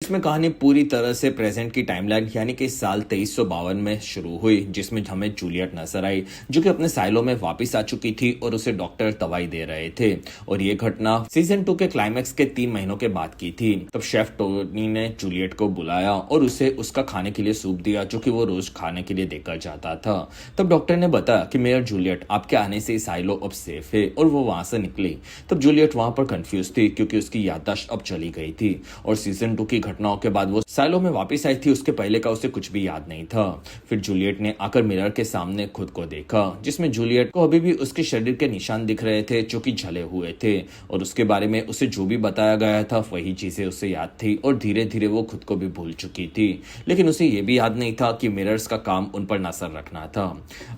इसमें कहानी पूरी तरह से प्रेजेंट की टाइमलाइन यानी कि साल 2352 में शुरू हुई, जिसमें हमें जूलियट नजर आई जो कि अपने साइलो में वापस आ चुकी थी और उसे डॉक्टर दवाई दे रहे थे। और ये घटना सीजन 2 के क्लाइमैक्स के 3 महीनों के बाद की थी। तब शेफ टोनी ने जूलियट को बुलाया और उसे उसका खाने के लिए सूप दिया जो कि वो रोज खाने के लिए देकर जाता था। तब डॉक्टर ने बताया कि मेयर जूलियट, आपके आने से साइलो अब सेफ है, और वो वहां से निकली। तब जूलियट वहां पर कंफ्यूज थी क्योंकि उसकी याददाश्त अब चली गई थी और सीजन 2 की घटनाओं के बाद वो साइलो में वापस आई थी, उसके पहले का उसे कुछ भी याद नहीं था। फिर जूलियट ने आकर मिरर के सामने खुद को देखा, जिसमें जूलियट को अभी भी उसके शरीर के निशान दिख रहे थे जो कि जले हुए थे, और उसके बारे में उसे जो भी बताया गया था वही चीजें उसे याद थी, और धीरे धीरे वो खुद को भी भूल चुकी थी। लेकिन उसे ये भी याद नहीं था कि मिरर्स का काम उन पर नजर रखना था।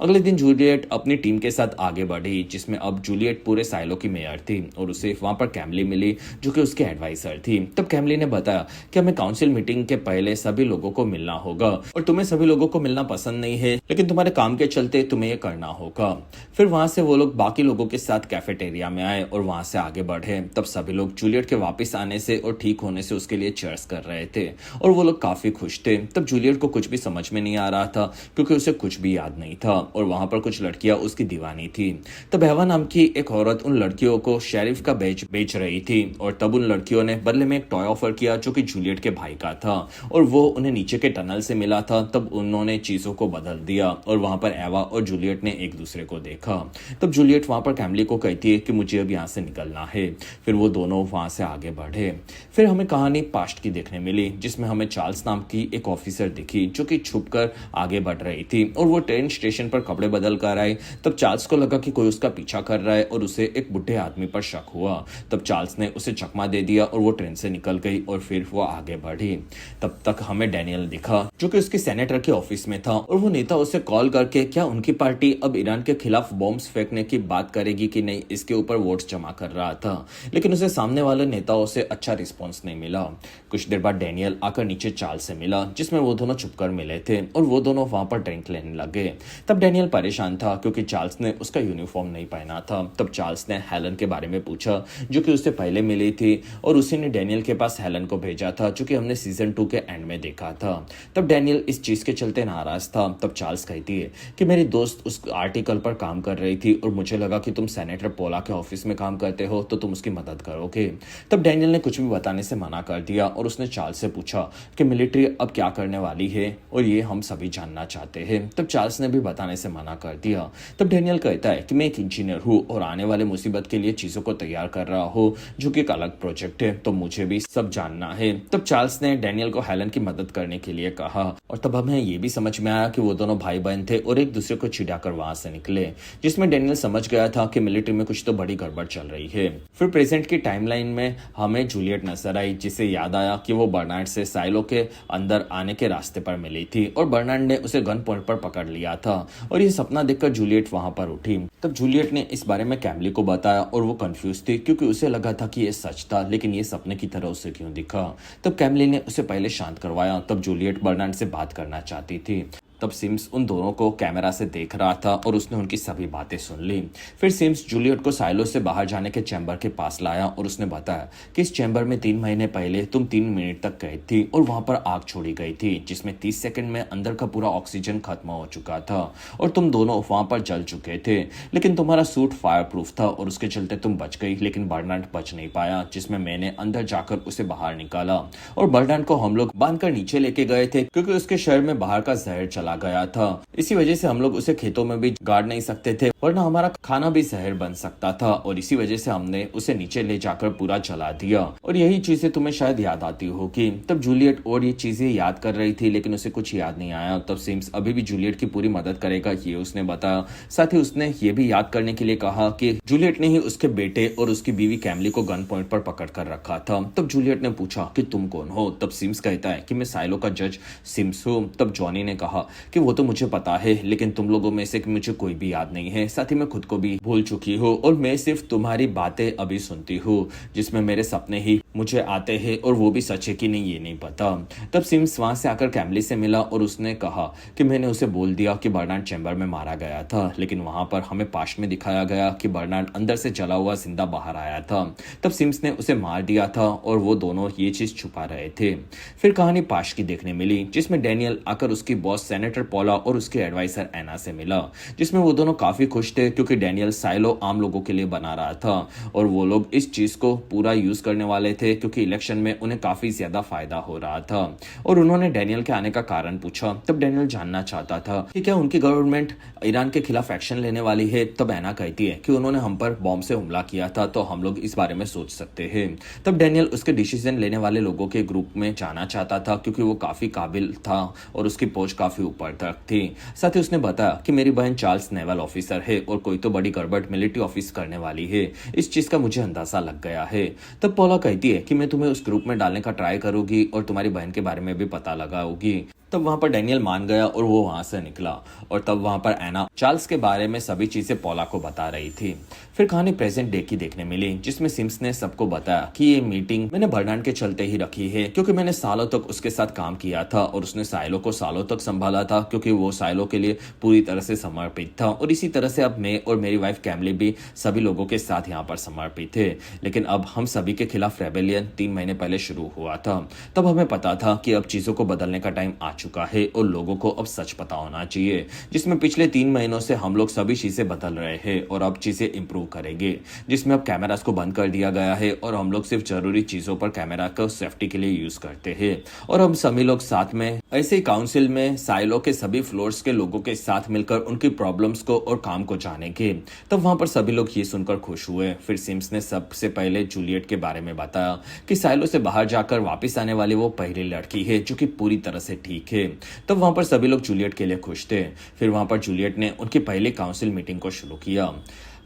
अगले दिन जूलियट अपनी टीम के साथ आगे बढ़ी, जिसमें अब जूलियट पूरे साइलो की मेयर थी, और उसे वहां पर कैमली मिली जो कि उसके एडवाइजर थी। तब कैमली ने बताया कि हमें काउंसिल मीटिंग के पहले सभी लोगों को मिलना होगा, और तुम्हें सभी लोगों को मिलना पसंद नहीं है, लेकिन तुम्हारे काम के चलते तुम्हें ये करना होगा। फिर वहां से वो लोग बाकी लोगों के साथ कैफेटेरिया में आए और वहां से आगे बढ़े। तब सभी लोग जूलियट के वापस आने से और ठीक होने से उसके लिए चीयर्स कर रहे थे, और वो लोग काफी खुश थे। तब जूलियट को कुछ भी समझ में नहीं आ रहा था क्योंकि उसे कुछ भी याद नहीं था, और वहां पर कुछ लड़कियां उसकी दीवानी थी। तब एवा नाम की एक औरत उन लड़कियों को शेरिफ का बेच रही थी, और तब उन लड़कियों ने बदले में एक टॉय ऑफर किया जो कि जूलियट के भाई का था, और वो उन्हें नीचे के टनल से मिला था। तब उन्होंने चीजों को बदल दिया, और वहां पर एवा और जूलियट ने एक दूसरे को देखा। तब जूलियट वहां पर कैमली को कहती है कि मुझे अब यहाँ से निकलना है। फिर वो दोनों वहां से आगे बढ़े। फिर हमें कहानी पास्ट की देखने मिली, जिसमें हमें चार्ल्स नाम की एक ऑफिसर दिखी जो कि छुप कर आगे बढ़ रही थी, और वो ट्रेन स्टेशन पर कपड़े बदल कर आई। तब चार्ल्स को लगा कि कोई उसका पीछा कर रहा है, और उसे एक बुढ़े आदमी पर शक हुआ। तब चार्ल्स ने उसे चकमा दे दिया और वो ट्रेन से निकल गई, और फिर वो आगे बढ़ी। तब तक हमें डैनियल दिखा जो कि उसके सेनेटर के ऑफिस में था, और वो नेता उसे कॉल करके क्या उनकी पार्टी अब ईरान के खिलाफ बॉम्ब्स फेंकने की बात करेगी कि नहीं, इसके ऊपर वोट्स जमा कर रहा था। लेकिन उसे सामने वाले नेताओं से अच्छा रिस्पॉन्स नहीं मिला। कुछ देर बाद डैनियल आकर नीचे चार्ल्स से मिला, जिसमें वो दोनों छुपकर मिले थे, और वो दोनों वहां पर ड्रिंक लेने लगे। तब डैनियल परेशान था क्योंकि चार्ल्स ने उसका यूनिफॉर्म नहीं पहना था। तब चार्ल्स ने हेलन के बारे में पूछा जो कि उससे पहले मिली थी, और उसी ने डैनियल के पास हेलन को भेजा था जो कि हमने सीजन 2 के एंड में देखा था। तब डैनियल इस चीज के चलते नाराज था। तब चार्ल्स कहती है कि मेरी दोस्त उस आर्टिकल पर काम कर रही थी, और मुझे लगा कि तुम सेनेटर पोला के ऑफिस में काम करते हो तो तुम उसकी मदद करोगे। तब डैनियल ने कुछ भी बताने से मना कर दिया, और उसने चार्ल्स से पूछा कि मिलिट्री अब क्या करने वाली है, और ये हम सभी जानना चाहते हैं। तब चार्ल्स ने भी बताने से मना कर दिया। तब डैनियल कहता है कि मैं एक इंजीनियर हूँ और आने वाले मुसीबत के लिए चीजों को तैयार कर रहा हूँ जो कि एक अलग प्रोजेक्ट है, तो मुझे भी सब जानना है। तब चार्ल्स ने डैनियल को हेलन की मदद करने के लिए कहा, और तब हमें ये भी समझ में आया कि वो दोनों भाई बहन थे और एक दूसरे को चिढ़ाकर वहां से निकले, जिसमें डैनियल समझ गया था कि मिलिट्री में कुछ तो बड़ी गड़बड़ चल रही है। फिर प्रेजेंट की टाइमलाइन में हमें जूलियट नजर आई, जिसे याद आया कि वो बर्नार्ड से साइलो के अंदर आने के रास्ते पर मिली थी, और बर्नार्ड ने उसे गन पॉइंट पर पकड़ लिया था, और ये सपना देखकर जूलियट वहां पर उठी। तब जूलियट ने इस बारे में कैमली को बताया, और वो कंफ्यूज थी क्योंकि उसे लगा था कि ये सच था, लेकिन ये सपने की तरह उसे क्यों दिखा। तब कैमली ने उसे पहले शांत करवाया। तब जूलियट बर्नार्ड से बात करना चाहती थी। तब सिम्स उन दोनों को कैमरा से देख रहा था, और उसने उनकी सभी बातें सुन ली। फिर सिम्स जूलियट को साइलो से बाहर जाने के चैम्बर के पास लाया, और उसने बताया कि इस चैम्बर में 3 महीने पहले तुम 3 मिनट तक कैद थी, और वहां पर आग छोड़ी गई थी, जिसमें 30 सेकंड में अंदर का पूरा ऑक्सीजन खत्म हो चुका था, और तुम दोनों वहां पर जल चुके थे। लेकिन तुम्हारा सूट फायर प्रूफ था, और उसके चलते तुम बच गई, लेकिन बर्नार्ड बच नहीं पाया, जिसमें मैंने अंदर जाकर उसे बाहर निकाला, और बर्नार्ड को हम लोग बांधकर नीचे लेके गए थे क्योंकि उसके शरीर में बाहर का जहर चला गया था। इसी वजह से हम लोग उसे खेतों में भी गाड़ नहीं सकते थे, वरना हमारा खाना भी जहर बन सकता था, और इसी वजह से हमने उसे नीचे ले जाकर पूरा जला दिया। और यही चीजें तुम्हें शायद याद आती होगी। तब जूलियट और ये चीजें याद कर रही थी, लेकिन उसे कुछ याद नहीं आया। तब सिम्स अभी भी जूलियट की पूरी मदद करेगा ये उसने बताया। साथ ही उसने ये भी याद करने के लिए कहा कि जूलियट ने ही उसके बेटे और उसकी बीवी कैमली को गन पॉइंट पर पकड़ कर रखा था। तब जूलियट ने पूछा कि तुम कौन हो। तब सिम्स कहता है कि मैं साइलो का जज सिम्स हूँ। तब जॉनी ने कहा कि वो तो मुझे पता है, लेकिन तुम लोगों में से मुझे कोई भी याद नहीं है, साथ ही मैं खुद को भी भूल चुकी हूँ और मैं सिर्फ तुम्हारी बातें अभी सुनती हूँ, जिसमें मेरे सपने ही मुझे आते हैं और वो भी सच है कि नहीं ये नहीं पता। तब सिम्स वहां से आकर कैमली से मिला और उसने कहा कि मैंने उसे बोल दिया कि बर्नार्ड चैम्बर में मारा गया था, लेकिन वहां पर हमें पास्ट में दिखाया गया कि बर्नार्ड अंदर से जला हुआ जिंदा बाहर आया था। तब सिम्स ने उसे मार दिया था और वो दोनों ये चीज छुपा रहे थे। फिर कहानी पास्ट की देखने मिली, जिसमें डैनियल आकर उसकी बॉस सेनेटर पॉला और उसके एडवाइजर एना से मिला, जिसमें वो दोनों काफी खुश थे क्योंकि डैनियल साइलो आम लोगों के लिए बना रहा था और वो लोग इस चीज को पूरा यूज करने वाले थे क्योंकि इलेक्शन में उन्हें काफी ज्यादा फायदा हो रहा था। और उन्होंने डैनियल के आने का कारण पूछा। तब डैनियल जानना चाहता था कि क्या उनकी गवर्नमेंट ईरान के खिलाफ एक्शन लेने वाली है। तब एना कहती है कि उन्होंने हम पर बॉम्ब से हमला किया था, तो हम लोग इस बारे में सोच सकते हैं। तब डैनियल उसके डिसीजन लेने वाले लोगों के ग्रुप में जाना चाहता था क्योंकि वो काफी काबिल था और उसकी पहुंच काफी ऊपर तक थी। साथ ही उसने बताया कि मेरी बहन चार्ल्स नेवल ऑफिसर है और कोई तो बड़ी गड़बड़ मिलिट्री ऑफिस करने वाली है, इस चीज का मुझे अंदाजा लग गया है। तब पॉला कहती है कि मैं तुम्हें उस ग्रुप में डालने का ट्राई करूंगी और तुम्हारी बहन के बारे में भी पता लगाऊंगी। तब वहां पर डैनियल मान गया और वो वहां से निकला और तब वहां पर एना चार्ल्स के बारे में सभी चीजें पॉला को बता रही थी। फिर कहानी प्रेजेंट डे की देखने मिली, जिसमें सिम्स ने सबको बताया कि ये मीटिंग मैंने बर्नार्ड के चलते ही रखी है क्योंकि मैंने सालों तक उसके साथ काम किया था और उसने साइलो को सालों तक संभाला था क्योंकि वो साइलो के लिए पूरी तरह से समर्पित था। और इसी तरह से अब मैं और मेरी वाइफ कैमली भी सभी लोगों के साथ यहाँ पर समर्पित थे। लेकिन अब हम सभी के खिलाफ रेबेलियन 3 महीने पहले शुरू हुआ था। तब हमें पता था कि अब चीजों को बदलने का टाइम आ चुका है और लोगों को अब सच पता होना चाहिए, जिसमें पिछले 3 महीनों से हम लोग सभी चीजें बदल रहे हैं और अब चीजें इंप्रूव करेंगे, जिसमें अब कैमरास को बंद कर दिया गया है और हम लोग सिर्फ जरूरी चीजों पर कैमरा को सेफ्टी के लिए यूज करते हैं। और अब सभी लोग साथ में ऐसे ही काउंसिल में साइलो के सभी फ्लोर्स के लोगों के साथ मिलकर उनकी प्रॉब्लम्स को और काम को जानेंगे। तब वहां पर सभी लोग ये सुनकर खुश हुए। फिर सिम्स ने सबसे पहले जूलियट के बारे में बताया कि साइलो से बाहर जाकर वापस आने वाली वो पहली लड़की है जो कि पूरी तरह से ठीक है। तब वहां पर सभी लोग जूलियट के लिए खुश थे। फिर वहां पर जूलियट ने उनकी पहली काउंसिल मीटिंग को शुरू किया।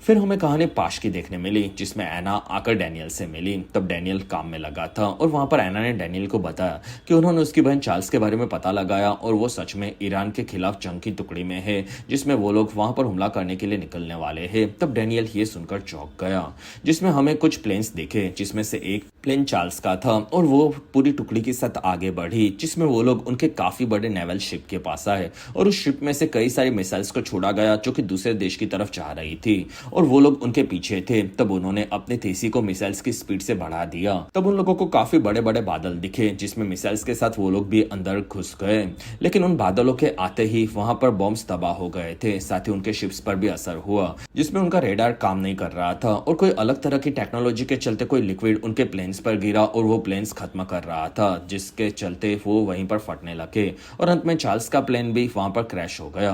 फिर हमें कहानी पाश की देखने मिली, जिसमें एना आकर डैनियल से मिली। तब डैनियल काम में लगा था और वहां पर एना ने डैनियल को बताया कि उन्होंने उसकी बहन चार्ल्स के बारे में पता लगाया और वो सच में ईरान के खिलाफ जंग की टुकड़ी में है, जिसमें वो लोग वहां पर हमला करने के लिए निकलने वाले हैं। तब डैनियल ये सुनकर चौंक गया, जिसमें हमें कुछ प्लेन्स दिखे, जिसमें से एक प्लेन चार्ल्स का था और वो पूरी टुकड़ी के साथ आगे बढ़ी, जिसमें वो लोग उनके काफी बड़े नेवल शिप के पास आए और उस शिप में से कई सारी मिसाइल्स को छोड़ा गया जो कि दूसरे देश की तरफ जा रही थी और वो लोग उनके पीछे थे। तब उन्होंने अपने तेजी को मिसाइल्स की स्पीड से बढ़ा दिया। तब उन लोगों को काफी बड़े बड़े बादल दिखे, जिसमें मिसाइल्स के साथ वो लोग भी अंदर घुस गए। लेकिन उन बादलों के आते ही वहां पर बॉम्ब्स तबाह हो गए थे, साथ ही उनके शिप्स पर भी असर हुआ, जिसमें उनका रेडार काम नहीं कर रहा था और कोई अलग तरह की टेक्नोलॉजी के चलते कोई लिक्विड उनके प्लेन्स पर गिरा और वो प्लेन्स खत्म कर रहा था, जिसके चलते वो वहीं पर फटने लगे और अंत में चार्ल्स का प्लेन भी वहां पर क्रैश हो गया।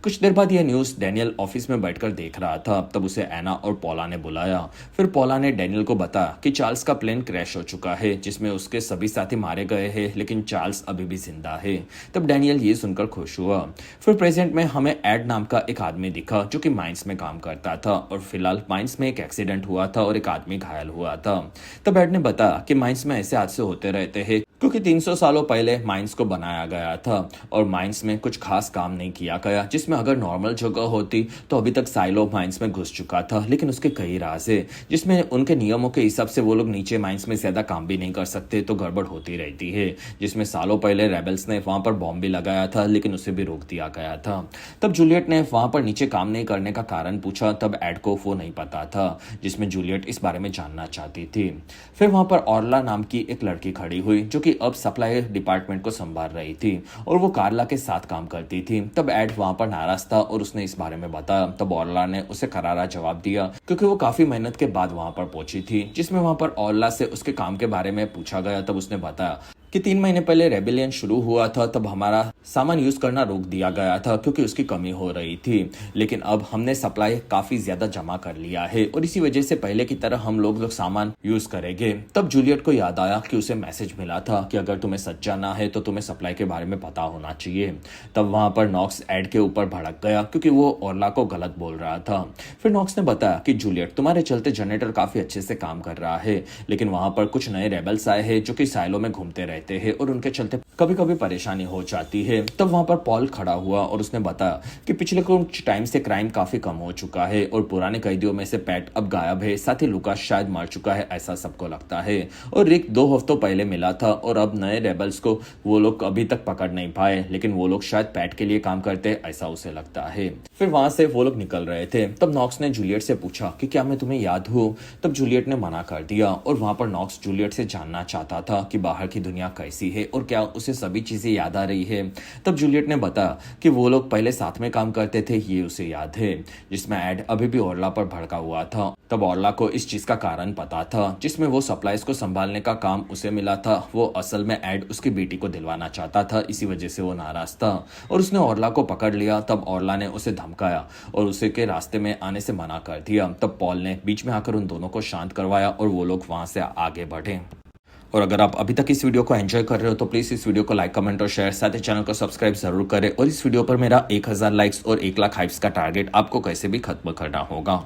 कुछ देर बाद यह न्यूज डैनियल ऑफिस में बैठकर देख रहा था। तब उसे एना और पॉला ने बुलाया। फिर पॉला ने डैनियल को बताया कि चार्ल्स का प्लेन क्रैश हो चुका है, जिसमें उसके सभी साथी मारे गए हैं, लेकिन चार्ल्स अभी भी जिंदा है। तब डैनियल ये सुनकर खुश हुआ। फिर प्रेजेंट में हमें एड नाम का एक आदमी दिखा जो कि माइंस में काम करता था और फिलहाल माइंस में एक एक्सीडेंट हुआ था और एक आदमी घायल हुआ था। तब एड ने बताया कि माइंस में ऐसे हादसे होते रहते हैं क्योंकि 300 सालों पहले माइंस को बनाया गया था और माइंस में कुछ खास काम नहीं किया गया, जिसमें अगर नॉर्मल जगह होती तो अभी तक साइलो माइंस में घुस चुका था, लेकिन उसके कई राज है, जिसमें उनके नियमों के हिसाब से वो लोग नीचे माइंस में ज्यादा काम भी नहीं कर सकते, तो गड़बड़ होती रहती है, जिसमें सालों पहले रेबल्स ने वहां पर बॉम्ब भी लगाया था, लेकिन उसे भी रोक दिया गया था। तब जूलियट ने वहां पर नीचे काम नहीं करने का कारण पूछा। तब एड को वो नहीं पता था, जिसमें जूलियट इस बारे में जानना चाहती थी। फिर वहां पर ऑर्ला नाम की एक लड़की खड़ी हुई जो कि अब सप्लाई डिपार्टमेंट को संभाल रही थी और वो कार्ला के साथ काम करती थी। तब एड वहां पर नाराज था और उसने इस बारे में बताया। तब ऑर्ला ने उसे करारा जवाब दिया क्योंकि वो काफी मेहनत के बाद वहां पर पहुंची थी, जिसमें वहां पर ऑर्ला से उसके काम के बारे में पूछा गया। तब उसने बताया कि 3 महीने पहले रेबिलियन शुरू हुआ था, तब हमारा सामान यूज करना रोक दिया गया था क्योंकि उसकी कमी हो रही थी, लेकिन अब हमने सप्लाई काफी ज्यादा जमा कर लिया है और इसी वजह से पहले की तरह हम लोग सामान यूज करेंगे। तब जूलियट को याद आया कि उसे मैसेज मिला था कि अगर तुम्हें सच जानना है तो तुम्हें सप्लाई के बारे में पता होना चाहिए। तब वहां पर नॉक्स एड के ऊपर भड़क गया क्योंकि वो ऑर्ला को गलत बोल रहा था। फिर नॉक्स ने बताया कि जूलियट, तुम्हारे चलते जनरेटर काफी अच्छे से काम कर रहा है, लेकिन वहां पर कुछ नए रेबल्स आए हैं जो कि साइलो में घूमते रहते रहते हैं और उनके चलते कभी कभी परेशानी हो जाती है। तब वहां पर पॉल खड़ा हुआ और उसने बताया कि पिछले कुछ टाइम से क्राइम काफी कम हो चुका है और पुराने कैदियों में से पैट अब गायब है, साथ ही लुकास शायद मर चुका है, ऐसा सबको लगता है। और रिक 2 हफ्तों पहले मिला था और अब नए रेबल्स को वो लोग अभी तक पकड़ नहीं पाए, लेकिन वो लोग शायद पैट के लिए काम करते हैं, ऐसा उसे लगता है। फिर वहां से वो लोग निकल रहे थे। तब नॉक्स ने जूलियट से पूछा कि क्या मैं तुम्हें याद हूँ। तब जूलियट ने मना कर दिया और वहां पर नॉक्स जूलियट से जानना चाहता था कि बाहर की दुनिया कैसी है और क्या उसे सभी चीजें याद आ रही है। तब जूलियट ने बताया कि वो लोग पहले साथ में काम करते थे, ये उसे याद है, जिसमें एड अभी भी ऑर्ला पर भड़का हुआ था। तब ऑर्ला को इस चीज का कारण पता था, जिसमें वो सप्लाईज को संभालने का काम उसे मिला था। वो असल में एड उसकी बेटी को दिलवाना चाहता था, इसी वजह से वो नाराज था और उसने ऑर्ला को पकड़ लिया। तब ऑर्ला ने उसे धमकाया और उसे के रास्ते में आने से मना कर दिया। तब पॉल ने बीच में आकर उन दोनों को शांत करवाया और वो लोग वहां से आगे बढ़े। और अगर आप अभी तक इस वीडियो को एंजॉय कर रहे हो तो प्लीज इस वीडियो को लाइक, कमेंट और शेयर, साथ ही चैनल को सब्सक्राइब जरूर करें। और इस वीडियो पर मेरा 1000 लाइक्स और 1 लाख हाइप्स का टारगेट आपको कैसे भी खत्म करना होगा,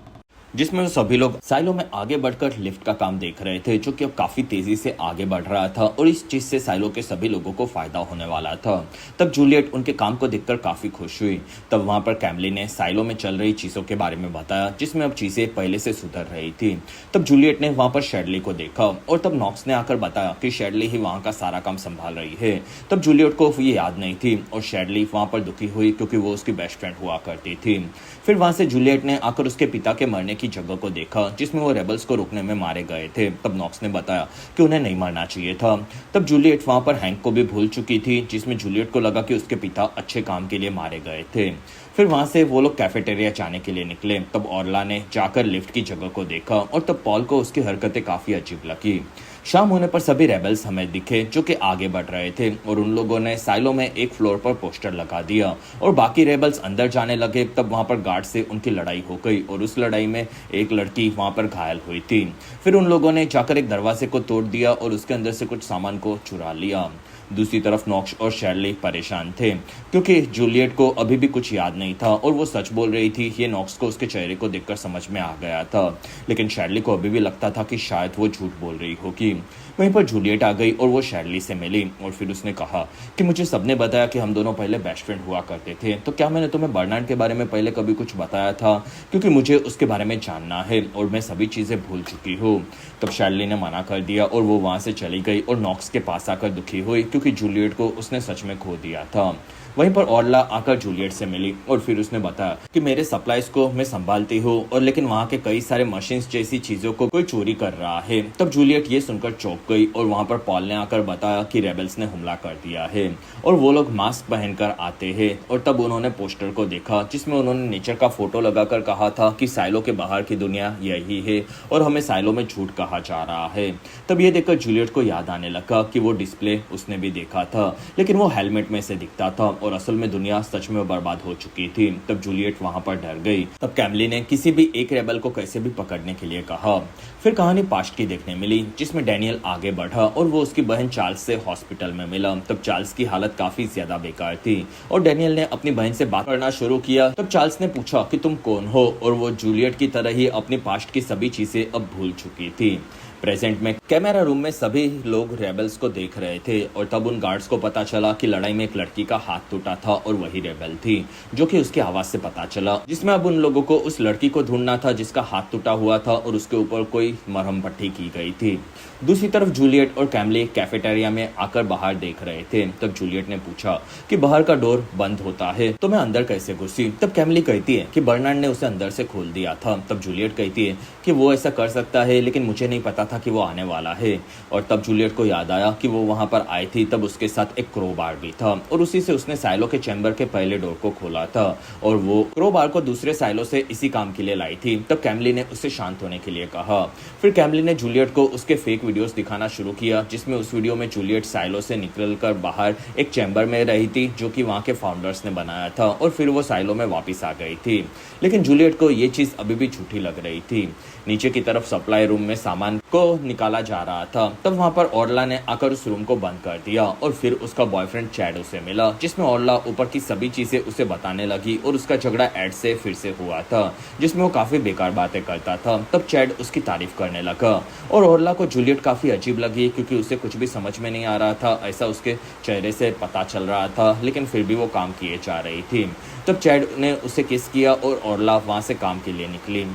जिसमें सभी लोग साइलो में आगे बढ़कर लिफ्ट का काम देख रहे थे, जो कि अब काफी तेजी से आगे बढ़ रहा था और इस चीज से साइलो के सभी लोगों को फायदा होने वाला था। तब जूलियट उनके काम को देखकर काफी खुश हुई। तब वहां पर कैमली ने साइलो में चल रही चीजों के बारे में बताया, जिसमें अब चीजें पहले से सुधर रही थी। तब जूलियट ने वहां पर शेडली को देखा और तब नॉक्स ने आकर बताया कि शेडली ही वहां का सारा काम संभाल रही है। तब जूलियट को ये याद नहीं थी और शेडली वहां पर दुखी हुई क्योंकि वो उसकी बेस्ट फ्रेंड हुआ करती थी। फिर वहां से जूलियट ने आकर उसके पिता के मरने की जगह को देखा, जिसमें वो रेबल्स को रोकने में मारे गए थे। तब नॉक्स ने बताया कि उन्हें नहीं मरना चाहिए था। तब जूलियट वहां पर हैंक को भी भूल चुकी थी, जिसमें जूलियट को लगा कि उसके पिता अच्छे काम के लिए मारे गए थे। फिर वहां से वो लोग कैफेटेरिया जाने के लिए निकले। तब ऑर्ला ने जाकर लिफ्ट की जगह को देखा और तब पॉल को उसकी हरकतें काफी अजीब लगी। शाम होने पर सभी रेबल्स हमें दिखे जो कि आगे बढ़ रहे थे और उन लोगों ने साइलो में एक फ्लोर पर पोस्टर लगा दिया और बाकी रेबल्स अंदर जाने लगे। तब वहां पर गार्ड से उनकी लड़ाई हो गई और उस लड़ाई में एक लड़की वहां पर घायल हुई थी। फिर उन लोगों ने जाकर एक दरवाजे को तोड़ दिया और उसके अंदर से कुछ सामान को चुरा लिया। दूसरी तरफ नॉक्स और शेरली परेशान थे क्योंकि जूलियट को अभी भी कुछ याद नहीं था और वो सच बोल रही थी। ये नॉक्स को उसके चेहरे को देखकर समझ में आ गया था, लेकिन शेरली को अभी भी लगता था कि शायद वो झूठ बोल रही होगी। वहीं पर जूलियट आ गई और वो शेरली से मिली और फिर उसने कहा कि मुझे सबने बताया कि हम दोनों पहले बेस्ट फ्रेंड हुआ करते थे, तो क्या मैंने तुम्हें बर्नार्ड के बारे में पहले कभी कुछ बताया था, क्योंकि मुझे उसके बारे में जानना है और मैं सभी चीजें भूल चुकी हूँ। तब शेरली ने मना कर दिया और वो वहां से चली गई और नॉक्स के पास आकर दुखी हुई क्योंकि जूलियट को उसने सच में खो दिया था। वहीं पर ऑर्ला आकर जूलियट से मिली और फिर उसने बताया कि मेरे सप्लाईज को मैं संभालती हूँ और लेकिन वहाँ के कई सारे मशीन्स जैसी चीजों को कोई चोरी कर रहा है। तब जूलियट ये सुनकर चौंक गई और वहाँ पर पॉल ने आकर बताया कि रेबल्स ने हमला कर दिया है और वो लोग मास्क पहनकर आते हैं। और तब उन्होंने पोस्टर को देखा जिसमें उन्होंने नेचर का फोटो लगाकर कहा था कि साइलो के बाहर की दुनिया यही है और हमें साइलो में झूठ कहा जा रहा है। तब ये देखकर जूलियट को याद आने लगा कि वो डिस्प्ले उसने भी देखा था, लेकिन वो हेलमेट में से दिखता था और असल में दुनिया सच में बर्बाद हो चुकी थी। तब जूलियट वहां पर डर गई। तब कैमली ने किसी भी एक रेबल को कैसे भी पकड़ने के लिए कहा। फिर कहानी पास्ट की देखने मिली जिसमें डैनियल आगे बढ़ा और वो उसकी बहन चार्ल्स से हॉस्पिटल में मिला। तब चार्ल्स की हालत काफी ज्यादा बेकार थी और डैनियल ने अपनी बहन से बात करना शुरू किया। तब चार्ल्स ने पूछा कि तुम कौन हो और वो जूलियट की तरह ही अपनी पास्ट की सभी चीजें अब भूल चुकी थी। प्रेजेंट में कैमरा रूम में सभी लोग रेबल्स को देख रहे थे और तब उन गार्ड्स को पता चला कि लड़ाई में एक लड़की का हाथ टूटा था और वही रेबल थी, जो कि उसकी आवाज से पता चला, जिसमें अब उन लोगों को उस लड़की को ढूंढना था जिसका हाथ टूटा हुआ था और उसके ऊपर कोई मरहम पट्टी की गई थी। दूसरी तरफ जूलियट और कैमली कैफेटेरिया में आकर बाहर देख रहे थे। तब जूलियट ने पूछा कि बाहर का डोर बंद होता है तो मैं अंदर कैसे घुसी। तब कैमली कहती है कि बर्नार्ड ने उसे अंदर से खोल दिया था। तब जूलियट कहती है कि वो ऐसा कर सकता है, लेकिन मुझे नहीं पता था कि वो आने वाला है। और तब जूलियट को याद आया कि वो वहां पर आई थी, तब उसके साथ एक क्रोबार भी था और उसी से उसने साइलो के चैम्बर के पहले डोर को खोला था और वो क्रोबार को दूसरे साइलो से इसी काम के लिए लाई थी। तब कैमली ने उससे शांत होने के लिए कहा। फिर कैमली ने जूलियट को उसके फेक वीडियोस दिखाना शुरू किया, जिसमें उस वीडियो में जूलियट साइलो से निकलकर बाहर एक चैम्बर में रही थी जो कि वहां के फाउंडर्स ने बनाया था और फिर वो साइलो में वापस आ गई थी। लेकिन जूलियट को ये चीज अभी भी झूठी लग रही थी। नीचे की तरफ सप्लाई रूम में सामान को निकाला जा रहा था, तब वहां पर ऑर्ला ने आकर उस रूम को बंद कर दिया और फिर उसका बॉयफ्रेंड चैड उसे मिला, जिसमें ऑर्ला ऊपर की सभी चीजें उसे बताने लगी और उसका झगड़ा एड से फिर से हुआ था, जिसमें वो काफी बेकार बातें करता था। तब चैड उसकी तारीफ करने लगा और ऑर्ला को जूलियट काफी अजीब लगी, क्योंकि उसे कुछ भी समझ में नहीं आ रहा था, ऐसा उसके चेहरे से पता चल रहा था, लेकिन फिर भी वो काम किए जा रही थी। तब चैड ने उसे किस किया और ऑर्ला वहां से काम के लिए निकली।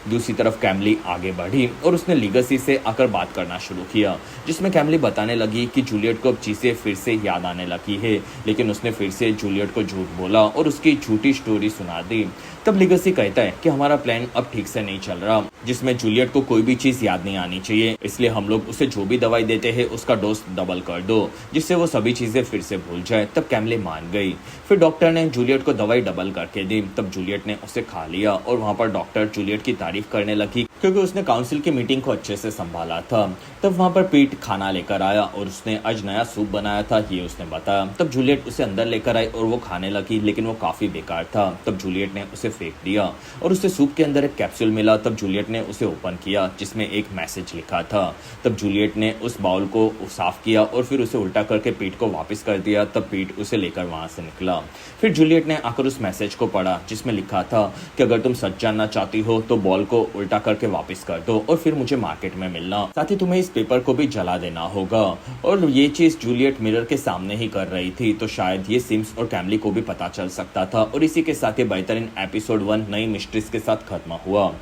दूसरी तरफ कैमली आगे बढ़ी और उसने लीगसी से आकर बात करना शुरू किया, जिसमें कैमली बताने लगी कि जूलियट को अब चीज़ें फिर से याद आने लगी है, लेकिन उसने फिर से जूलियट को झूठ बोला और उसकी झूठी स्टोरी सुना दी। तब लीगसी कहता है कि हमारा प्लान अब ठीक से नहीं चल रहा, जिसमें जूलियट को कोई भी चीज़ याद नहीं आनी चाहिए, इसलिए हम लोग उसे जो भी दवाई देते हैं उसका डोज डबल कर दो, जिससे वो सभी चीज़ें फिर से भूल जाए। तब कैमली मान गई। फिर डॉक्टर ने जूलियट को दवाई डबल करके दी। तब जूलियट ने उसे खा लिया और वहाँ पर डॉक्टर जूलियट की तारीफ करने लगी, क्योंकि उसने काउंसिल की मीटिंग को अच्छे से संभाला था। तब वहाँ पर पीट खाना लेकर आया और उसने आज नया सूप बनाया था, ये उसने बताया। तब जूलियट उसे अंदर लेकर आई और वो खाने लगी, लेकिन वो काफ़ी बेकार था। तब जूलियट ने उसे फेंक दिया और उसे सूप के अंदर एक कैप्सूल मिला। तब जूलियट ने उसे ओपन किया, जिसमें एक मैसेज लिखा था। तब जूलियट ने उस बाउल को साफ किया और फिर उसे उल्टा करके पीट को वापस कर दिया। तब पीट उसे लेकर वहाँ से निकला। फिर जूलियट ने आकर उस मैसेज को पढ़ा, जिसमें लिखा था कि अगर तुम सच जानना चाहती हो तो बॉल को उल्टा करके वापस कर दो और फिर मुझे मार्केट में मिलना, साथ ही तुम्हें इस पेपर को भी जला देना होगा। और ये चीज जूलियट मिरर के सामने ही कर रही थी, तो शायद ये सिम्स और कैमली को भी पता चल सकता था। और इसी के साथ ये बेहतरीन एपिसोड 1 नई मिस्ट्रीज के साथ खत्म हुआ।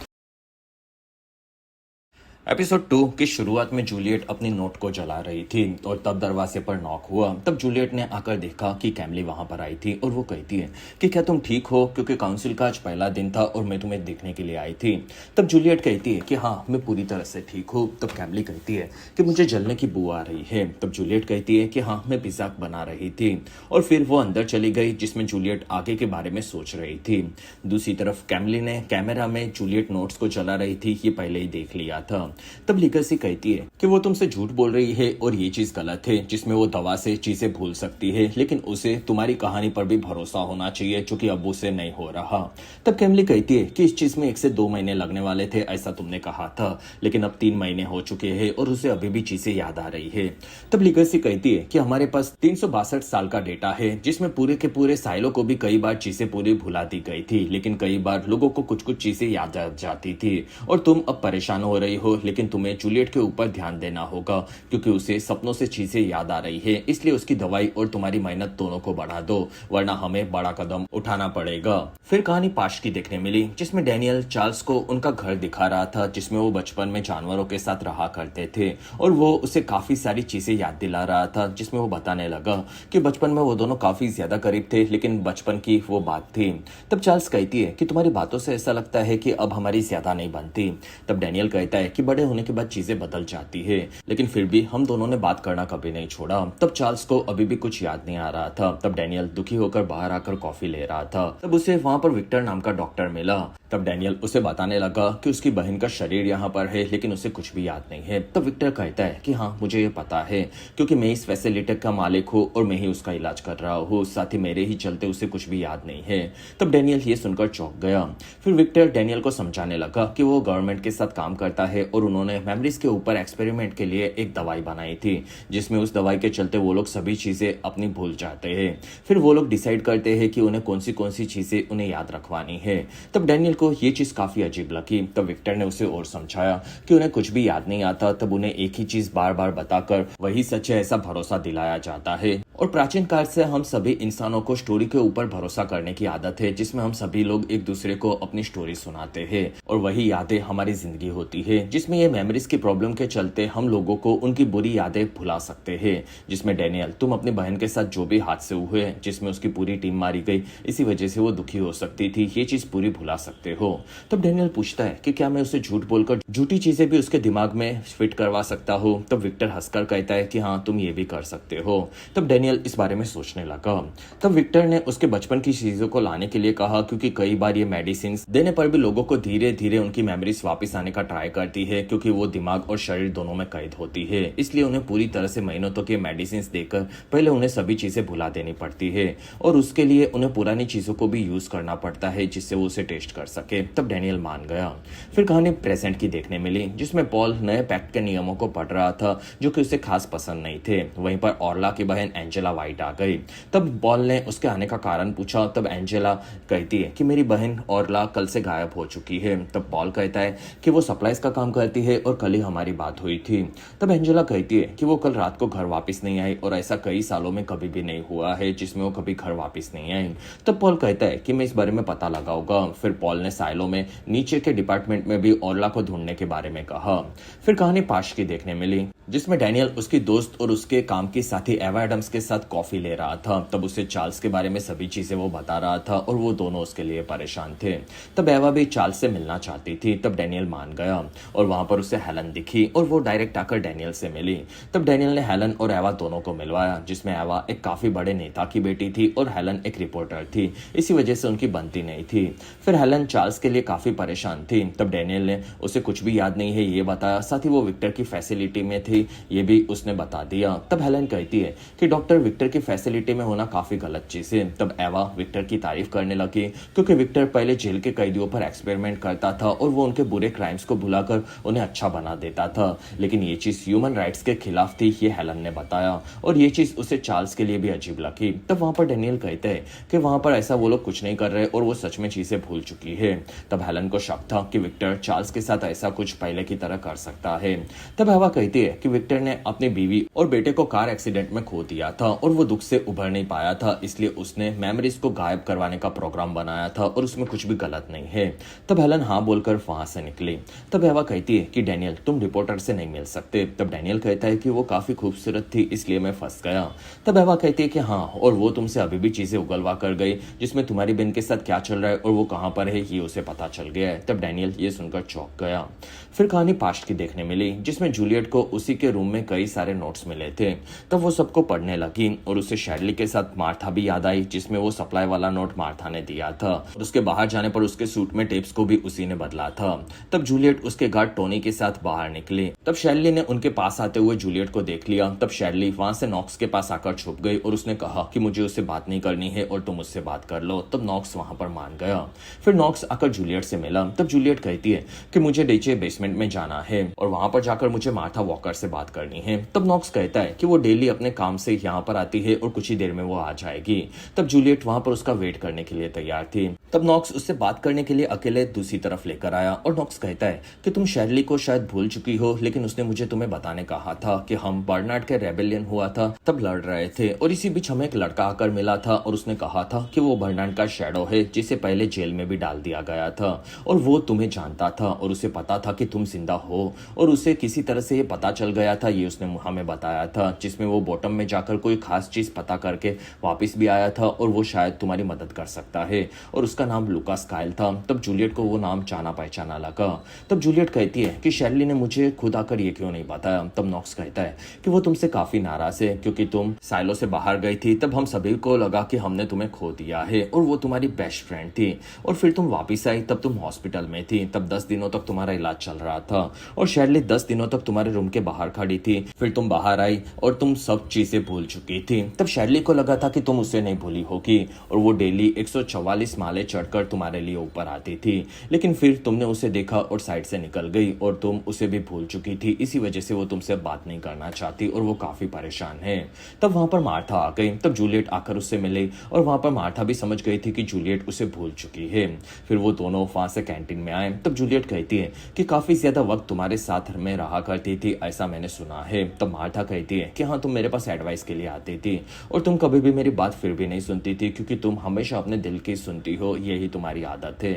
एपिसोड 2 की शुरुआत में जूलियट अपनी नोट को जला रही थी और तब दरवाजे पर नॉक हुआ। तब जूलियट ने आकर देखा कि कैमली वहां पर आई थी और वो कहती है कि क्या तुम ठीक हो, क्योंकि काउंसिल का आज पहला दिन था और मैं तुम्हें देखने के लिए आई थी। तब जूलियट कहती है कि हाँ, मैं पूरी तरह से ठीक हूँ। तब कैमली कहती है कि मुझे जलने की बू आ रही है। तब जूलियट कहती है कि हाँ, मैं पिज्जा बना रही थी और फिर वो अंदर चली गई, जिसमें जूलियट आगे के बारे में सोच रही थी। दूसरी तरफ कैमली ने कैमरा में जूलियट नोट्स को जला रही थी, ये पहले ही देख लिया था। तब लीगसी कहती है कि वो तुमसे झूठ बोल रही है और ये चीज गलत है, जिसमें वो दवा से चीजें भूल सकती है, लेकिन उसे तुम्हारी कहानी पर भी भरोसा होना चाहिए, जो कि अब उसे नहीं हो रहा। तब कैमली कहती है कि इस चीज में 1 से 2 महीने लगने वाले थे, ऐसा तुमने कहा था, लेकिन अब 3 महीने हो चुके हैं और उसे अभी भी चीजें याद आ रही है। तब लीगसी कहती है कि हमारे पास 362 साल का डेटा है, जिसमें पूरे के पूरे साइलों को भी कई बार चीजें पूरी भुला दी गई थी, लेकिन कई बार लोगों को कुछ कुछ चीजें याद आ जाती थी और तुम अब परेशान हो रही हो, लेकिन तुम्हें जूलियट के ऊपर ध्यान देना होगा, क्योंकि उसे सपनों से चीजें याद आ रही है, इसलिए उसकी दवाई और तुम्हारी मेहनत दोनों को बढ़ा दो, वरना हमें बड़ा कदम उठाना पड़ेगा। फिर कहानी पाश की देखने मिली, जिसमें डैनियल चार्ल्स को उनका घर दिखा रहा था, जिसमें वो बचपन में जानवरों के साथ रहा करते थे, और वो उसे काफी सारी चीजें याद दिला रहा था, जिसमें वो बताने लगा कि बचपन में वो दोनों काफी ज्यादा करीब थे, लेकिन बचपन की वो बात थी। तब चार्ल्स कहती है कि तुम्हारी बातों से ऐसा लगता है कि अब हमारी ज्यादा नहीं बनती। तब डैनियल कहता है कि बड़े होने के बाद चीजें बदल जाती है, लेकिन फिर भी हम दोनों ने बात करना कभी नहीं छोड़ा। तब चार्ल्स को अभी भी कुछ याद नहीं आ रहा था। तब डैनियल दुखी होकर बाहर आकर कॉफी ले रहा था। तब उसे वहां पर विक्टर नाम का डॉक्टर मिला। तब डैनियल उसे बताने लगा कि उसकी बहन का शरीर यहाँ पर है, लेकिन उसे कुछ भी याद नहीं है। तब विक्टर कहता है कि हाँ, मुझे ये पता है, क्योंकि मैं इस फैसिलिटी का मालिक हूँ और मैं ही उसका इलाज कर रहा हूँ, साथ ही मेरे ही चलते उसे कुछ भी याद नहीं है। तब डैनियल ये सुनकर चौंक गया। फिर विक्टर डैनियल को समझाने लगा कि वो गवर्नमेंट के साथ काम करता है और उन्होंने मेमोरीज के ऊपर एक्सपेरिमेंट के लिए एक दवाई बनाई थी, जिसमें उस दवाई के चलते वो लोग सभी चीजें अपनी भूल जाते हैं। फिर वो लोग डिसाइड करते हैं कि उन्हें कौन सी चीजें उन्हें याद रखवानी है। तब डैनियल को ये चीज काफी अजीब लगी। तब विक्टर ने उसे और समझाया कि उन्हें कुछ भी याद नहीं आता, तब उन्हें एक ही चीज बार बार बताकर वही सच है ऐसा भरोसा दिलाया जाता है। और प्राचीन काल से हम सभी इंसानों को स्टोरी के ऊपर भरोसा करने की आदत है, जिसमें हम सभी लोग एक दूसरे को अपनी स्टोरी सुनाते हैं और वही यादें हमारी जिंदगी होती है, जिसमें ये मेमोरीज की प्रॉब्लम के चलते हम लोगों को उनकी बुरी यादें भुला सकते हैं। जिसमें डैनियल, तुम अपनी बहन के साथ जो भी हादसे हुए जिसमें उसकी पूरी टीम मारी गई, इसी वजह से वो दुखी हो सकती थी, ये चीज पूरी भुला सकते हो। तब डैनियल पूछता है कि क्या मैं उसे झूठ बोलकर झूठी चीजें भी उसके दिमाग में फिट करवा सकता हूँ। तब विक्टर हंसकर कहता है कि हाँ, तुम ये भी कर सकते हो। तब डैनियल इस बारे में सोचने लगा। तब विक्टर ने उसके बचपन की चीजों को लाने के लिए कहा, क्योंकि कई बार ये मेडिसिन देने पर भी लोगों को धीरे धीरे उनकी मेमोरीज वापस आने का ट्राई करती है, है क्योंकि वो दिमाग और शरीर दोनों में कैद होती है, इसलिए उन्हें पूरी तरह से महीनों तक ये मेडिसिन देकर पहले उन्हें सभी चीजें भुला देनी पड़ती है और उसके लिए उन्हें पुरानी चीजों को भी यूज करना पड़ता है जिससे वो उसे टेस्ट कर सके। तब डैनियल मान गया। फिर कहानी प्रेजेंट की देखने मिली जिसमें पॉल नए पैक्ट के नियमों को पढ़ रहा था जो कि उसे खास पसंद नहीं थे। वहीं पर ऑर्ला की बहन एंजेला वाइट आ गई। तब पॉल ने उसके आने का कारण पूछा। तब एंजेला कहती है कि मेरी बहन ऑर्ला कल से गायब हो चुकी है। तब पॉल कहता है कि वो सप्लाईज का काम करती है और कल ही हमारी बात हुई थी। तब एंजेला कहती है कि वो कल रात को घर वापस नहीं आई और ऐसा कई सालों में कभी भी नहीं हुआ है जिसमें वो कभी घर वापस नहीं आई। तब पॉल कहता है कि मैं इस बारे में पता लगाऊंगा। फिर पॉल ने साइलो में नीचे के डिपार्टमेंट में भी ऑर्ला को ढूंढने के बारे में कहा। फिर कहानी पाश की देखने मिली जिसमें डैनियल उसकी दोस्त और उसके काम की साथी एवा एडम्स के साथ कॉफी ले रहा था। तब उसे चार्ल्स के बारे में सभी चीजें वो बता रहा था और वो दोनों उसके लिए परेशान थे। तब एवा भी चार्ल्स से मिलना चाहती थी। तब डैनियल मान गया और वहां पर उसे हेलन दिखी और वो डायरेक्ट आकर डैनियल से मिली। तब डैनियल ने हेलन और एवा दोनों को मिलवाया जिसमें एवा एक काफी बड़े नेता की बेटी थी और हेलन एक रिपोर्टर थी, इसी वजह से उनकी बनती नहीं थी। फिर हेलन चार्ल्स के लिए काफी परेशान थी। तब डैनियल ने उसे कुछ भी याद नहीं है ये बताया, साथ ही वो विक्टर की फैसिलिटी में थी ये भी उसने बता दिया। तब हेलन कहती है कि डॉक्टर विक्टर की फैसिलिटी में होना काफी गलत चीज है। तब एवा विक्टर की तारीफ करने लगी क्योंकि विक्टर पहले जेल के कैदियों पर एक्सपेरिमेंट करता था और वो उनके बुरे क्राइम्स को भुलाकर उन्हें अच्छा बना देता था, लेकिन ये चीज ह्यूमन राइट्स के खिलाफ थी, ये हेलन ने बताया और ये चीज उसे चार्ल्स के लिए भी अजीब लगी। तब वहां पर डैनियल कहते हैं कि वहां पर ऐसा वो लोग कुछ नहीं कर रहे और वो सच में चीजें भूल चुकी है। तब हेलन को शक था कि विक्टर चार्ल्स के साथ ऐसा कुछ पहले की तरह कर सकता है। तब एवा कहती है कि विक्टर ने अपनी बीवी और बेटे को कार एक्सीडेंट में खो दिया था और वो दुख से उभर नहीं पाया था, इसलिए उसने मेमोरीज को गायब करवाने का प्रोग्राम बनाया था और उसमें कुछ भी गलत नहीं है। तब हेलन हाँ बोलकर वहां से निकली। तब एवा कहती है कि डैनियल तुम रिपोर्टर से नहीं मिल सकते। तब डैनियल कहता है कि वो काफी खूबसूरत थी इसलिए मैं फंस गया। तब एवा कहती है कि हाँ, और वो तुमसे अभी भी चीजें उगलवा कर गई जिसमें तुम्हारी बहन के साथ क्या चल रहा है और वो कहां पर है ये उसे पता चल गया है। तब डैनियल ये सुनकर चौंक गया। फिर कहानी पास्ट की देखने मिली जिसमें जूलियट को उसी के रूम में कई सारे नोट्स मिले थे। तब वो सबको पढ़ने लगी और उसे शैडली के साथ मार्था भी याद आई जिसमें वो सप्लाई वाला नोट मार्था ने दिया था और उसके बाहर जाने पर उसके सूट में टेप्स को भी उसी ने बदला था। तब जूलियट उसके गार्ड टोनी के साथ बाहर निकली। तब शैडली ने उनके पास आते हुए जूलियट को देख लिया। तब शैडली वहां से नॉक्स के पास आकर छुप गई और उसने कहा कि मुझे उससे बात नहीं करनी है और तुम उससे बात कर लो। तब नॉक्स वहां पर मान गया। फिर नॉक्स आकर जूलियट से मिला। तब जूलियट कहती है कि मुझे नीचे बेसमेंट में जाना है और वहां पर जाकर मुझे मार्था वॉकर से बात करनी है। तब नॉक्स कहता है कि वो डेली अपने काम से यहाँ पर आती है और कुछ ही देर में वो आ जाएगी। तब जूलियट वहां पर उसका वेट करने के लिए तैयार थी। तब नॉक्स उससे बात करने के लिए अकेले दूसरी तरफ लेकर आया और नॉक्स कहता है कि तुम शैरली को शायद भूल चुकी हो, लेकिन उसने मुझे तुम्हें बताने कहा था कि हम बर्नार्ड के रेबेलियन हुआ था तब लड़ रहे थे और इसी बीच हमें एक लड़का आकर मिला था और उसने कहा था कि वो बर्नार्ड का शैडो है जिसे पहले जेल में भी डाल दिया गया था और वो तुम्हें जानता था और उसे पता था कि तुम जिंदा हो और उसे किसी तरह से ये पता चल गया था, ये उसने हमें बताया था, जिसमें वो बॉटम में जाकर कोई खास चीज पता करके वापस भी आया था और वो शायद तुम्हारी मदद कर सकता है और उसका नाम लुकास काइल था। तब जूलियट को वो नाम जाना पहचाना लगा। तब जूलियट कहती है कि शैरली ने मुझे खुद आकर ये क्यों नहीं बताया। तब नॉक्स कहता है कि वो तुमसे काफी नाराज है क्योंकि तुम साइलो से बाहर गई थी, तब हम सभी को लगा कि हमने तुम्हें खो दिया है और वो तुम्हारी बेस्ट फ्रेंड थी और फिर तुम वापिस आई तब तुम हॉस्पिटल में थी। तब 10 दिनों तक तुम्हारा इलाज चल रहा था और शैरली 10 दिनों तक तुम्हारे रूम के बाहर खड़ी थी। फिर तुम बाहर आई और तुम सब चीजें भूल चुकी थी। तब शैरली को लगा था कि तुम उसे नहीं भूली होगी और वो डेली 144 माले चढ़कर तुम्हारे लिए ऊपर आती थी, लेकिन फिर तुमने उसे देखा और साइड से निकल गई और तुम उसे भी भूल चुकी थी, इसी वजह से वो तुमसे बात नहीं करना चाहती और वो काफी परेशान है। तब वहां पर मार्था आ गई। तब जूलियट आकर उससे मिली और वहां पर मार्था भी समझ गई थी कि जूलियट उसे भूल चुकी है। फिर वो दोनों वहां से कैंटीन में आए। तब जूलियट कहती है कि काफी ज्यादा वक्त तुम्हारे साथ में रहा करती थी, ऐसा मैंने सुना है। तब मार्था कहती है कि हाँ, तुम मेरे पास एडवाइस के लिए आती थी और तुम कभी भी मेरी बात फिर भी नहीं सुनती थी क्योंकि तुम हमेशा अपने दिल की सुनती हो, यही तुम्हारी आदत है।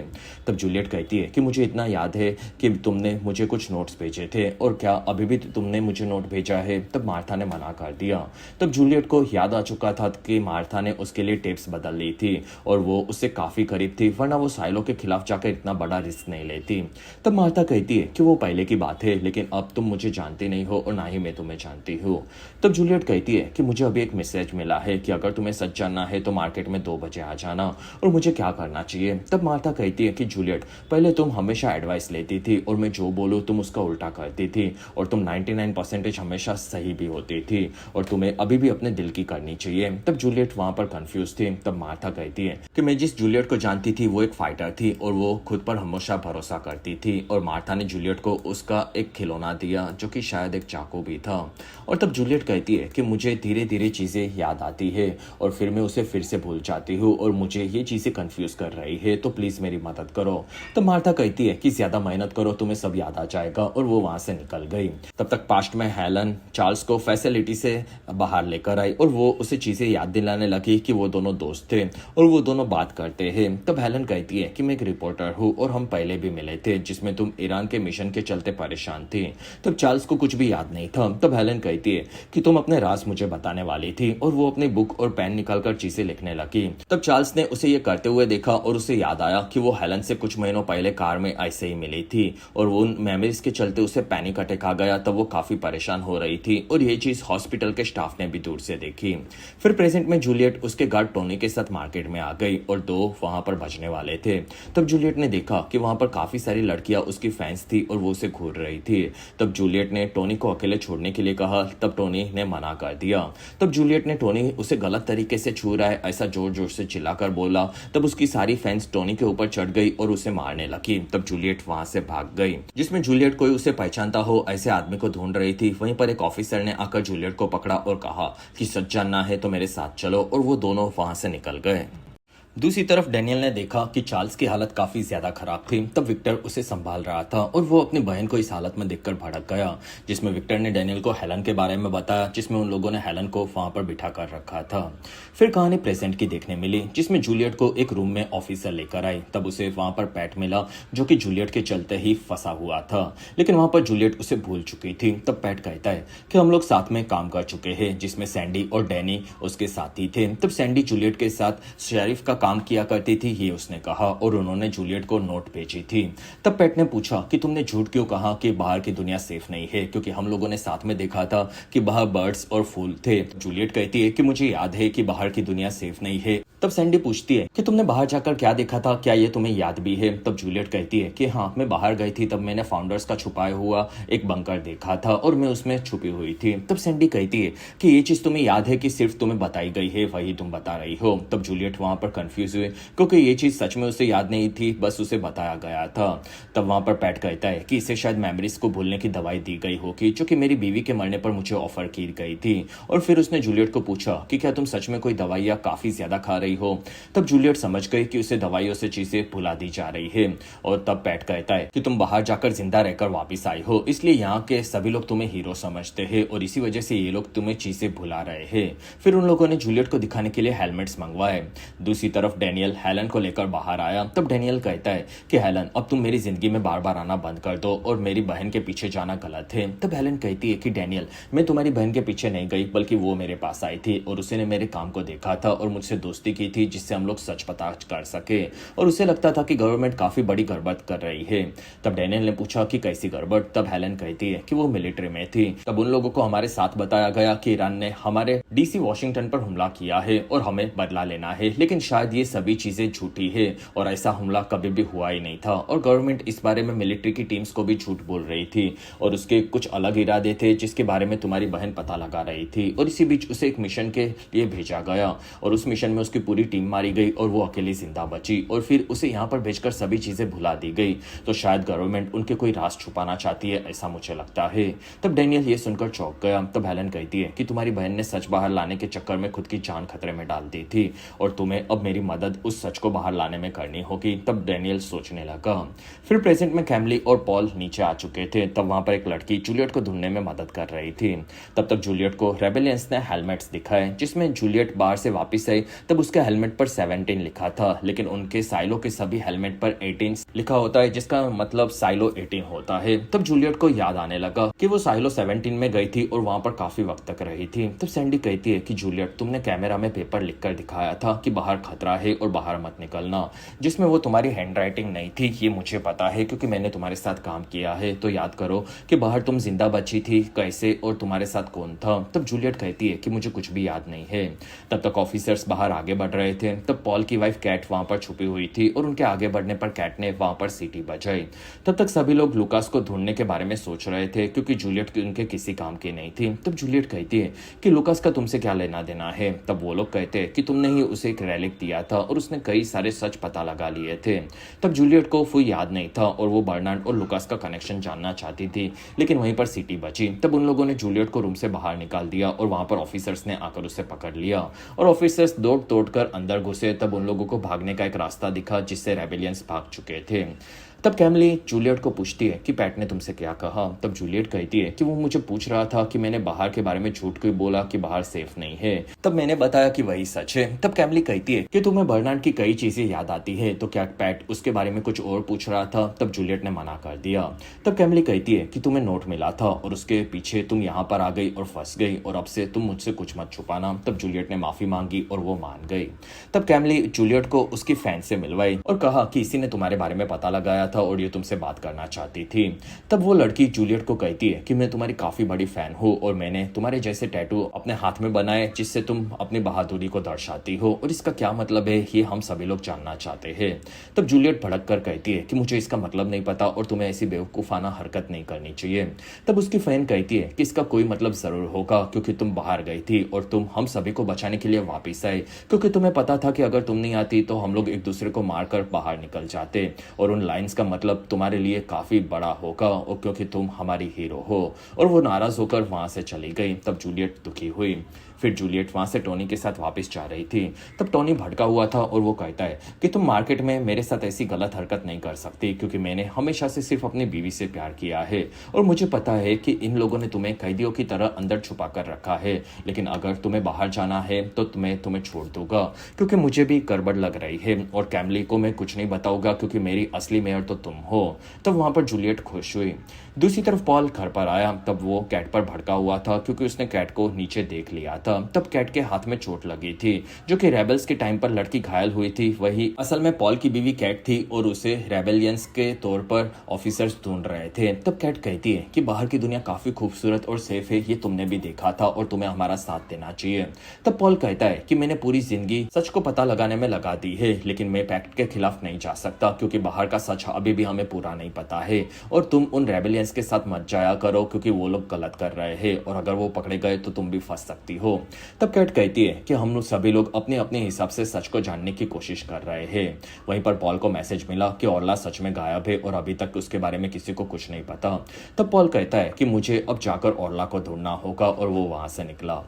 तब जूलियट कहती है कि मुझे इतना याद है कि तुमने मुझे कुछ नोट्स भेजे थे और क्या अभी भी तुमने मुझे नोट भेजा है। तब मार्था ने मना कर दिया। तब जूलियट को याद आ चुका था कि मार्था ने उसके लिए टेप्स बदल ली थी और वो उससे काफी करीब थी, वरना वो साइलो के खिलाफ जाकर इतना बड़ा रिस्क नहीं लेती। तब मार्था कहती है कि वो पहले की बात है, लेकिन अब तुम मुझे जानती नहीं हो और ना ही मैं तुम्हें जानती हूँ। तब जूलियट कहती है कि मुझे अभी एक मैसेज मिला है कि अगर तुम्हें सच जानना है तो मार्केट में 2 बजे आ जाना और मुझे क्या करना करना चाहिए। तब मार्था कहती है कि जूलियट, पहले तुम हमेशा एडवाइस लेती थी और मैं जो बोलूँ तुम उसका उल्टा करती थी, और तुम 99% हमेशा सही भी होती थी, और तुम्हें अभी भी अपने दिल की करनी चाहिए। तब जूलियट वहां पर कंफ्यूज थी। तब मार्था कहती है कि मैं जिस जूलियट को जानती थी वो एक फाइटर थी और वो खुद पर हमेशा भरोसा करती थी, और मार्था ने जूलियट को उसका एक खिलौना दिया जो कि शायद एक चाकू भी था। और तब जूलियट कहती है कि मुझे धीरे धीरे चीज़ें याद आती है और फिर मैं उसे फिर से भूल जाती हूँ और मुझे ये चीज़ें कंफ्यूज कर रही है, तो प्लीज़ मेरी मदद करो। तो मार्था कहती है कि ज़्यादा मेहनत करो, तुम्हें सब याद आ जाएगा, और वो वहाँ से निकल गई। तब तक पास्ट में हेलन चार्ल्स को फैसिलिटी से बाहर लेकर आई और वो उसे चीज़ें याद दिलाने लगी कि वो दोनों दोस्त थे और वो दोनों बात करते हैं। तब हेलन कहती है कि मैं एक रिपोर्टर हूँ और हम पहले भी मिले थे जिसमें तुम ईरान के मिशन के चलते परेशान थी। तब चार्ल्स को कुछ भी याद नहीं था। तब हेलन कहती है कि तुम अपने राज मुझे बताने वाली थी, और वो अपनी बुक और पेन निकालकर चीजें लिखने लगी। तब चार्ल्स ने उसे ये करते हुए देखा और उसे याद आया कि वो हेलन से कुछ महीनों पहले कार में ऐसे ही मिली थी और वो उन मेमोरीज के चलते उसे पैनिक अटैक आ गया। तब वो काफी परेशान हो रही थी और ये चीज हॉस्पिटल के स्टाफ ने भी दूर से देखी। फिर प्रेजेंट में जूलियट उसके गार्ड टोनी के साथ मार्केट में आ गई और दो वहां पर बजने वाले थे। तब जूलियट ने देखा कि वहां पर काफी सारी लड़कियां उसकी फैंस थी और वो उसे घूर रही थी। तब जूलियट ने टोनी को अकेले छोड़ने के लिए कहा। तब टोनी ने मना कर दिया। तब जूलियट ने टोनी उसे गलत तरीके से छू रहा है ऐसा जोर जोर से चिल्लाकर बोला। तब उसकी सारी फैंस टोनी के ऊपर चढ़ गई और उसे मारने लगी। तब जूलियट वहां से भाग गई। जिसमें जूलियट कोई उसे पहचानता हो ऐसे आदमी को ढूंढ रही थी। वहीं पर एक ऑफिसर ने आकर जूलियट को पकड़ा और कहा कि सच जानना है तो मेरे साथ चलो, और वो दोनों वहां से निकल गए। दूसरी तरफ डैनियल ने देखा कि चार्ल्स की हालत काफी ज्यादा खराब थी। तब विक्टर उसे संभाल रहा था और वो अपनी बहन को इस हालत में देखकर भड़क गया। जिसमें विक्टर ने डैनियल को हेलन के बारे में बताया, जिसमें उन लोगों ने हेलन को वहां पर बिठा कर रखा था। फिर कहानी प्रेजेंट की देखने मिली, जिसमें जूलियट को एक रूम में ऑफिसर लेकर आई। तब उसे वहां पर पैट मिला जो कि जूलियट के चलते ही फंसा हुआ था, लेकिन वहां पर जूलियट उसे भूल चुकी थी। तब पैट कहता है कि हम लोग साथ में काम कर चुके हैं, जिसमें सैंडी और डैनी उसके साथी थे। तब सैंडी जूलियट के साथ शेरिफ का काम किया करती थी, ये उसने कहा, और उन्होंने जूलियट को नोट भेजी थी। तब पेट ने पूछा कि तुमने झूठ क्यों कहा कि बाहर की दुनिया सेफ नहीं है, क्योंकि हम लोगों ने साथ में देखा था कि बाहर बर्ड्स और फूल थे। जूलियट कहती है कि मुझे याद है कि बाहर की दुनिया सेफ नहीं है। तब सैंडी पूछती है कि तुमने बाहर जाकर क्या देखा था, क्या ये तुम्हें याद भी है। तब जूलियट कहती है कि हाँ, मैं बाहर गई थी, तब मैंने फाउंडर्स का छुपाया हुआ एक बंकर देखा था और मैं उसमें छुपी हुई थी। तब सैंडी कहती है कि ये चीज तुम्हें याद है कि सिर्फ तुम्हें बताई गई है, वही तुम बता रही हो। तब जूलियट वहां पर कंफ्यूज हुए क्योंकि ये चीज सच में उसे याद नहीं थी, बस उसे बताया गया था। तब वहां पर पैट कहता है कि इसे शायद मेमोरीज को भूलने की दवाई दी गई होगी जो कि मेरी बीवी के मरने पर मुझे ऑफर की गई थी। और फिर उसने जूलियट को पूछा कि क्या तुम सच में कोई दवाइयाँ काफी ज्यादा खा रही हो। तब जूलियट समझ गई कि उसे दवाइयों से चीजें भुला दी जा रही है। और तब पैट कहता है कि तुम बाहर जाकर जिंदा रहकर वापिस आई हो, इसलिए यहाँ के सभी लोग तुम्हें हीरो समझते हैं और इसी वजह से ये लोग तुम्हें चीजें भुला रहे हैं। फिर उन लोगों ने जूलियट को दिखाने के लिए हेलमेट्स मंगवाए। दूसरी तरफ डैनियल हेलन को लेकर बाहर आया। तब डैनियल कहता है कि हेलन, अब तुम मेरी जिंदगी में बार बार आना बंद कर दो और मेरी बहन के पीछे जाना गलत है। तब हेलन कहती है कि डैनियल, मैं तुम्हारी बहन के पीछे नहीं गई, बल्कि वो मेरे पास आई थी और उसने मेरे काम को देखा था और मुझसे दोस्ती की थी, जिससे हम लोग सच पता कर सके, और उसे लगता था कि गवर्नमेंट काफी बड़ी गड़बड़ कर रही है। तब डैनियल ने पूछा कि कैसी गड़बड़। तब हेलन कहती है कि वो मिलिट्री में थी। तब उन लोगों को हमारे साथ बताया गया कि ईरान ने हमारे डीसी वॉशिंगटन पर हमला किया है और हमें बदला लेना है, लेकिन शायद ये सभी चीजें झूठी है और ऐसा हमला कभी भी हुआ ही नहीं था, और गवर्नमेंट इस बारे में मिलिट्री की टीम्स को भी झूठ बोल रही थी और उसके कुछ अलग इरादे थे जिसके बारे में तुम्हारी बहन पता लगा रही थी। और इसी बीच उसे एक मिशन के लिए भेजा गया और उस मिशन में उसकी पूरी टीम मारी गई और वो अकेली जिंदा बची, और फिर उसे यहाँ पर भेजकर सभी चीजें भुला दी गई। तो शायद गवर्नमेंट उनके कोई राज छुपाना चाहती है, ऐसा मुझे लगता है। तब डैनियल ये सुनकर चौंक गया। तब हेलन कहती है कि तुम्हारी बहन ने सच बाहर लाने के चक्कर में खुद की जान खतरे में डाल दी थी और तुम्हें अब मेरी मदद उस सच को बाहर लाने में करनी होगी। तब डैनियल सोचने लगा। फिर प्रेजेंट में कैमली और पॉल नीचे आ चुके थे। तब वहां पर एक लड़की जूलियट को ढूंढने में मदद कर रही थी। तब तक जूलियट को रेबेलियंस ने हेलमेट्स दिखाए, जिसमें जूलियट बाहर से वापस आई। तब उसके हेलमेट पर 17 लिखा था, लेकिन उनके साइलो के सभी हेलमेट पर 18 लिखा होता है, जिसका मतलब साइलो 18 होता है। तब जूलियट को याद आने लगा कि वो साइलो 17 में गई थी और वहां पर काफी वक्त तक रही थी। तब सैंडी कहती है कि जूलियट, तुमने कैमरा में पेपर लिखकर दिखाया था कि बाहर खतरा है और बाहर मत निकलना, जिसमें वो तुम्हारी हैंडराइटिंग नहीं थी। ये मुझे पता है क्योंकि मैंने तुम्हारे साथ काम किया है। तो याद करो कि बाहर तुम जिंदा बची थी कैसे और तुम्हारे साथ कौन था। तब जूलियट कहती है कि मुझे कुछ भी याद नहीं है। तब तक ऑफिसर्स बाहर आगे बढ़ रहे थे। तब पॉल की वाइफ कैट वहां पर छुपी हुई थी और उनके आगे बढ़ने पर कैट ने वहां पर सीटी बजाई। तब तक सभी लोग लुकास को ढूंढने के बारे में सोच रहे थे क्योंकि जूलियट उनके किसी काम की नहीं थी। तब जूलियट कहती है कि लुकास का तुमसे क्या लेना देना है। तब वो लोग कहते हैं कि तुमने ही उसे एक रेलिक दिया था और उसने कई सारे सच पता लगा लिए थे। तब जूलियट को कोई याद नहीं था और वो बर्नार्ड और लुकास का कनेक्शन जानना चाहती थी, लेकिन वहीं पर सीटी बची। तब उन लोगों ने जूलियट को रूम से बाहर निकाल दिया और वहां पर ऑफिसर्स ने आकर उसे पकड़ लिया और ऑफिसर्स दौड़ तोड़ कर अंदर घुसे। तब उन लोगों को भागने का एक रास्ता दिखा जिससे रेबेलियंस भाग चुके थे। तब कैमली जूलियट को पूछती है कि पैट ने तुमसे क्या कहा। तब जूलियट कहती है कि वो मुझे पूछ रहा था कि मैंने बाहर के बारे में झूठ क्यों बोला कि बाहर सेफ नहीं है। तब मैंने बताया कि वही सच है। तब कैमली कहती है कि तुम्हें बर्नार्ड की कई चीजें याद आती है, तो क्या पैट उसके बारे में कुछ और पूछ रहा था। तब जूलियट ने मना कर दिया। तब कैमली कहती है कि तुम्हें नोट मिला था और उसके पीछे तुम यहाँ पर आ गई और फंस गई और अब से तुम मुझसे कुछ मत छुपाना। तब जूलियट ने माफी मांगी और वो मान गई। तब कैमली जूलियट को उसकी फैन से मिलवाई और कहा कि इसी ने तुम्हारे बारे में पता लगाया था और ये तुमसे बात करना चाहती थी। तब वो लड़की जूलियट को कहती है कि मैं तुम्हारी काफी बड़ी फैन हूँ और मैंने तुम्हारे जैसे टैटू अपने हाथ में बनाए जिससे तुम अपनी बहादुरी को दर्शाती हो, और इसका क्या मतलब है ये हम सभी लोग जानना चाहते हैं। तब जूलियट भड़क कर कहती है कि मुझे इसका मतलब नहीं पता और तुम्हें ऐसी बेवकूफाना हरकत नहीं करनी चाहिए। तब उसकी फैन कहती है कि इसका कोई मतलब जरूर होगा क्योंकि तुम बाहर गई थी और तुम हम सभी को बचाने के लिए वापिस आए, क्योंकि तुम्हें पता था कि अगर तुम नहीं आती तो हम लोग एक दूसरे को मारकर बाहर निकल जाते और उन लाइंस का मतलब तुम्हारे लिए काफी बड़ा होगा और क्योंकि तुम हमारी हीरो हो। और वो नाराज होकर वहां से चली गई। तब जूलियट दुखी हुई। फिर जूलियट वहां से टोनी के साथ वापस जा रही थी। तब टोनी भड़का हुआ था और वो कहता है कि तुम मार्केट में मेरे साथ ऐसी गलत हरकत नहीं कर सकती क्योंकि मैंने हमेशा से सिर्फ अपनी बीवी से प्यार किया है और मुझे पता है कि इन लोगों ने तुम्हें कैदियों की तरह अंदर छुपा कर रखा है, लेकिन अगर तुम्हें बाहर जाना है तो तुम्हें छोड़ दूंगा क्योंकि मुझे भी गड़बड़ लग रही है और कैमली को मैं कुछ नहीं बताऊंगा क्योंकि मेरी असली मेयर तो तुम हो। तब वहां पर जूलियट खुश हुई। दूसरी तरफ पॉल घर पर आया। तब वो कैट पर भड़का हुआ था क्योंकि उसने कैट को नीचे देख लिया था। तब कैट के हाथ में चोट लगी थी जो कि रेबल्स के टाइम पर लड़की घायल हुई थी, वही असल में पॉल की बीवी कैट थी और उसे रेबेलियंस के तौर पर ऑफिसर्स ढूंढ रहे थे। तब कैट कहती है कि बाहर की दुनिया काफी खूबसूरत और सेफ है, ये तुमने भी देखा था और तुम्हें हमारा साथ देना चाहिए। तब पॉल कहता है कि मैंने पूरी जिंदगी सच को पता लगाने में लगा दी है, लेकिन मैं पैक्ट के खिलाफ नहीं जा सकता क्योंकि बाहर का सच अभी भी हमें पूरा नहीं पता है और तुम उन रेबेलियंस के साथ मत जाया करो क्योंकि वो लोग गलत कर रहे हैं और अगर वो पकड़े गए तो तुम भी फंस सकती हो। तब कैट कहती है कि हम लोग सभी लोग अपने अपने हिसाब से सच को जानने की कोशिश कर रहे हैं। वहीं पर पॉल को मैसेज मिला कि ऑर्ला सच में गायब है और अभी तक उसके बारे में किसी को कुछ नहीं पता। तब पॉल कहता है कि मुझे अब जाकर ऑर्ला को ढूंढना होगा और वो वहां से निकला।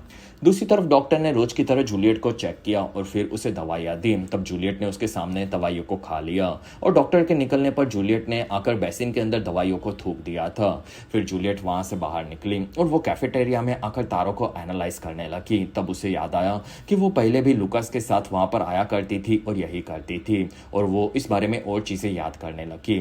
दूसरी तरफ डॉक्टर ने रोज की तरह जूलियट को चेक किया और फिर उसे दवाइयां दी। तब जूलियट ने उसके सामने दवाइयों को खा लिया और डॉक्टर के निकलने पर जूलियट ने आकर बेसिन के अंदर दवाइयों को थूक दिया था। फिर जूलियट वहां से बाहर निकली और वो कैफेटेरिया में आकर तारों को एनालाइज करने लगी। तब उसे याद आया कि वो पहले भी लुकास के साथ वहां पर आया करती थी और यही करती थी और वो इस बारे में और चीजें याद करने लगी।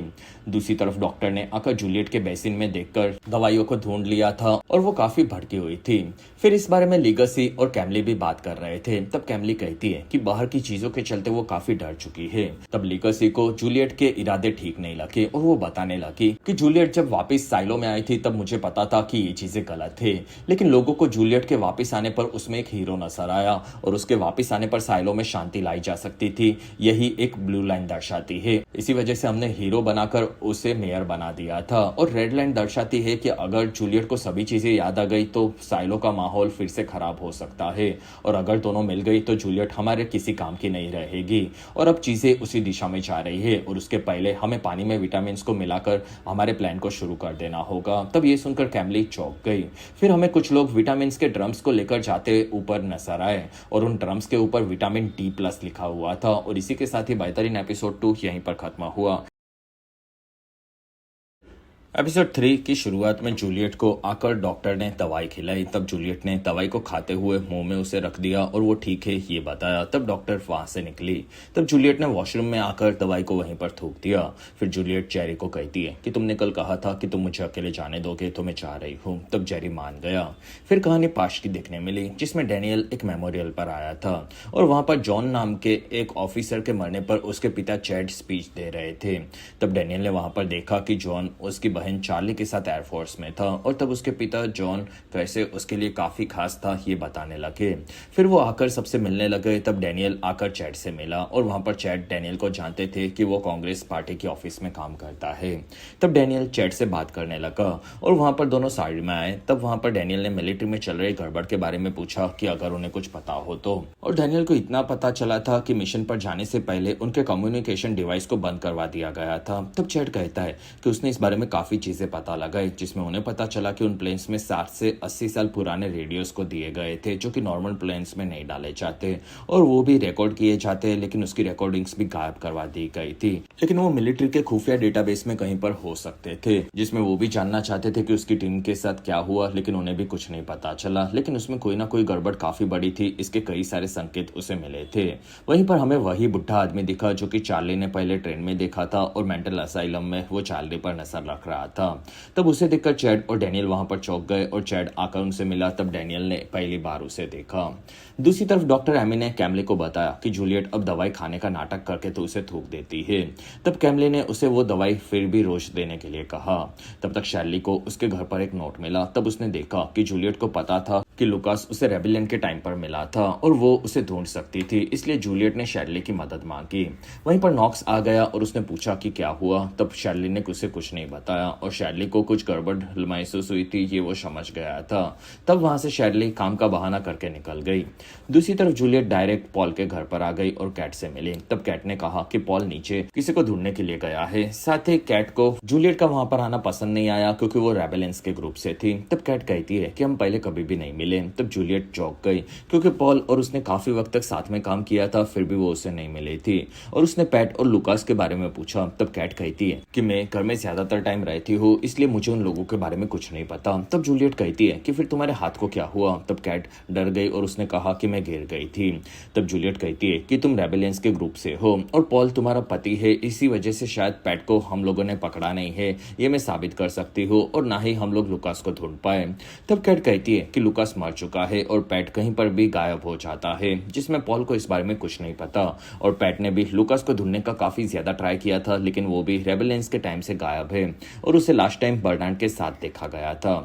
दूसरी तरफ डॉक्टर ने आकर जूलियट के बेसिन में देखकर दवाइयों को ढूंढ लिया था और वो काफी भड़की हुई थी। फिर इस बारे में लीगसी और कैमली भी बात कर रहे थे। तब कैमली कहती है कि बाहर की चीजों के चलते वो काफी डर चुकी है। तब लीगसी को जूलियट के इरादे ठीक नहीं लगे और वो बताने लगी कि जूलियट जब वापस साइलो में आई थी तब मुझे पता था कि ये चीजें गलत थे, लेकिन लोगों को जूलियट के वापस आने पर उसमें एक हीरो नजर आया और उसके वापस आने पर साइलो में शांति लाई जा सकती थी, यही एक ब्लू लाइन दर्शाती है। इसी वजह से हमने हीरो बनाकर उसे मेयर बना दिया था। और रेड लाइन दर्शाती है कि अगर जूलियट को सभी चीजें याद आ गई तो साइलो का माहौल फिर से खराब हो सकता है और अगर दोनों मिल गई तो जूलियट हमारे किसी काम की नहीं रहेगी और अब चीजें उसी दिशा में जा रही है और उसके पहले हमें पानी में विटामिन को मिलाकर हमारे प्लान को शुरू कर देना होगा। तब ये सुनकर कैमली चौंक गई। फिर हमें कुछ लोग विटामिन के ड्रम्स को लेकर जाते ऊपर नजर आए और उन ड्रम्स के ऊपर विटामिन D+ लिखा हुआ था और इसी के साथ ही बेहतरीन एपिसोड 2 यहीं पर खत्म हुआ। एपिसोड 3 की शुरुआत में जूलियट को आकर डॉक्टर ने दवाई खिलाई। तब जूलियट ने दवाई को खाते हुए मुंह में उसे रख दिया और वो ठीक है ये बताया। तब डॉक्टर वहां से निकली। तब जूलियट ने वॉशरूम में आकर दवाई को वहीं पर थूक दिया। फिर जूलियट जेरी को कहती है कि तुमने कल कहा था कि तुम मुझे अकेले जाने दोगे तो मैं जा रही हूँ। तब जेरी मान गया। फिर कहानी पाश की देखने मिली जिसमें डैनियल एक मेमोरियल पर आया था और वहां पर जॉन नाम के एक ऑफिसर के मरने पर उसके पिता चैड स्पीच दे रहे थे। तब डैनियल ने वहां पर देखा कि जॉन उसकी बहन चार्ली के साथ एयरफोर्स में था और तब उसके पिता जॉन कैसे उसके लिए काफ़ी खास था ये बताने लगे। फिर वो आकर सबसे मिलने लगे। तब डैनियल आकर चैड से मिला और वहाँ पर चैड डैनियल को जानते थे कि वो कांग्रेस पार्टी के ऑफिस में काम करता है। तब डैनियल चैड से बात करने लगा और वहाँ पर दोनों साइड में आए। तब वहाँ पर डैनियल ने मिलिट्री में चल रही गड़बड़ के बारे में पूछा कि अगर उन्हें कुछ पता हो तो। और डैनियल को इतना पता चला था कि मिशन पर जाने से पहले उनके कम्युनिकेशन डिवाइस को बंद करवा दिया गया था। तब चैड कहता है कि उसने इस बारे में काफी चीजें पता लगाई, जिसमें उन्हें पता चला कि उन प्लेन्स में 60 से 80 साल पुराने रेडियोस को दिए गए थे जो कि नॉर्मल प्लेन्स में नहीं डाले जाते और वो भी रिकॉर्ड किए जाते, लेकिन उसकी रिकॉर्डिंग्स भी गायब करवा दी गई थी। लेकिन वो मिलिट्री के खुफिया डेटाबेस में कहीं पर हो सकते थे, जिसमें वो भी जानना चाहते थे कि उसकी टीम के साथ क्या हुआ, लेकिन उन्हें भी कुछ नहीं पता चला। लेकिन उसमें कोई ना कोई गड़बड़ काफी बड़ी थी, इसके कई सारे संकेत उसे मिले थे। वहीं पर हमें वही बुढ़ा आदमी दिखा जो कि चार्ली ने पहले ट्रेन में देखा था और मेंटल असाइलम में वो चार्ली पर नजर रख रहा था। तब उसे देखकर चैड और डैनियल वहां पर चौंक गए और चैड आकर उनसे मिला। तब डैनियल ने पहली बार उसे देखा। दूसरी तरफ डॉक्टर एमी ने कैमले को बताया कि जूलियट अब दवाई खाने का नाटक करके तो उसे थूक देती है। तब कैमले ने उसे वो दवाई फिर भी रोज देने के लिए कहा। तब तक शैली को उसके घर पर एक नोट मिला। तब उसने देखा कि जूलियट को पता था कि लुकास उसे रेबिलियन के टाइम पर मिला था और वो उसे ढूंढ सकती थी, इसलिए जूलियट ने शैली की मदद मांगी। वहीं पर नॉक्स आ गया और उसने पूछा कि क्या हुआ। तब शैली ने उसे कुछ नहीं बताया और शैली को कुछ गड़बड़ महसूस हुई थी, ये वो समझ गया था। तब वहां से शैली काम का बहाना करके निकल गई। दूसरी तरफ जूलियट डायरेक्ट पॉल के घर पर आ गई और कैट से मिली। तब कैट ने कहा कि पॉल नीचे किसी को ढूंढने के लिए गया है। साथ ही कैट को जूलियट का वहां पर आना पसंद नहीं आया क्योंकि वो रेबेलेंस के ग्रुप से थी। तब कैट कहती है कि हम पहले कभी भी नहीं मिले। तब जूलियट चौंक गई क्योंकि पॉल और उसने काफी वक्त तक साथ में काम किया था, फिर भी वो उसे नहीं मिली थी और उसने पैट और लुकास के बारे में पूछा। तब कैट कहती है कि मैं घर में ज्यादातर टाइम रहती हूँ, इसलिए मुझे उन लोगों के बारे में कुछ नहीं पता। तब जूलियट कहती है कि फिर तुम्हारे हाथ को क्या हुआ। तब कैट डर गई और उसने कहा कि मैं गिर गई थी। तब जूलियट कहती है कि तुम रेबेलियंस के ग्रुप से हो और पॉल तुम्हारा पति है, इसी वजह से शायद पैट को हम लोगों ने पकड़ा नहीं है, ये मैं साबित कर सकती हूँ, और ना ही हम लोग लुकास को ढूंढ पाए। तब कैट कहती है कि लुकास मर चुका है और पैट कहीं पर भी गायब हो जाता है, जिसमें पॉल को इस बारे में कुछ नहीं पता और पैट ने भी लुकास को ढूंढने का काफी ज्यादा ट्राई किया था, लेकिन वो भी रेबेलियंस के टाइम से गायब है और उसे लास्ट टाइम बर्नार्ड के साथ देखा गया था।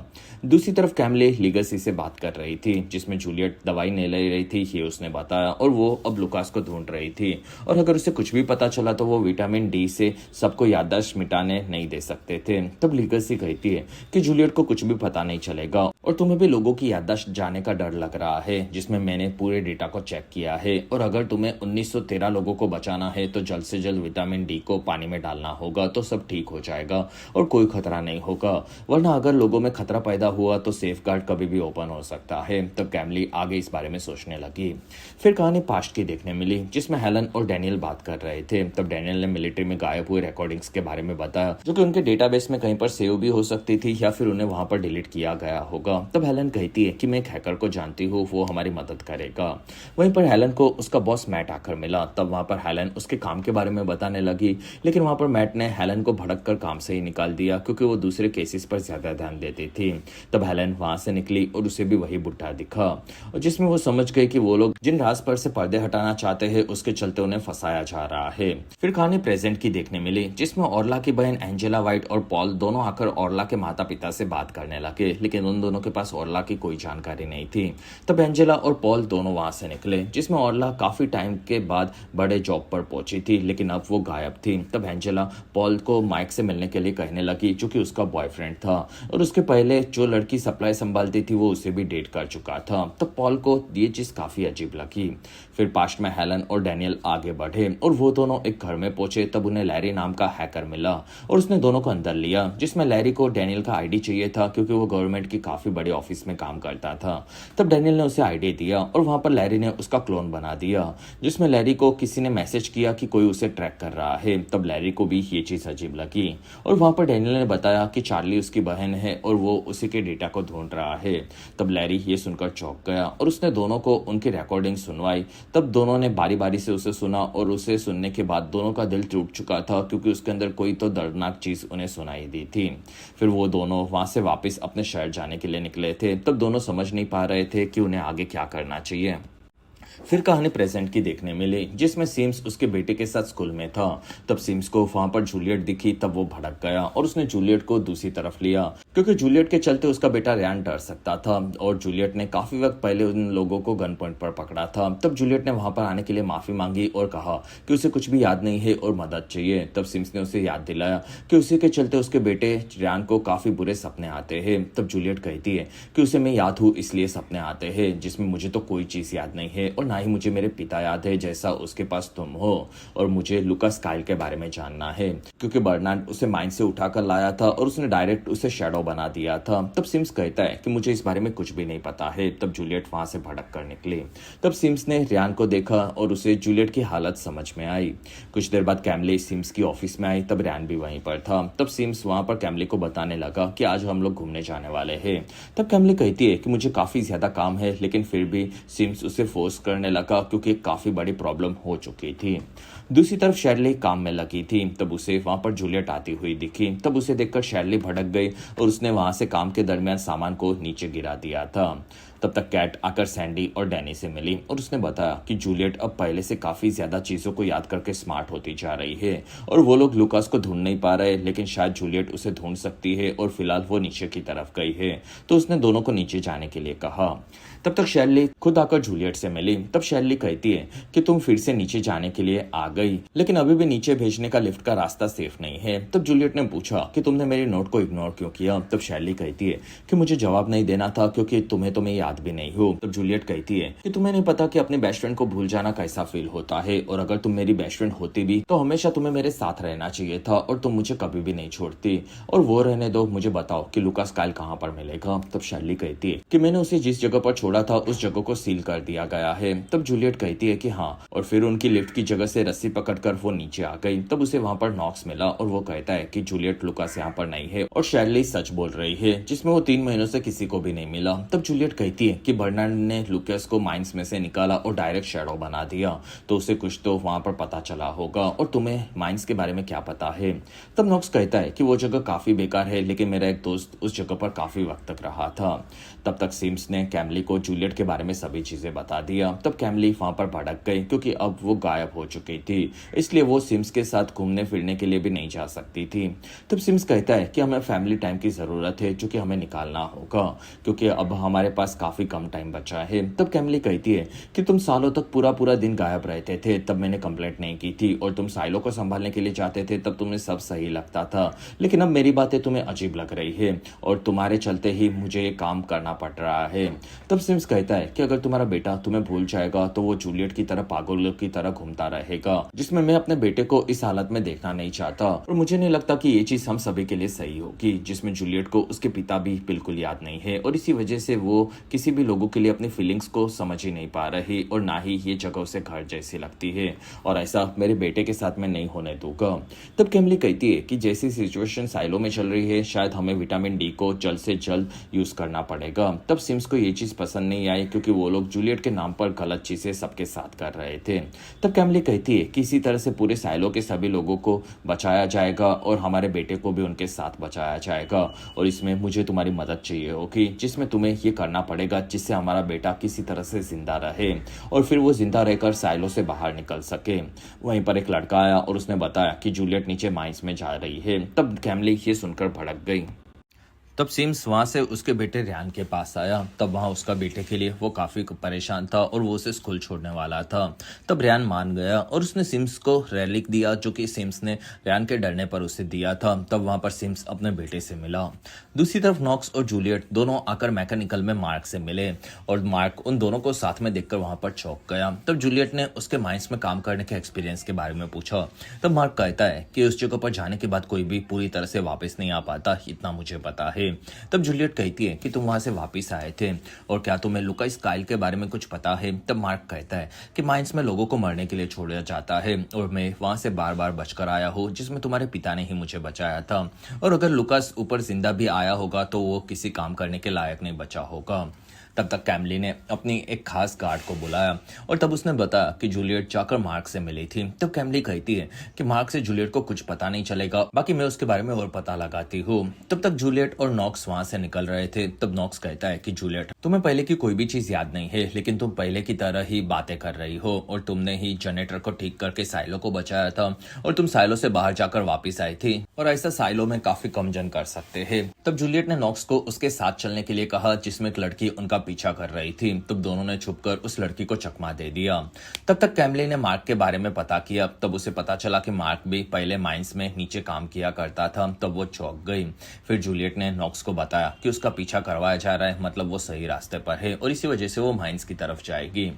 दूसरी तरफ कैमले लीगेसी से बात कर रही थी, जिसमें जूलियट दवाई नहीं ले रही थी, ये उसने बताया, और वो अब लुकास को ढूंढ रही थी और अगर उसे कुछ भी पता चला तो वो विटामिन डी से सबको याददाश्त मिटाने नहीं दे सकते थे। तब लीगेसी कहती है कि जूलियट को कुछ भी पता नहीं चलेगा और तुम्हें भी लोगों की याददाश्त जाने का डर लग रहा है, जिसमें मैंने पूरे डेटा को चेक किया है और अगर तुम्हें 1913 लोगों को बचाना है तो जल्द से जल्द विटामिन डी को पानी में डालना होगा, तो सब ठीक हो जाएगा और कोई खतरा नहीं होगा, वरना अगर लोगों में खतरा पैदा हुआ तो सेफ गार्ड कभी भी ओपन हो सकता है। तब कैमली आगे इस बारे में सोचने लगी। फिर कहानी पास्ट की देखने मिली, जिसमें हेलन और डैनियल बात कर रहे थे। तब डैनियल ने मिलिट्री में गायब हुए रिकॉर्डिंग्स के बारे में बताया, जो कि उनके डेटाबेस में कहीं पर सेव भी हो सकती थी या फिर उन्हें वहां पर डिलीट किया गया होगा। तब हेलन कहती है कि मैं एक हैकर को जानती हूँ, वो हमारी मदद करेगा। वहीं पर हेलन को उसका बॉस मैट आकर मिला। तब वहां पर हेलन उसके काम के बारे में बताने लगी, लेकिन वहां पर मैट ने हेलन को भड़क कर काम से ही निकाल दिया क्योंकि वो दूसरे केसेस पर ज्यादा ध्यान देती थी। तब हेलन वहां से निकली और उसे भी वही बुढ़ा दिखा और जिसमें वो समझ गई कि वो लोग जिन राज पर से पर्दे हटाना चाहते हैं उसके चलते उन्हें फंसाया जा रहा है। फिर कहानी प्रेजेंट की देखने मिली, जिसमें ऑर्ला की बहन एंजेला वाइट और पॉल दोनों आकर ऑर्ला के माता पिता से बात करने लगे, लेकिन उन दोनों के पास ऑर्ला की कोई जानकारी नहीं थी। तब एंजेला और पॉल दोनों वहां से निकले, जिसमें ऑर्ला काफी टाइम के बाद बड़े जॉब पर पहुंची थी, लेकिन अब वो गायब थी। तब एंजेला पॉल को माइक से मिलने के लिए कहने लगी, जो कि उसका बॉयफ्रेंड था और उसके पहले जो लड़की सप्लाई संभालती थी वो उसे भी डेट कर चुका था। तब पॉल को ये चीज काफी अजीब लगी। फिर पास्ट में हेलन और डैनियल आगे बढ़े और वो दोनों एक घर में पहुंचे। तब उन्हें लैरी नाम का हैकर मिला और उसने दोनों को अंदर लिया, जिसमें लैरी को डैनियल का आईडी चाहिए था क्योंकि वो गवर्नमेंट की काफी बड़ी ऑफिस में काम करता था। तब डैनियल ने उसे आईडी दिया और वहां पर लैरी ने उसका क्लोन बना दिया, जिसमें लैरी को किसी ने मैसेज किया कि कोई उसे ट्रैक कर रहा है। तब लैरी को भी ये चीज अजीब लगी और वहां पर डैनियल ने बताया कि चार्ली उसकी बहन है और वो उसी के डेटा को ढूंढ रहा है। तब लैरी ये सुनकर चौंक गया और उसने दोनों को उनकी रिकॉर्डिंग सुनवाई। तब दोनों ने बारी बारी से उसे सुना और उसे सुनने के बाद दोनों का दिल टूट चुका था क्योंकि उसके अंदर कोई तो दर्दनाक चीज उन्हें सुनाई दी थी। फिर वो दोनों वहां से वापस अपने शहर जाने के लिए निकले थे। तब दोनों समझ नहीं पा रहे थे कि उन्हें आगे क्या करना चाहिए। फिर कहानी प्रेजेंट की देखने मिली, जिसमें सिम्स उसके बेटे के साथ स्कूल में था। तब सिम्स को वहां पर जूलियट दिखी, तब वो भड़क गया और उसने जूलियट को दूसरी तरफ लिया, क्योंकि जूलियट के चलते उसका बेटा रियान डर सकता था और जूलियट ने काफी वक्त पहले उन लोगों को गन पॉइंट पर पकड़ा था। तब जूलियट ने वहां पर आने के लिए माफी मांगी और कहा कि उसे कुछ भी याद नहीं है और मदद चाहिए। तब सिम्स ने उसे याद दिलाया कि उसी के चलते उसके बेटे रियान को काफी बुरे सपने आते हैं। तब जूलियट कहती है कि उसे मैं याद हूँ इसलिए सपने आते हैं, जिसमें मुझे तो कोई चीज याद नहीं है और ना ही मुझे मेरे पिता याद है जैसा उसके पास तुम हो, और मुझे लुकास काइल के बारे में जानना है, क्योंकि बर्नार्ड उसे माइन से उठाकर लाया था और उसने डायरेक्ट उसे शैडो बना दिया था। तब सिम्स कहता है कि मुझे इस बारे में कुछ भी नहीं पता है। तब जूलियट वहां से भड़क कर निकली। तब सिम्स ने रियान को देखा और उसे जूलियट की हालत समझ में आई। कुछ देर बाद कैमली सिम्स की ऑफिस में आई। तब रियान भी वहीं पर था। तब सिम्स वहां पर कैमली को बताने लगा कि आज हम लोग घूमने जाने वाले हैं। तब कैमली कहती है कि मुझे काफी ज्यादा काम है, लेकिन फिर भी सिम्स उसे फोर्स करने लगा क्योंकि काफी बड़ी प्रॉब्लम हो चुकी थी। दूसरी तरफ शर्ली काम में लगी थी। तब उसे वहां पर जूलियट आती हुई दिखी। तब उसे देखकर शर्ली भड़क गई और उसने वहां से काम के दरमियान सामान को नीचे गिरा दिया था। तब तक कैट आकर सैंडी और डैनी से मिली और उसने बताया कि जूलियट अब पहले से काफी ज्यादा चीजों को याद करके स्मार्ट होती जा रही है और वो लोग लुकास को ढूंढ नहीं पा रहे, लेकिन शायद जूलियट उसे ढूंढ सकती है और फिलहाल वो नीचे की तरफ गई है। तो उसने दोनों को नीचे जाने के लिए कहा। तब तक शैली खुद आकर जूलियट से मिली। तब शैली कहती है कि तुम फिर से नीचे जाने के लिए आ गई, लेकिन अभी भी नीचे भेजने का लिफ्ट का रास्ता सेफ नहीं है। तब जूलियट ने पूछा कि तुमने मेरी नोट को इग्नोर क्यों किया। तब शैली कहती है कि मुझे जवाब नहीं देना था क्योंकि तुम्हें तो मैं याद भी नहीं हूँ। तब जूलियट कहती है कि तुम्हें नहीं पता कि अपने बेस्ट फ्रेंड को भूल जाना कैसा फील होता है, और अगर तुम मेरी बेस्ट फ्रेंड होती भी तो हमेशा तुम्हें मेरे साथ रहना चाहिए था और तुम मुझे कभी भी नहीं छोड़ती। और वो रहने दो, मुझे बताओ कि लुकास काइल कहाँ पर मिलेगा। तब शैली कहती है कि मैंने उसे जिस जगह पर छोड़ा था उस जगह को सील कर दिया गया है। तब जूलियट कहती है कि हाँ, और फिर उनकी लिफ्ट की जगह से रस्सी पकड़कर वो नीचे आ गई। तब उसे वहां पर नॉक्स मिला और वो कहता है कि जूलियट लुकास यहाँ पर नहीं है और शैली सच बोल रही है, जिसमें वो 3 महीनों से किसी को भी नहीं मिला। तब जूलियट कहती है कि बर्नार्ड ने लुकास को माइंस में से निकाला और डायरेक्ट शैडो बना दिया, तो उसे कुछ तो वहां पर पता चला होगा, और तुम्हें माइंस के बारे में क्या पता है। तब नॉक्स कहता है कि वो जगह काफी बेकार है, लेकिन मेरा एक दोस्त उस जगह पर काफी वक्त तक रहा था। तब तक सिम्स ने कैमली को जूलियट के बारे में सभी चीजें बता दिया। तब कैमली वहां पर भड़क गई क्योंकि अब वो गायब हो चुकी थी, इसलिए वो सिम्स के साथ घूमने फिरने के लिए भी नहीं जा सकती थी। तब सिम्स कहता है कि हमें फैमिली टाइम की जरूरत है, जो कि हमें निकालना होगा क्योंकि अब हमारे पास काफी कम टाइम बचा है। तब कैमली कहती है कि तुम सालों तक पूरा पूरा दिन गायब रहते थे, तब मैंने कंप्लेंट नहीं की थी, और तुम साइलो को संभालने के लिए जाते थे तब तुम्हें सब सही लगता था, लेकिन अब मेरी बातें तुम्हें अजीब लग रही है और तुम्हारे चलते ही मुझे ये काम करना पड़ रहा है। तब सिम्स कहता है कि अगर तुम्हारा बेटा तुम्हें भूल जाएगा तो वो जूलियट की तरह पागलों की तरह घूमता रहेगा, जिसमें मैं अपने बेटे को इस हालत में देखना नहीं चाहता, और मुझे नहीं लगता कि ये चीज हम सभी के लिए सही होगी, जिसमें जूलियट को उसके पिता भी बिल्कुल याद नहीं है और इसी वजह से वो किसी भी लोगों के लिए अपनी फीलिंग्स को समझ ही नहीं पा रही, और ना ही ये जगह उसे घर जैसी लगती है, और ऐसा मेरे बेटे के साथ मैं नहीं होने दूंगा। तब कैमली कहती है कि जैसी सिचुएशन साइलो में चल रही है, शायद हमें विटामिन डी को जल्द से जल्द यूज करना पड़ेगा। तब सिम्स को ये चीज पसंद नहीं आई क्योंकि वो लोग जूलियट के नाम पर गलत चीजें सबके साथ कर रहे थे। तब कैमली कहती है कि इसी तरह से पूरे साइलो के सभी लोगों को बचाया जाएगा और हमारे बेटे को भी उनके साथ बचाया जाएगा, और इसमें मुझे तुम्हारी मदद चाहिए होगी, जिसमें तुम्हें ये करना पड़ेगा जिससे हमारा बेटा किसी तरह से जिंदा रहे और फिर वो जिंदा रहकर साइलो से बाहर निकल सके। वहीं पर एक लड़का आया और उसने बताया कि जूलियट नीचे माइंस में जा रही है। तब कैमली ये सुनकर भड़क गई। तब सिम्स वहां से उसके बेटे रियान के पास आया। तब वहां उसका बेटे के लिए वो काफी परेशान था और वो उसे स्कूल छोड़ने वाला था। तब रियान मान गया और उसने सिम्स को रेलिक दिया, जो कि सिम्स ने रियान के डरने पर उसे दिया था। तब वहां पर सिम्स अपने बेटे से मिला। दूसरी तरफ नॉक्स और जूलियट दोनों आकर मैकेनिकल में मार्क से मिले और मार्क उन दोनों को साथ में देखकर वहां पर चौंक गया। तब जूलियट ने उसके माइंस में काम करने के एक्सपीरियंस के बारे में पूछा। तब मार्क कहता है कि उस जगह पर जाने के बाद कोई भी पूरी तरह से वापस नहीं आ पाता, इतना मुझे पता है। तब जूलियट कहती है कि तुम वहां से वापस आए थे और क्या तुम्हें लुकास काइल के बारे में कुछ पता है। तब मार्क कहता है कि माइंस में लोगों को मरने के लिए छोड़ा जाता है और मैं वहां से बार बार बचकर आया हूँ, जिसमें तुम्हारे पिता ने ही मुझे बचाया था, और अगर लुकास ऊपर जिंदा भी आया होगा तो वो किसी काम करने के लायक नहीं बचा होगा। तब तक कैमली ने अपनी एक खास गार्ड को बुलाया और तब उसने बताया कि जूलियट जाकर मार्क से मिली थी। तब कैमली कहती है कि मार्क से जूलियट को कुछ पता नहीं चलेगा, बाकी मैं उसके बारे में और पता लगाती हूँ। तब तक जूलियट और नॉक्स वहां से निकल रहे थे। तब नॉक्स कहता है कि जूलियट, तुम्हें पहले की कोई भी चीज याद नहीं है, लेकिन तुम पहले की तरह ही बातें कर रही हो और तुमने ही जनरेटर को ठीक करके साइलो को बचाया था और तुम साइलो से बाहर जाकर वापिस आई थी और ऐसा साइलो में काफी कम जन कर सकते हैं। तब जूलियट ने नॉक्स को उसके साथ चलने के लिए कहा जिसमें एक लड़की उनका पीछा कर रही थी। तब दोनों ने छुपकर उस लड़की को चकमा दे दिया। तब तक कैमली ने मार्क के बारे में पता किया। तब उसे पता चला कि मार्क भी पहले माइंस में नीचे काम किया करता था। तब वो चौंक गई। फिर जूलियट ने नॉक्स को बताया कि उसका पीछा करवाया जा रहा है, मतलब वो सही रास्ते पर है और इसी वजह से वो माइंस की तरफ जाएगी।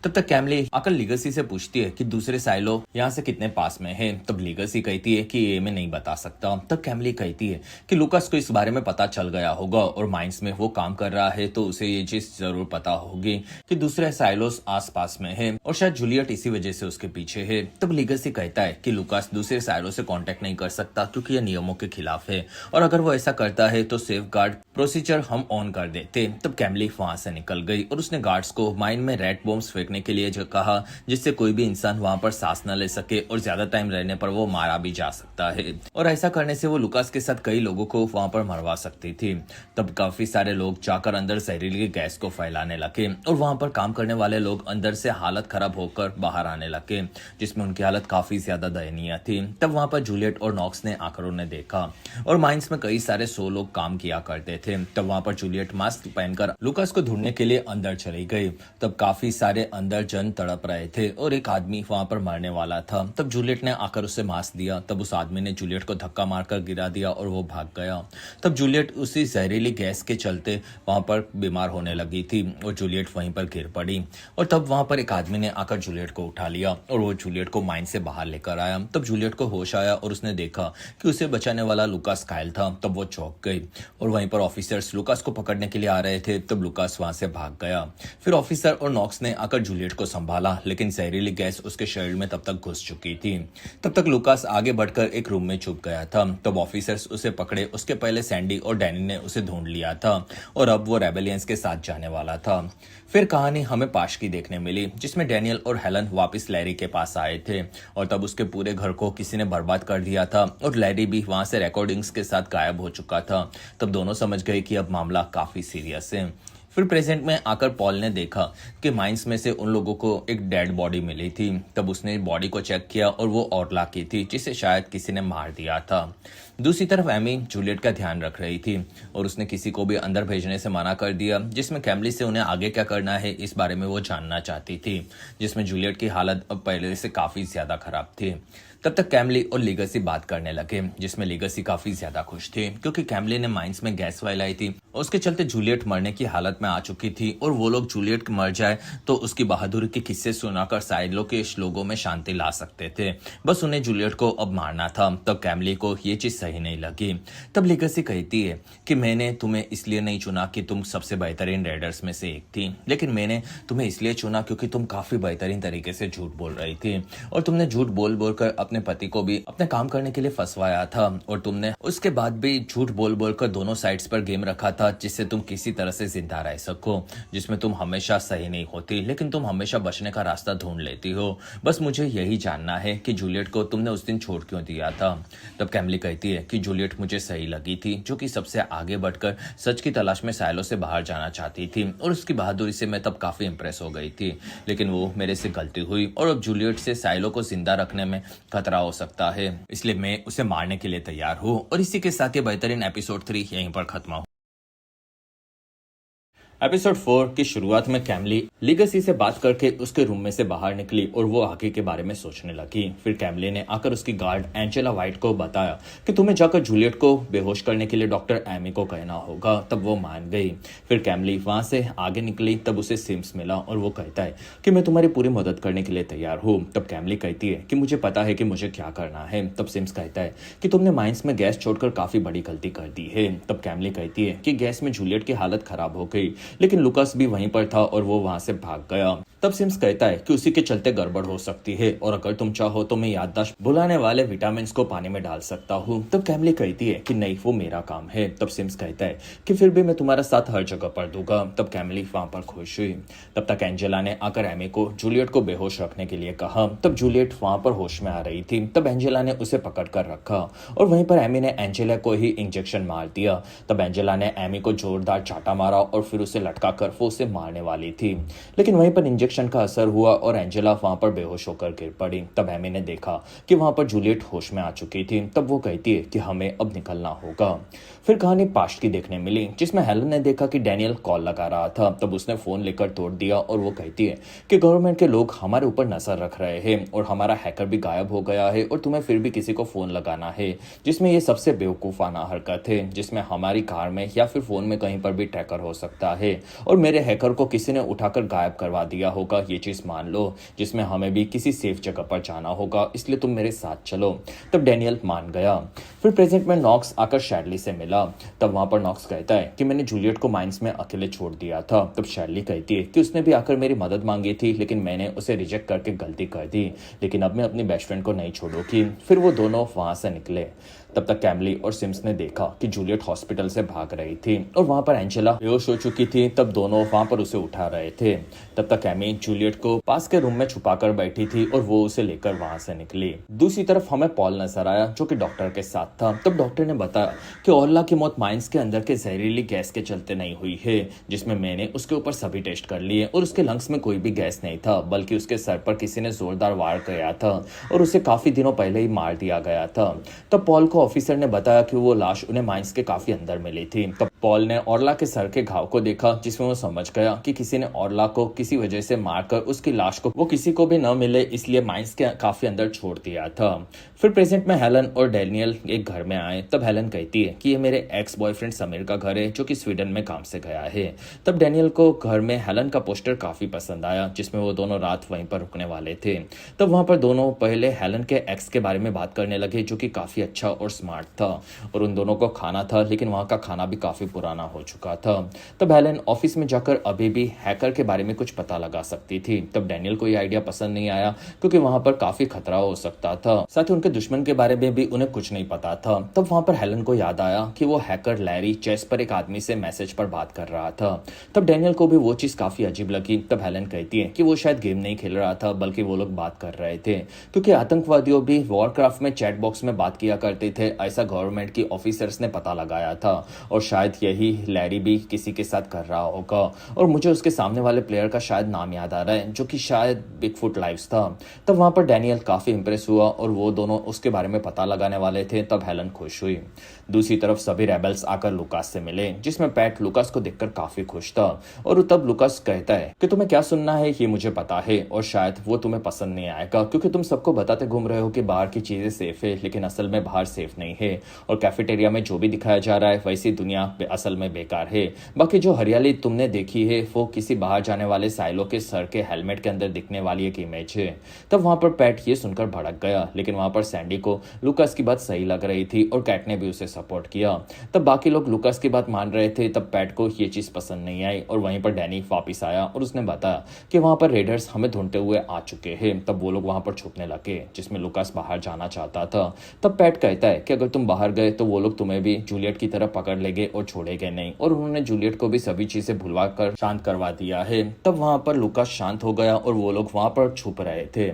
तब तक कैमली आकर लीगसी से पूछती है कि दूसरे साइलो यहाँ से कितने पास में है। तब लीगसी कहती है कि ये मैं नहीं बता सकता। तब कैमली कहती है कि लुकास को इस बारे में पता चल गया होगा और माइंस में वो काम कर रहा है, तो उसे ये चीज जरूर पता होगी कि दूसरे साइलोस आसपास में है और शायद जूलियट इसी वजह से उसके पीछे है। तब लीगसी कहता है कि लुकास दूसरे साइलो से कांटेक्ट नहीं कर सकता क्योंकि यह नियमों के खिलाफ है और अगर वो ऐसा करता है तो सेफ गार्ड प्रोसीजर हम ऑन कर देते। तब कैमली वहां से निकल गई और उसने गार्ड्स को माइन में रेड बॉम्ब्स फेंकने के लिए कहा जिससे कोई भी इंसान वहां पर सांस न ले सके और ज्यादा टाइम रहने पर वो मारा भी जा सकता है और ऐसा करने से वो लुकास के साथ कई लोगों को वहां पर मरवा सकती थी। तब काफी सारे लोग जाकर अंदर जहरीली गैस को फैलाने लगे और वहां पर काम करने वाले लोग अंदर से हालत खराब होकर बाहर आने लगे जिसमें उनकी हालत काफी ज्यादा दयनीय थी। तब वहां पर जूलियट और नॉक्स ने आकर उन्हें देखा और माइंस में कई सारे 100 लोग काम किया करते थे। तब वहां पर जूलियट मास्क पहनकर लुकास को ढूंढने के लिए अंदर चली गई। तब काफी सारे अंदर जन तड़प रहे थे और एक आदमी वहां पर मरने वाला था। तब जूलियट ने आकर उसे मास्क दिया। तब उस आदमी ने जूलियट को धक्का मारकर गिरा दिया और वो भाग गया। तब जूलियट उसी जहरीली गैस के चलते वहां पर बीमार होने लगी थी और जूलियट वहीं पर गिर पड़ी और तब वहां पर एक आदमी ने आकर जूलियट को उठा लिया और वो जूलियट को माइन से बाहर लेकर आया। तब जूलियट को होश आया और उसने देखा कि उसे बचाने वाला लुकास कायल था। तब वो चौंक गई और वहीं पर ऑफिसर्स लुकास को पकड़ने के लिए आ रहे थे। तब लुकास वहां से भाग गया। फिर ऑफिसर और नॉक्स ने आकर जूलियट को संभाला, लेकिन जहरीली गैस उसके शरीर में तब तक घुस चुकी थी। तब तक लुकास आगे बढ़कर एक रूम में छुप गया था। तब ऑफिसर्स उसे पकड़े। उसके पहले सैंडी और डैनी ने उसे ढूंढ लिया था और अब वो रेबेलियंस के साथ जाने वाला था। फिर कहानी हमें पाश की देखने मिली जिसमें डैनियल और हेलन वापस लैरी के पास आए थे और तब उसके पूरे घर को किसी ने बर्बाद कर दिया था और लैरी भी वहां से रिकॉर्डिंग्स के साथ गायब हो चुका था। तब दोनों समझ गए कि अब मामला काफी सीरियस है। फिर प्रेजेंट में आकर पॉल ने देखा कि माइंस में से उन लोगों को एक डेड बॉडी मिली थी। तब उसने बॉडी को चेक किया और वो ऑर्ला की थी जिसे शायद किसी ने मार दिया था। दूसरी तरफ एमी जूलियट का ध्यान रख रही थी और उसने किसी को भी अंदर भेजने से मना कर दिया जिसमें कैमली से उन्हें आगे क्या करना है इस बारे में वो जानना चाहती थी, जिसमें जूलियट की हालत अब पहले से काफी ज्यादा खराब थी। तब तक कैमली और लीगसी बात करने लगे जिसमें लीगसी काफी ज्यादा खुश थे क्योंकि कैमली ने माइंस में गैस फैलाई थी और उसके चलते जूलियट मरने की हालत में आ चुकी थी और वो लोग जूलियट मर जाए तो उसकी बहादुरी के किस्से सुनाकर साइलो के लोगों में शांति ला सकते थे, बस उन्हें जूलियट को अब मारना था। तब कैमली को ये चीज सही नहीं लगी। तब लीगसी कहती है कि मैंने तुम्हें इसलिए नहीं चुना कि तुम सबसे बेहतरीन रेडर्स में से एक थी, लेकिन मैंने तुम्हें इसलिए चुना क्योंकि तुम काफी बेहतरीन तरीके से झूठ बोल रही थी और तुमने झूठ बोल बोलकर अपने पति को भी अपने काम करने के लिए फंसवाया था और तुमने उसके बाद भी झूठ बोल बोलकर दोनों साइड्स पर गेम रखा था जिससे तुम किसी तरह से जिंदा रह सको, जिसमें तुम हमेशा सही नहीं होती लेकिन तुम हमेशा बचने का रास्ता ढूंढ लेती हो। बस मुझे यही जानना है कि जूलियट को तुमने उस दिन छोड़ क्यों दिया था। तब कैमली कहती है कि जूलियट मुझे सही लगी थी, जो कि सबसे आगे बढ़कर सच की तलाश में साइलो से बाहर जाना चाहती थी और उसकी बहादुरी से मैं तब काफी इंप्रेस हो गई थी, लेकिन वो मेरे से गलती हुई और अब जूलियट से साइलो को जिंदा रखने में खतरा हो सकता है, इसलिए मैं उसे मारने के लिए तैयार हूँ। और इसी के साथ ये बेहतरीन एपिसोड 3 यहीं पर खत्म हो। एपिसोड 4 की शुरुआत में कैमली लीगसी से बात करके उसके रूम में से बाहर निकली और वो आगे के बारे में सोचने लगी। फिर कैमली ने आकर उसकी गार्ड एंजेला वाइट को बताया कि तुम्हें जाकर जूलियट को बेहोश करने के लिए डॉक्टर एमी को कहना होगा। तब वो मान गई। फिर कैमली वहां से आगे निकली। तब उसे सिम्स मिला और वो कहता है कि मैं तुम्हारी पूरी मदद करने के लिए तैयार हूँ। तब कैमली कहती है कि मुझे पता है कि मुझे क्या करना है। तब सिम्स कहता है कि तुमने माइंस में गैस छोड़कर काफी बड़ी गलती कर दी है। तब कैमली कहती है कि गैस में जूलियट की हालत खराब हो गई, लेकिन लुकास भी वहीं पर था और वो वहां से भाग गया। तब सिम्स कहता है कि उसी के चलते गड़बड़ हो सकती है और अगर तुम चाहो तो मैं याददाश्त भुलाने वाले विटामिन को पानी में डाल सकता हूँ। तब कैमली कहती है कि नहीं, वो मेरा काम है। तब सिम्स कहता है कि फिर भी मैं तुम्हारा साथ हर जगह पर दूंगा। तब कैमली वहां पर खुश हुई। तब तक एंजेला ने आकर एमी को जूलियट को बेहोश रखने के लिए कहा। तब जूलियट वहां पर होश में आ रही थी। तब एंजेला ने उसे पकड़ कर रखा और वहीं पर एमी ने एंजेला को ही इंजेक्शन मार दिया। तब एंजेला ने एमी को जोरदार चाटा मारा और फिर उसे लटका कर वो उसे मारने वाली थी, लेकिन वहीं पर इंजेक्शन का असर हुआ और एंजेला वहां पर बेहोश होकर गिर पड़ी। तब एमी ने देखा कि वहां पर जूलियट होश में आ चुकी थी। तब वो कहती है कि हमें अब निकलना होगा। फिर कहानी पास्ट की देखने मिली, जिसमें हेलन ने देखा कि डैनियल कॉल लगा रहा था। तब उसने फोन लेकर तोड़ दिया और वो कहती है कि गवर्नमेंट के लोग हमारे ऊपर नजर रख रहे हैं और हमारा हैकर भी गायब हो गया है और तुम्हें फिर भी किसी को फोन लगाना है, जिसमें ये सबसे बेवकूफाना हरकत है, जिसमें हमारी कार में या फिर फोन में कहीं पर भी ट्रैकर हो सकता है और मेरे हैकर को किसी ने उठाकर गायब करवा दिया होगा, ये चीज मान लो, जिसमें हमें भी किसी सेफ जगह पर जाना होगा, इसलिए तुम मेरे साथ चलो। तब डैनियल मान गया। फिर प्रेजेंट में नॉक्स आकर शैरली से मिला। तब वहां पर नॉक्स कहता है कि मैंने जूलियट को माइंस में अकेले छोड़ दिया था। तब शैरली कहती है कि उसने भी आकर मेरी मदद मांगी थी, लेकिन मैंने उसे रिजेक्ट करके गलती कर दी, लेकिन अब मैं अपनी बेस्ट फ्रेंड को नहीं छोड़ूंगी। फिर वो दोनों वहां से निकले। तब तक कैमली और सिम्स ने देखा कि जूलियट हॉस्पिटल से भाग रही थी और वहां पर एंजेला बेहोश हो चुकी थी। तब दोनों वहां पर उसे उठा रहे थे। तब तक एमी जूलियट को पास के रूम में छुपाकर बैठी थी और वो उसे लेकर वहां से निकली। दूसरी तरफ हमें पॉल नजर आया, जो कि डॉक्टर के साथ था। तब डॉक्टर ने बताया कि ऑर्ला की मौत माइंस के अंदर के जहरीली गैस के चलते नहीं हुई है, जिसमें मैंने उसके ऊपर सभी टेस्ट कर लिए और उसके लंग्स में कोई भी गैस नहीं था, बल्कि उसके सर पर किसी ने जोरदार वार किया था और उसे काफी दिनों पहले ही मार दिया गया था। तब पॉल को ऑफिसर ने बताया कि वो लाश उन्हें माइंस के काफी अंदर मिली थी। तब पॉल ने ऑर्ला के सर के घाव को देखा, जिसमें वो समझ गया कि किसी ने ऑर्ला को किसी वजह से मारकर उसकी लाश को वो किसी को भी न मिले, इसलिए माइंस के काफी अंदर छोड़ दिया था। फिर प्रेजेंट में हेलन और डैनियल एक घर में आए। तब हेलन कहती है कि ये मेरे एक्स बॉयफ्रेंड समीर का घर है, जो कि स्वीडन में काम से गया है। तब डैनियल को घर में हेलन का पोस्टर काफी पसंद आया, जिसमें वो दोनों रात वहीं पर रुकने वाले थे। तब वहां पर दोनों पहले हेलन के एक्स के बारे में बात करने लगे, जो कि काफी अच्छा और स्मार्ट था और उन दोनों को खाना था, लेकिन वहां का खाना भी काफी पुराना हो चुका था। तब हेलन ऑफिस में जाकर अभी भी हैकर के बारे में कुछ पता लगा सकती थी। तब डैनियल को यह आइडिया पसंद नहीं आया, क्योंकि वहां पर काफी खतरा हो सकता था, साथ ही उनके दुश्मन के बारे में भी उन्हें कुछ नहीं पता था। तब वहां पर हेलन को याद आया कि वो हैकर लैरी चेस पर एक आदमी से मैसेज पर बात कर रहा था। तब डैनियल को भी वो चीज काफी अजीब लगी। तब हेलन कहती है कि वो शायद गेम नहीं खेल रहा था, बल्कि वो लोग बात कर रहे थे, क्योंकि आतंकवादियों भी वॉरक्राफ्ट में चैट बॉक्स में बात किया करते थे, ऐसा गवर्नमेंट की ऑफिसर्स ने पता लगाया था और शायद यही लैरी भी किसी के साथ कर रहा होगा। और मुझे उसके सामने वाले प्लेयर का शायद नाम याद आ रहा है, जो कि शायद बिगफुट लाइव्स था। तब वहां पर डैनियल काफी इंप्रेस हुआ और वो दोनों उसके बारे में पता लगाने वाले थे। तब हेलन खुश हुई। दूसरी तरफ सभी रेबल्स आकर लुकास से मिले, जिसमें पैट लुकास को देखकर काफी खुश था और तब लुकास कहता है कि तुम्हें क्या सुनना है ये मुझे पता है और शायद वो तुम्हें पसंद नहीं आएगा, क्योंकि तुम सबको बताते घूम रहे हो कि बाहर की चीजें सेफ है, लेकिन असल में बाहर सेफ नहीं है और कैफेटेरिया में जो भी दिखाया जा रहा है वैसी दुनिया असल में बेकार है। बाकी जो हरियाली तुमने देखी है वो किसी बाहर जाने वाले साइलो के सर के हेलमेट के अंदर दिखने वाली एक इमेज है। तब वहां पर पैट ये सुनकर भड़क गया, लेकिन वहां पर सैंडी को लुकास की बात सही लग रही थी और कैट ने भी उसे सपोर्ट किया। तब बाकी लोग लुकास की बात मान रहे थे। तब पैट को ये चीज पसंद नहीं आई और वहीं पर डैनी वापिस आया और उसने बताया कि वहां पर रेडर्स हमें ढूंढते हुए आ चुके हैं। तब वो लोग वहां पर छुपने लगे, जिसमें लुकास बाहर जाना चाहता था। तब पैट कहता है कि अगर तुम बाहर गए तो वो लोग तुम्हें भी जूलियट की तरफ पकड़ लेंगे और छोड़ेंगे नहीं, और उन्होंने जूलियट को भी सभी चीजें भुलवा कर शांत करवा दिया है। तब वहां पर लुकास शांत हो गया और वो लोग वहां पर छुप रहे थे।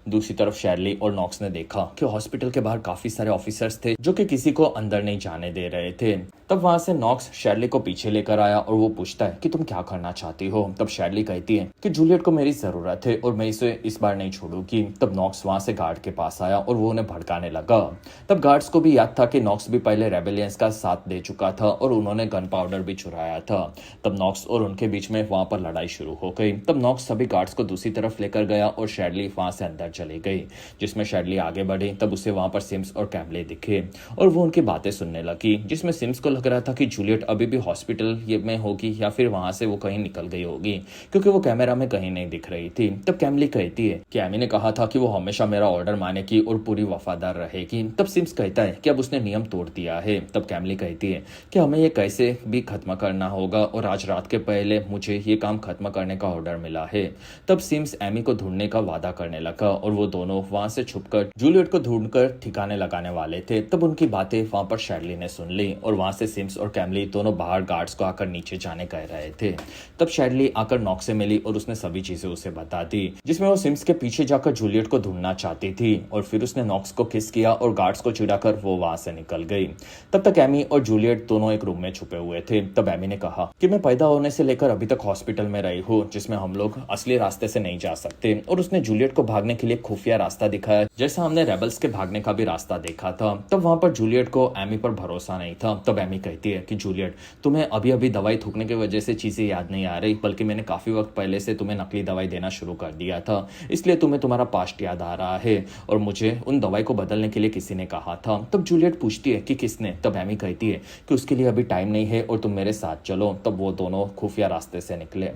दूसरी तरफ शैरली और नॉक्स ने देखा कि हॉस्पिटल के बाहर काफी सारे ऑफिसर्स थे, जो कि किसी को अंदर नहीं जाने दे रहे थे। तब वहां से नॉक्स शैरली को पीछे लेकर आया और वो पूछता है कि तुम क्या करना चाहती हो। तब शैरली कहती है कि जूलियट को मेरी जरूरत है और मैं इसे इस बार नहीं छोड़ूंगी। तब नॉक्स वहां से गार्ड के पास आया और वो उन्हें भड़काने लगा। तब गार्ड्स को भी याद था कि नॉक्स भी पहले रेबेलियंस का साथ दे चुका था और उन्होंने गन पाउडर भी चुराया था। तब नॉक्स और उनके बीच में वहां पर लड़ाई शुरू हो गई। तब नॉक्स सभी गार्ड्स को दूसरी तरफ लेकर गया और शैरली वहां से अंदर चली गई, जिसमें शेडली आगे बढ़ी। तब उसे वहां पर सिम्स और कैमले दिखे और वो उनकी बातें सुनने लगी, जिसमें सिम्स को लग रहा था कि जूलियट अभी भी हॉस्पिटल में होगी या फिर वहां से वो कहीं निकल गई होगी, क्योंकि वो कैमरा में कहीं नहीं दिख रही थी। तब कैमली कहती है कि एमी ने कहा था कि वो हमेशा मेरा ऑर्डर मानेगी और पूरी वफादार रहेगी। तब सिम्स कहता है कि अब उसने नियम तोड़ दिया है। तब कैमली कहती है कि हमें ये कैसे भी खत्म करना होगा और आज रात के पहले मुझे ये काम खत्म करने का ऑर्डर मिला है। तब सिम्स एमी को ढूंढने का वादा करने लगा और वो दोनों वहां से छुपकर जूलियट को ढूंढकर ठिकाने लगाने वाले थे। तब उनकी बातें वहां पर शेडली ने सुन ली और वहां से सिम्स और कैमली दोनों बाहर गार्ड्स को आकर नीचे जाने कह रहे थे। तब शेडली आकर नॉक्स से मिली और उसने सभी चीजें उसे बता दी, जिसमें वो सिम्स के पीछे जाकर जूलियट को ढूंढना चाहती थी और फिर उसने नॉक्स को किस किया और गार्ड्स को चिढ़ाकर वो वहां से निकल गई। तब तक एमी और जूलियट दोनों एक रूम में छुपे हुए थे। तब एमी ने कहा कि मैं पैदा होने से लेकर अभी तक हॉस्पिटल में रही हूँ, जिसमें हम लोग असली रास्ते से नहीं जा सकते, और उसने जूलियट को भागने के लिए खुफिया रास्ता दिखाया, जैसा हमने रेबल्स के भागने का भी रास्ता देखा था। तब वहां पर जूलियट को एमी पर भरोसा नहीं था। तब एमी कहती है कि जूलियट, तुम्हें अभी अभी दवाई थूकने की वजह से चीजें याद नहीं आ रही, बल्कि मैंने काफी वक्त पहले से तुम्हें नकली दवाई देना शुरू कर दिया था, इसलिए तुम्हें तुम्हारा पास्ट याद आ रहा है और मुझे उन दवाई को बदलने के लिए किसी ने कहा था। तब जूलियट पूछती है कि किसने। तब एमी कहती है कि उसके लिए अभी टाइम नहीं है और तुम मेरे साथ चलो। तब वो दोनों खुफिया रास्ते से निकले।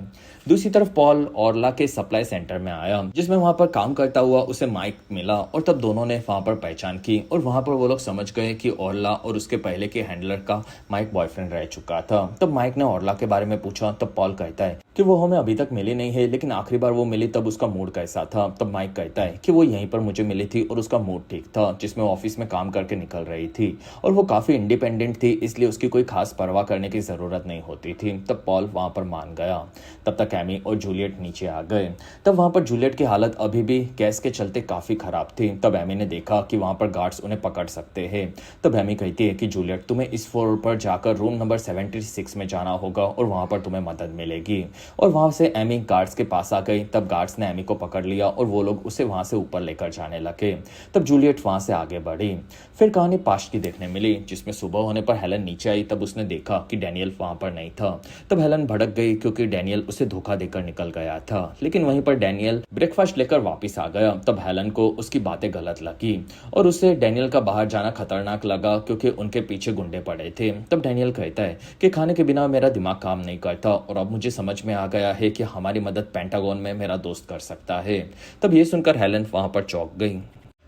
दूसरी तरफ पॉल ऑर्ला के सप्लाई सेंटर में आया, जिसमें वहां पर काम करता हुआ उसे माइक मिला और तब दोनों ने वहां पर पहचान की और वहां पर वो लोग समझ गए कि ऑर्ला और उसके पहले के हैंडलर का माइक बॉयफ्रेंड रह चुका था। तब माइक ने ऑर्ला के बारे में पूछा। तब पॉल कहता है कि वो हमें अभी तक मिली नहीं है, लेकिन आखिरी बार वो मिली तब उसका मूड कैसा था। तब माइक कहता है कि वो यहीं पर मुझे मिली थी और उसका मूड ठीक था, जिसमें ऑफिस में काम करके निकल रही थी और वो काफी इंडिपेंडेंट थी, इसलिए उसकी कोई खास परवाह करने की जरूरत नहीं होती थी। तब पॉल वहां पर मान गया। तब तक एमी और जूलियट नीचे आ गए। तब वहां पर जूलियट की हालत अभी भी गैस के चलते काफी खराब थी। तब एमी ने देखा कि वहां पर गार्ड्स उन्हें पकड़ सकते हैं। तब एमी कहती है कि जूलियट, तुम्हें इस फ्लोर पर जाकर रूम नंबर 76 में जाना होगा और वहां पर तुम्हें मदद मिलेगी। और वहां से एमी गार्ड्स के पास आ गई। तब गार्ड्स ने एमी को पकड़ लिया और वो लोग उसे वहां से ऊपर लेकर जाने लगे। तब जूलियट वहां से आगे बढ़ी। फिर कहानी पास्ट की देखने मिली, जिसमें सुबह होने पर हेलन नीचे आई। तब उसने देखा कि डैनियल वहां पर नहीं था। तब हेलन भड़क गई क्योंकि डैनियल उसे धोखा देकर निकल गया था, लेकिन वहीं पर डैनियल ब्रेकफास्ट लेकर वापस आ गया। तब हेलन को उसकी बातें गलत लगी और उसे डैनियल का बाहर जाना खतरनाक लगा क्योंकि उनके पीछे गुंडे पड़े थे। तब डैनियल कहता है कि खाने के बिना मेरा दिमाग काम नहीं करता और अब मुझे समझ में आ गया है कि हमारी मदद पेंटागन में मेरा दोस्त कर सकता है। तब ये सुनकर हेलन वहां पर चौंक गई।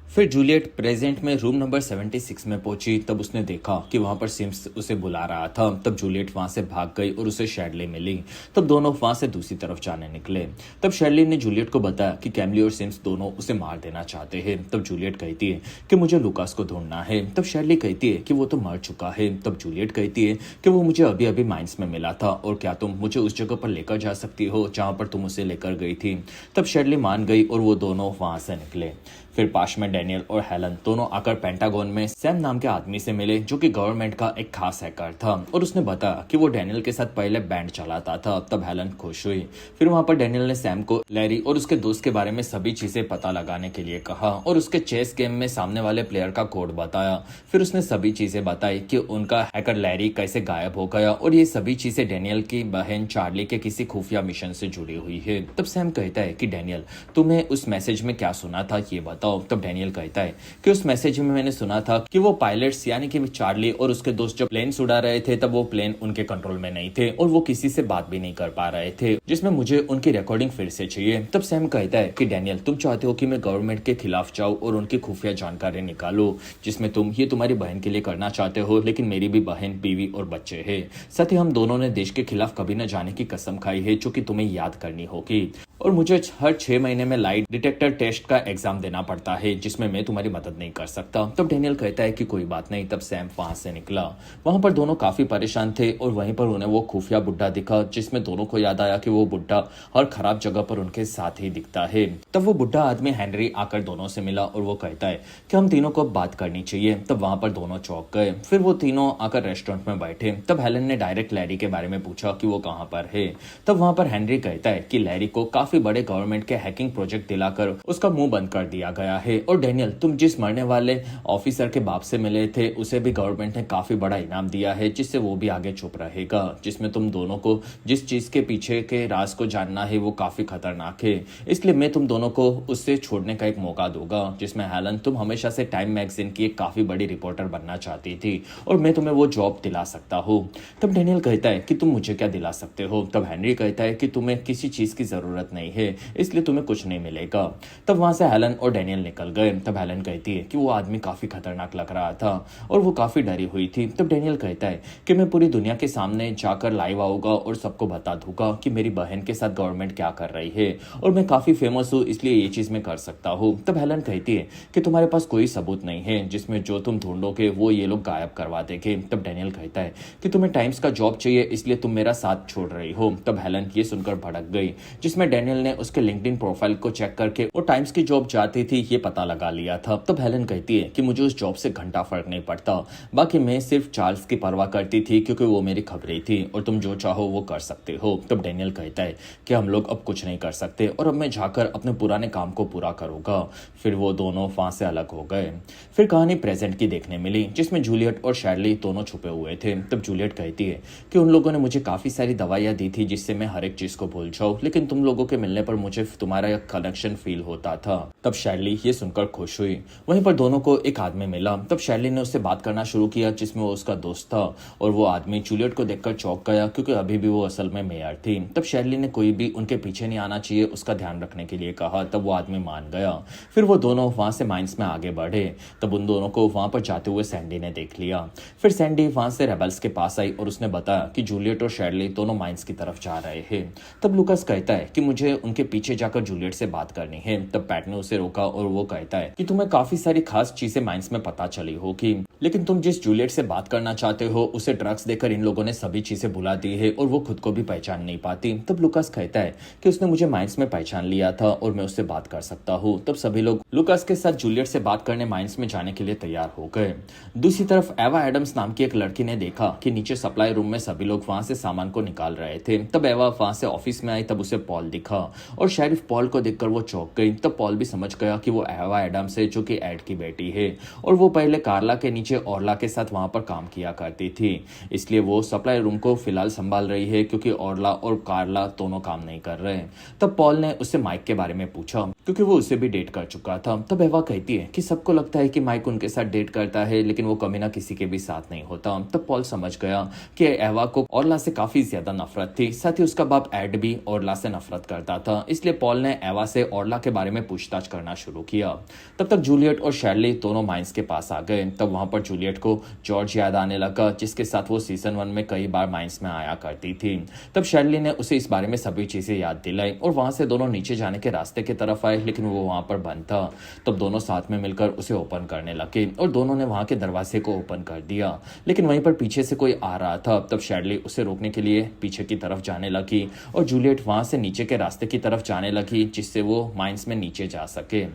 फिर जूलियट प्रेजेंट में रूम नंबर 76 में पहुंची। तब उसने देखा कि वहां पर सिम्स उसे बुला रहा था। तब जूलियट वहां से भाग गई और उसे शेडली मिली। तब दोनों वहां से दूसरी तरफ जाने निकले। तब शेडली ने जूलियट को बताया कि कैमली और सिम्स दोनों उसे मार देना चाहते हैं। तब जूलियट कहती है कि मुझे लुकास को ढूंढना है। तब शेडली कहती है कि वो तो मर चुका है। तब जूलियट कहती है कि वो मुझे अभी अभी माइंस में मिला था और क्या तुम मुझे उस जगह पर लेकर जा सकती हो जहां पर तुम उसे लेकर गई थी। तब शेडली मान गई और वो दोनों वहां से निकले। फिर पास में डैनियल और हेलन दोनों आकर पेंटागन में सैम नाम के आदमी से मिले, जो कि गवर्नमेंट का एक खास हैकर था, और उसने बताया कि वो डैनियल के साथ पहले बैंड चलाता था। तब हेलन खुश हुई। फिर वहां पर डैनियल ने सैम को लैरी और उसके दोस्त के बारे में सभी चीजें पता लगाने के लिए कहा और उसके चेस गेम में सामने वाले प्लेयर का कोड बताया। फिर उसने सभी चीजें बताई कि उनका हैकर लैरी कैसे गायब हो गया और ये सभी चीजें डैनियल की बहन चार्ली के किसी खुफिया मिशन से जुड़ी हुई है। तब सैम कहता है कि डैनियल, तुम्हें उस मैसेज में क्या सुना था ये बताओ। तब डैनियल कहता है कि उस मैसेज में मैंने सुना था कि वो पायलट्स यानी कि चार्ली और उसके दोस्त जब प्लेन उड़ा रहे थे तब वो प्लेन उनके कंट्रोल में नहीं थे और वो किसी से बात भी नहीं कर पा रहे थे, जिसमें मुझे उनकी रिकॉर्डिंग फिर से चाहिए। तब सैम कहता है कि डैनियल, तुम चाहते हो कि मैं गवर्नमेंट के खिलाफ जाऊं और उनकी खुफिया जानकारी निकालूं, जिसमें तुम ये तुम्हारी बहन के लिए करना चाहते हो, लेकिन मेरी भी बहन, बीवी और बच्चे हैं। साथ ही हम दोनों ने देश के खिलाफ कभी न जाने की कसम खाई है, जो कि तुम्हें याद करनी होगी, और मुझे हर 6 महीने में लाइट डिटेक्टर टेस्ट का एग्जाम देना पड़ता है, जिसमें मैं तुम्हारी मदद नहीं कर सकता। तब डैनियल कहता है कि कोई बात नहीं। तब सैम वहां से निकला। वहां पर दोनों काफी परेशान थे और वहीं पर उन्हें वो खुफिया बुड्ढा दिखा, जिसमें दोनों को याद आया कि वो बुड्ढा हर खराब जगह पर उनके साथ ही दिखता है। तब वो बुड्ढा आदमी हेनरी आकर दोनों से मिला और वो कहता है कि हम तीनों को बात करनी चाहिए। तब वहां पर दोनों चौंक गए। फिर वो तीनों आकर रेस्टोरेंट में बैठे। तब हेलन ने डायरेक्ट लैरी के बारे में पूछा कि वो कहाँ पर है। तब वहां पर हेनरी कहता है कि लैरी को काफी काफी बड़े गवर्नमेंट के हैकिंग प्रोजेक्ट दिलाकर उसका मुंह बंद कर दिया गया है। और डेनियल, तुम जिस मरने वाले ऑफिसर के बाप से मिले थे उसे भी गवर्नमेंट ने काफी बड़ा इनाम दिया है, जिससे वो भी आगे चुप रहेगा। जिसमें तुम दोनों को जिस चीज के पीछे के राज को जानना है वो काफी खतरनाक है, इसलिए मैं तुम दोनों को उससे छोड़ने का एक मौका दूंगा। जिसमें हेलन, तुम हमेशा से टाइम मैगजीन की एक काफी बड़ी रिपोर्टर बनना चाहती थी और मैं तुम्हें वो जॉब दिला सकता हूँ। तब डेनियल कहता है कि तुम मुझे क्या दिला सकते हो। तब हेनरी कहता है कि तुम्हें किसी चीज की जरूरत नहीं है, इसलिए तुम्हें कुछ नहीं मिलेगा। तब वहां से हेलन और डेनियल निकल गए। तब हेलन कहती है कि वो आदमी काफी खतरनाक लग रहा था और वो काफी डरी हुई थी। तब डेनियल कहता है कि मैं पूरी दुनिया के सामने जाकर लाइव आऊंगा और सबको बता दूंगा कि मेरी बहन के साथ गवर्नमेंट क्या कर रही है और मैं काफी फेमस हूँ, इसलिए ये चीज मैं कर सकता हूँ। तब हेलन कहती है कि तुम्हारे पास कोई सबूत नहीं है, जिसमें जो तुम ढूंढोगे वो ये लोग गायब करवा देंगे। तब डेनियल कहता है कि तुम्हें टाइम्स का जॉब चाहिए, इसलिए तुम मेरा साथ छोड़ रही हो। तब हेलन ये सुनकर भड़क गई, जिसमें डेनियल ने उसके लिंक्डइन प्रोफाइल को चेक करके वो टाइम्स की जॉब चाहती थी ये पता लगा लिया था। तब हेलन कहती है कि मुझे उस जॉब से घंटा फर्क नहीं पड़ता, बाकी मैं सिर्फ चार्ल्स की परवाह करती थी क्योंकि वो मेरी खबरें थी और तुम जो चाहो वो कर सकते हो। तब डेनियल कहता है कि हम लोग अब कुछ नहीं कर सकते और अब मैं जाकर अपने पुराने काम को पूरा करूंगा। फिर वो दोनों वहां से अलग हो गए। फिर कहानी प्रेजेंट की देखने मिली, जिसमें जूलियट और शैरली दोनों छुपे हुए थे। तब जूलियट कहती है कि उन लोगों ने मुझे काफी सारी दवाइयां दी थी जिससे मैं हर एक चीज को भूल जाऊं, लेकिन तुम लोगों के मिलने पर मुझे तुम्हारा कनेक्शन फील होता था। तब शैरली ये सुनकर खुश हुई। वहीं पर दोनों को एक आदमी मिला। तब शैरली ने उससे बात करना शुरू किया, जिसमें वो उसका दोस्त था और वो आदमी जूलियट को देखकर चौंक गया क्योंकि अभी भी वो असल में मेयर थी। तब शैरली ने कोई भी उनके पीछे नहीं आना चाहिए उसका ध्यान रखने के लिए कहा। तब वो आदमी मान गया। फिर वो दोनों वहां से माइंस में आगे बढ़े। तब उन दोनों को वहां पर जाते हुए सैंडी ने देख लिया। फिर सैंडी वहां से रेबल्स के पास आई और उसने बताया कि जूलियट और शैरली दोनों माइंस की तरफ जा रहे हैं। तब लुकास कहता है कि मुझे उनके पीछे जाकर जूलियट से बात करनी है। तब पैट ने उसे रोका और वो कहता है कि तुम्हें काफी सारी खास चीजें माइंस में पता चली होगी, लेकिन तुम जिस जूलियट से बात करना चाहते हो उसे ड्रग्स देकर इन लोगों ने सभी चीजें भुला दी है और वो खुद को भी पहचान नहीं पाती। तब लुकास कहता है कि उसने मुझे माइंस में पहचान लिया था और मैं उससे बात कर सकता हूँ। तब सभी लोग लुकास के साथ जूलियट से बात करने माइंस में जाने के लिए तैयार हो गए। दूसरी तरफ एवा एडम्स नाम की एक लड़की ने देखा कि नीचे सप्लाई रूम में सभी लोग वहां से सामान को निकाल रहे थे। तब एवा वहां से ऑफिस में आई। तब उसे पॉल दिखा और शेरिफ पॉल को देखकर वो चौंक गई। तब पॉल भी समझ गया कि वो एवा एडम्स है, जो कि एड की बेटी है और वो पहले कार्ला के नीचे ऑर्ला के साथ वहां पर काम किया करती थी, इसलिए वो सप्लाई रूम को फिलहाल संभाल रही है क्योंकि ऑर्ला और कार्ला दोनों काम नहीं कर रहे। तब पॉल ने उससे माइक के बारे में पूछा क्योंकि वो उसे भी डेट कर चुका था। तब एवा कहती है कि सबको लगता है कि माइक उनके साथ डेट करता है, लेकिन वो कभी ना किसी के भी साथ नहीं होता। तब पॉल समझ गया कि एवा को ऑर्ला से काफी ज्यादा नफरत थी, साथ ही उसका बाप एड भी ऑर्ला से नफरत करता था, इसलिए पॉल ने एवा से ऑर्ला के बारे में पूछताछ करना शुरू किया। तब तक जूलियट और शैरली दोनों माइंस के पास आ गए। तब वहां पर जूलियट को जॉर्ज याद आने लगा, जिसके साथ वो सीजन 1 में कई बार माइंस में आया करती थी। तब शैरली ने उसे इस बारे में सभी चीजें याद दिलाई और वहां से दोनों नीचे जाने के रास्ते की तरफ आए, लेकिन वो वहां पर बंद था। तब दोनों साथ में मिलकर उसे ओपन करने लगे और दोनों ने वहां के दरवाजे को ओपन कर दिया, लेकिन वहीं पर पीछे से कोई आ रहा था। तब शैरली उसे रोकने के लिए पीछे की तरफ जाने लगी और जूलियट वहां से नीचे के रास्ते की तरफ जाने लगी, जिससे वो माइंस में नीचे जा सके।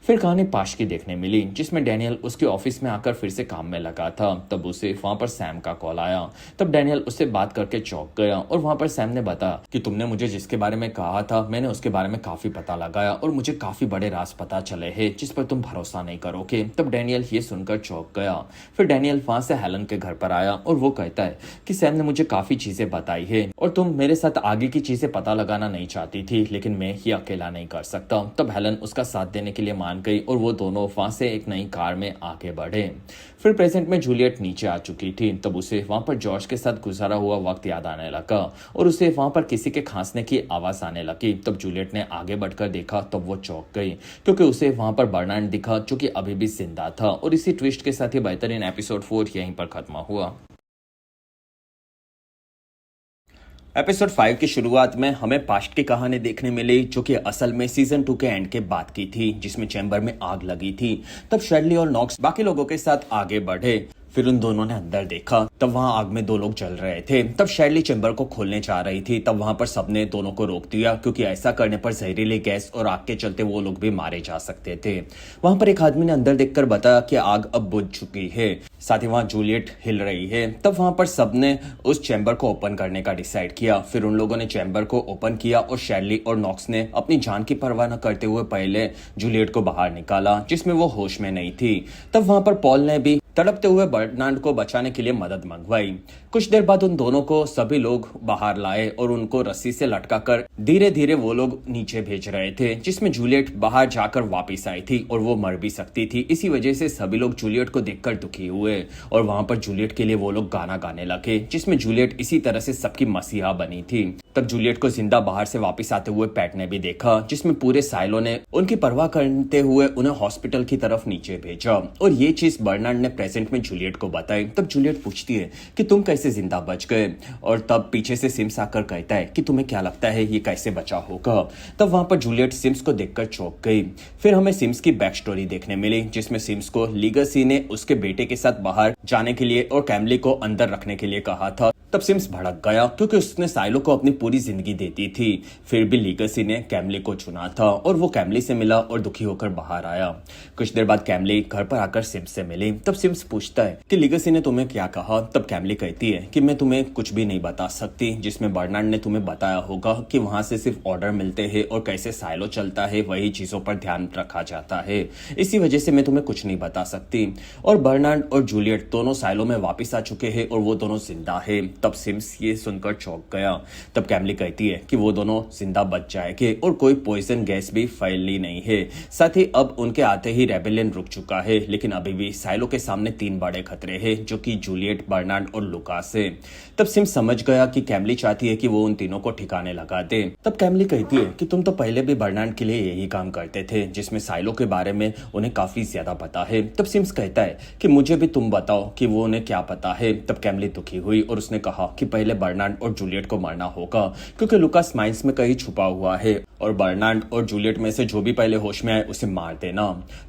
फिर कहानी पाश की देखने मिली, जिसमें डेनियल उसके ऑफिस में आकर फिर से काम में लगा था। तब उसे वहां पर सैम का कॉल आया। तब डेनियल उससे बात करके चौंक गया और वहां पर सैम ने बताया कि तुमने मुझे जिसके बारे में कहा था मैंने उसके बारे में काफी पता लगाया और मुझे काफी बड़े राज पता चले हैं जिस पर तुम भरोसा नहीं करोगे। तब डेनियल ये सुनकर चौंक गया। फिर डेनियल वहां से हेलन के घर पर आया और वो कहता है कि सैम ने मुझे काफी चीजें बताई है और तुम मेरे साथ आगे की चीजें पता लगाना नहीं चाहती थी, लेकिन मैं ये अकेला नहीं कर सकता। तब हेलन उसका साथ देने के लिए मान गई और वो दोनों वहां से एक नई कार में आगे बढ़े। फिर प्रेजेंट में जूलियट नीचे आ चुकी थी। तब उसे वहां पर जॉर्ज के साथ गुजारा हुआ वक्त याद आने लगा और उसे वहां पर किसी के खांसने की आवाज आने लगी। तब जूलियट ने आगे बढ़कर देखा, तब वो चौंक गई क्योंकि उसे वहां पर बर्नार्ड दिखा, जो कि अभी भी जिंदा था। और इसी ट्विस्ट के साथ ही बेहतरीन एपिसोड 4 यहीं पर खत्म हुआ। एपिसोड 5 की शुरुआत में हमें पास्ट की कहानी देखने मिली, जो कि असल में सीजन 2 के एंड के बाद की थी, जिसमें चैम्बर में आग लगी थी। तब शैरली और नॉक्स बाकी लोगों के साथ आगे बढ़े। फिर उन दोनों ने अंदर देखा, तब वहां आग में 2 लोग जल रहे थे। तब शैली चैम्बर को खोलने जा रही थी, तब वहां पर सबने दोनों को रोक दिया, क्योंकि ऐसा करने पर जहरीली गैस और आग के चलते वो लोग भी मारे जा सकते थे। वहां पर एक आदमी ने अंदर देखकर बताया कि आग अब बुझ चुकी है। साथ ही वहां जूलियट हिल रही है। तब वहां पर सबने उस चैम्बर को ओपन करने का डिसाइड किया। फिर उन लोगों ने चैम्बर को ओपन किया और शैली और नॉक्स ने अपनी जान की परवाह न करते हुए पहले जूलियट को बाहर निकाला, जिसमें वो होश में नहीं थी। तब वहां पर पॉल ने भी तड़पते हुए बर्नार्ड को बचाने के लिए मदद मंगवाई। कुछ देर बाद उन दोनों को सभी लोग बाहर लाए और उनको रस्सी से लटकाकर धीरे धीरे वो लोग नीचे भेज रहे थे, जिसमें जूलियट बाहर जाकर वापस आई थी और वो मर भी सकती थी। इसी वजह से सभी लोग जूलियट को देखकर दुखी हुए और वहां पर जूलियट के लिए वो लोग गाना गाने लगे, जिसमें जूलियट इसी तरह से सबकी मसीहा बनी थी। तब जूलियट को जिंदा बाहर से वापस आते हुए पैट ने भी देखा, जिसमें पूरे साइलों ने उनकी परवाह करते हुए उन्हें हॉस्पिटल की तरफ नीचे भेजा और ये चीज बर्नार्ड ने प्रेजेंट में जूलियट को बताई। तब जूलियट पूछती है कि तुम कैसे जिंदा बच गए, और तब पीछे से सिम्स आकर कहता है कि तुम्हें क्या लगता है ये कैसे बचा होगा। तब वहां पर जूलियट सिम्स को देखकर चौंक गई। फिर हमें सिम्स की बैक स्टोरी देखने मिली, जिसमें सिम्स को लीगसी ने उसके बेटे के साथ बाहर जाने के लिए और कैमली को अंदर रखने के लिए कहा था। तब सिम्स भड़क गया, क्योंकि उसने साइलो को अपनी पूरी जिंदगी देती थी। फिर भी लीगसी ने कैमली को चुना था और वो कैमली से मिला और दुखी होकर बाहर आया। कुछ देर बाद कैमली घर पर आकर सिम्स से मिली। तब सिम्स पूछता है कि लीगसी ने तुम्हें क्या कहा। तब कैमली कहती है कि मैं तुम्हें कुछ भी नहीं बता सकती, जिसमें बर्नार्ड ने तुम्हें बताया होगा कि वहां से सिर्फ ऑर्डर मिलते हैं और कैसे साइलो चलता है वही चीजों पर ध्यान रखा जाता है। इसी वजह से मैं तुम्हें कुछ नहीं बता सकती। और बर्नार्ड और जूलियट दोनों साइलो में वापस आ चुके हैं और वो दोनों जिंदा है। तब सिम्स ये सुनकर चौंक गया। तब कैमली कहती है कि वो दोनों जिंदा बच जाएंगे और कोई पॉइजन गैस भी फैली नहीं है। साथ ही अब उनके आते ही रेबेलियन रुक चुका है, लेकिन अभी भी साइलो के सामने 3 बड़े खतरे हैं, जो कि जूलियट, बर्नार्ड और लुकास है। तब सिम्स समझ गया कि कैमली चाहती है कि वो उन तीनों को ठिकाने लगा दे। तब कैमली कहती है कि तुम तो पहले भी बर्नार्ड के लिए यही काम करते थे, जिसमें साइलो के बारे में उन्हें काफी ज्यादा पता है। तब सिम्स कहता है कि मुझे भी तुम बताओ कि वो उन्हें क्या पता है। तब कैमली दुखी हुई और उसने कहा कि पहले बर्नार्ड और जूलियट को मारना होगा, क्योंकि लुकास माइंस में कहीं छुपा हुआ है, और बर्नार्ड और जूलियट में से जो भी पहले होश में आए उसे मार देना।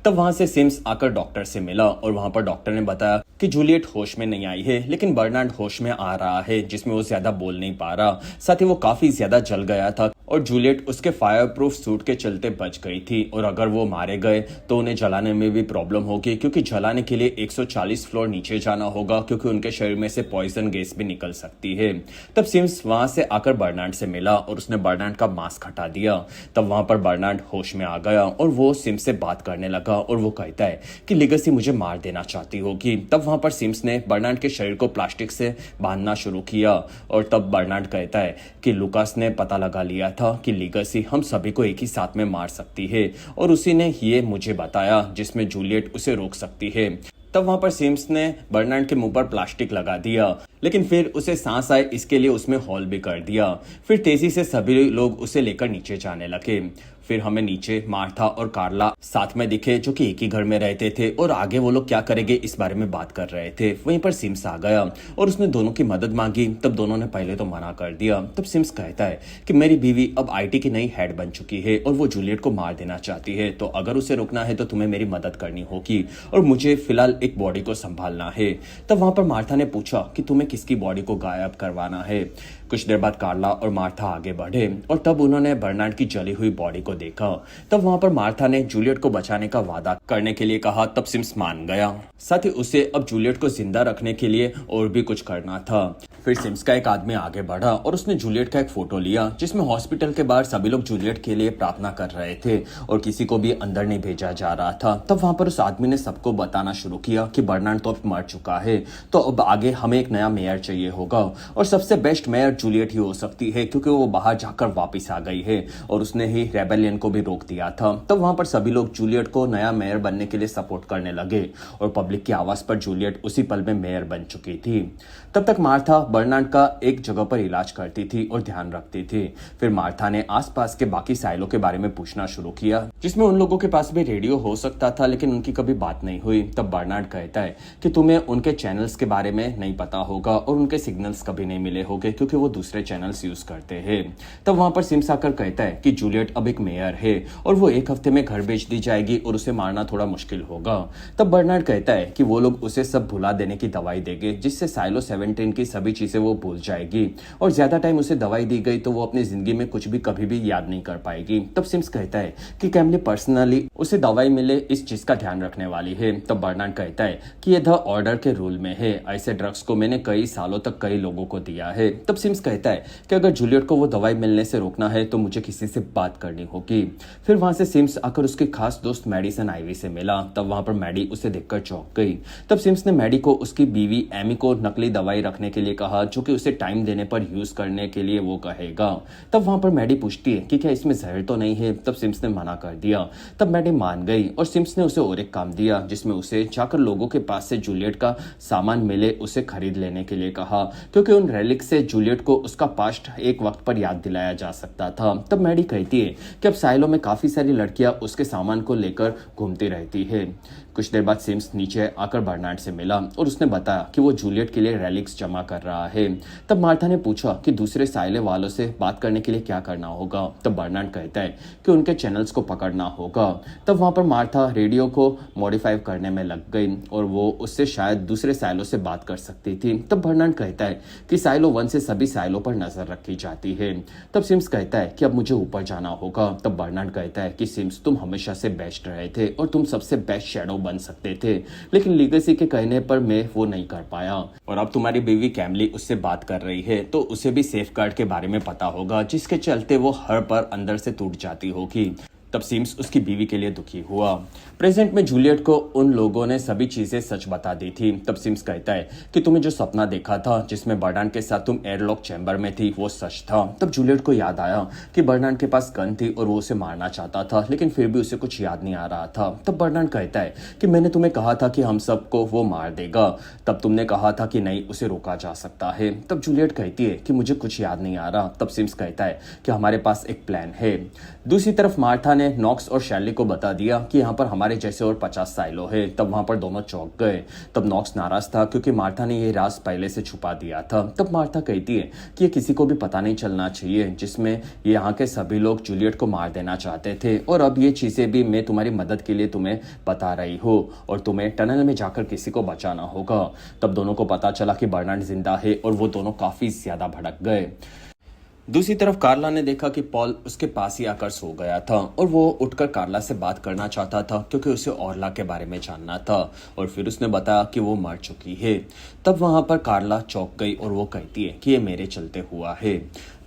तब वहां से सिम्स आकर डॉक्टर से मिला और वहां पर डॉक्टर ने बताया कि जूलियट होश में नहीं आई है, लेकिन बर्नार्ड होश में आ रहा है, जिसमें वो ज्यादा बोल नहीं पा रहा। साथ ही वो काफी ज्यादा जल गया था और जूलियट उसके फायर प्रूफ सूट के चलते बच गई थी, और अगर वो मारे गए तो उन्हें जलाने में भी प्रॉब्लम होगी, क्योंकि जलाने के लिए 140 फ्लोर नीचे जाना होगा, क्योंकि उनके शरीर में से पॉइजन गैस भी निकल सकती है। तब सिम्स वहां से आकर बर्नार्ड से मिला और उसने बर्नार्ड का मास्क हटा दिया। तब वहां पर बर्नार्ड होश में आ गया और वो सिम्स से बात करने लगा और वो कहता है कि लीगसी मुझे मार देना चाहती होगी। तब वहां पर सिम्स ने बर्नार्ड के शरीर को प्लास्टिक से बांधना शुरू किया, और तब बर्नार्ड कहता है कि लुकास ने पता लगा लिया था कि लीगसी हम सभी को एक ही साथ में मार सकती है, और उसी ने ये मुझे बताया, जिसमें जूलियट उसे रोक सकती है। तब वहां पर सिम्स ने बर्नार्ड के मुंह पर प्लास्टिक लगा दिया, लेकिन फिर उसे सांस आए इसके लिए उसमें होल भी कर दिया। फिर तेजी से सभी लोग उसे लेकर नीचे जाने लगे। फिर हमें नीचे मार्था और कार्ला साथ में दिखे, जो कि एक ही घर में रहते थे, और आगे वो लोग क्या करेंगे इस बारे में बात कर रहे थे। वहीं पर सिम्स आ गया और उसने दोनों की मदद मांगी। तब दोनों ने पहले तो मना कर दिया। तब सिम्स कहता है कि मेरी बीवी अब आईटी की नई हेड बन चुकी है और वो जूलियट को मार देना चाहती है, तो अगर उसे रोकना है तो तुम्हें मेरी मदद करनी होगी, और मुझे फिलहाल एक बॉडी को संभालना है। तब वहां पर मार्था ने पूछा कि तुम्हें किसकी बॉडी को गायब करवाना है। कुछ देर बाद कार्ला और मार्था आगे बढ़े और तब उन्होंने बर्नार्ड की जली हुई बॉडी को देखा। तब वहां पर मार्था ने जूलियट को बचाने का वादा करने के लिए कहा। तब सिम्स मान गया। साथ ही उसे अब जूलियट को जिंदा रखने के लिए और भी कुछ करना था। फिर सिम्स का एक आदमी आगे बढ़ा और उसने जूलियट का एक फोटो लिया, जिसमें हॉस्पिटल के बाहर सभी लोग जूलियट के लिए प्रार्थना कर रहे थे और किसी को भी अंदर नहीं भेजा जा रहा था। तब वहां पर उस आदमी ने सबको बताना शुरू किया कि बर्नार्ड तो अब मर चुका है, तो अब आगे हमें एक नया मेयर चाहिए होगा, और सबसे बेस्ट मेयर जूलियट ही हो सकती है, क्योंकि वो बाहर जाकर वापस आ गई है और उसने ही रेबेलियन को भी रोक दिया था। तब वहां पर सभी लोग जूलियट को नया मेयर बनने के लिए सपोर्ट करने लगे और पब्लिक की आवाज पर जूलियट उसी पल में मेयर बन चुकी थी। तब तक मार्था बर्नार्ड का एक जगह पर इलाज करती थी और ध्यान रखती थी। फिर मार्था ने आसपास के बाकी साइलों के बारे में पूछना शुरू किया, जिसमें उन लोगों के पास भी रेडियो हो सकता था, लेकिन उनकी कभी बात नहीं हुई। तब बर्नार्ड कहता है कि तुम्हें उनके चैनल्स के बारे में नहीं पता होगा और उनके सिग्नल्स कभी नहीं मिले होंगे, क्योंकि वो दूसरे चैनल्स यूज करते हैं। तब वहां पर सिम्स आकर कहता है कि जूलियट अब एक मेयर है और वो एक हफ्ते में घर बेच दी जाएगी और उसे मारना थोड़ा मुश्किल होगा। तब बर्नार्ड कहता है कि वो लोग उसे सब भुला देने की दवाई देंगे, जिससे साइलो 17 की सभी चीजें वो भूल जाएगी, और ज्यादा टाइम उसे दवाई दी गई तो वो अपनी जिंदगी में कुछ भी कभी भी याद नहीं कर पाएगी। तब सिम्स कहता है कि कैमली पर्सनली उसे दवाई मिले इस चीज का ध्यान रखने वाली है। तब बर्नार्ड कहता है कि यह द ऑर्डर के रूल में है, ऐसे ड्रग्स को मैंने कई सालों तक कई लोगों को दिया है। तब सिम्स कहता है कि अगर जूलियट को वो दवाई मिलने से रोकना है तो मुझे किसी से बात करनी होगी। फिर वहां से सिम्स आकर उसके खास दोस्त मैडिसन आइवी से मिला। तब वहां पर मैडी उसे देखकर चौंक गई। तब सिम्स ने मैडी को उसकी बीवी एमी को नकली दवाई रखने के लिए कहा, जो कि उसे टाइम देने पर यूज करने के लिए वो कहेगा। तब वहां पर मैडी पूछती है कि क्या इसमें जहर तो नहीं है। तब सिम्स ने मना कर दिया। तब मैडी मान गई और सिम्स ने उसे और एक काम दिया, जिसमें उसे जाकर लोगों के पास से जूलियट का सामान मिले उसे खरीद लेने के लिए कहा, क्योंकि उन रेलिक से जूलियट को उसका पास्ट एक वक्त पर याद दिलाया जा सकता था। तब मैडी कहती है कि अब साइलो में काफी सारी लड़कियां उसके सामान को लेकर घूमती रहती है। कुछ देर बाद सिम्स नीचे आकर बर्नार्ड से मिला और उसने बताया कि वो जूलियट के लिए रेलिक्स जमा कर रहा है। तब मार्था ने पूछा कि दूसरे साइले वालों से बात करने के लिए क्या करना होगा। तब बर्नार्ड कहता है कि उनके चैनल्स को पकड़ना होगा। तब वहां पर मार्था रेडियो को मॉडिफाई करने में लग गई और वो उससे शायद दूसरे साइलों से बात कर सकती थी। तब बर्नार्ड कहता है कि साइलो 1 से सभी साइलों पर नजर रखी जाती है। तब सिम्स कहता है कि अब मुझे ऊपर जाना होगा। तब बर्नार्ड कहता है कि सिम्स, तुम हमेशा से बेस्ट रहे थे और तुम सबसे बेस्ट शैडो बन सकते थे, लेकिन लीगेसी के कहने पर मैं वो नहीं कर पाया, और अब तुम्हारी बीवी कैमली उससे बात कर रही है तो उसे भी सेफगार्ड के बारे में पता होगा, जिसके चलते वो हर पर अंदर से टूट जाती होगी। तब सिम्स उसकी बीवी के लिए दुखी हुआ। प्रेजेंट में जूलियट को उन लोगों ने सभी चीजें सच बता दी थी। तब सिम्स कहता है कि तुम्हें जो सपना देखा था जिसमें बर्नार्ड के साथ तुम एयरलॉक चैम्बर में थी वो सच था। तब जूलियट को याद आया कि बर्नार्ड के पास गन थी और वो उसे मारना चाहता था, लेकिन फिर भी उसे कुछ याद नहीं आ रहा था। तब बर्नार्ड कहता है कि मैंने तुम्हें कहा था कि हम सबको वो मार देगा, तब तुमने कहा था कि नहीं, उसे रोका जा सकता है। तब जूलियट कहती है कि मुझे कुछ याद नहीं आ रहा। तब सिम्स कहता है कि हमारे पास एक प्लान है। दूसरी तरफ मार्था ने नॉक्स और शैली को बता दिया कि यहाँ पर हमारे जैसे और 50 साइलो है। तब वहां पर दोनों चौंक गए। तब नॉक्स नाराज था क्योंकि मार्था ने ये राज पहले से छुपा दिया था। तब मार्था कहती है कि ये किसी को भी पता नहीं चलना चाहिए, जिसमें ये यहाँ के सभी लोग जूलियट को मार देना चाहते थे, और अब ये चीजें भी मैं तुम्हारी मदद के लिए तुम्हें बता रही हूँ और तुम्हें टनल में जाकर किसी को बचाना होगा। तब दोनों को पता चला कि बर्नार्ड जिंदा है और वो दोनों काफी ज्यादा भड़क गए। दूसरी तरफ कार्ला ने देखा कि पॉल उसके पास ही आकर सो गया था और वो उठकर कार्ला से बात करना चाहता था, क्योंकि उसे ऑर्ला के बारे में जानना था, और फिर उसने बताया कि वो मर चुकी है। तब वहां पर कार्ला चौंक गई और वो कहती है कि ये मेरे चलते हुआ है।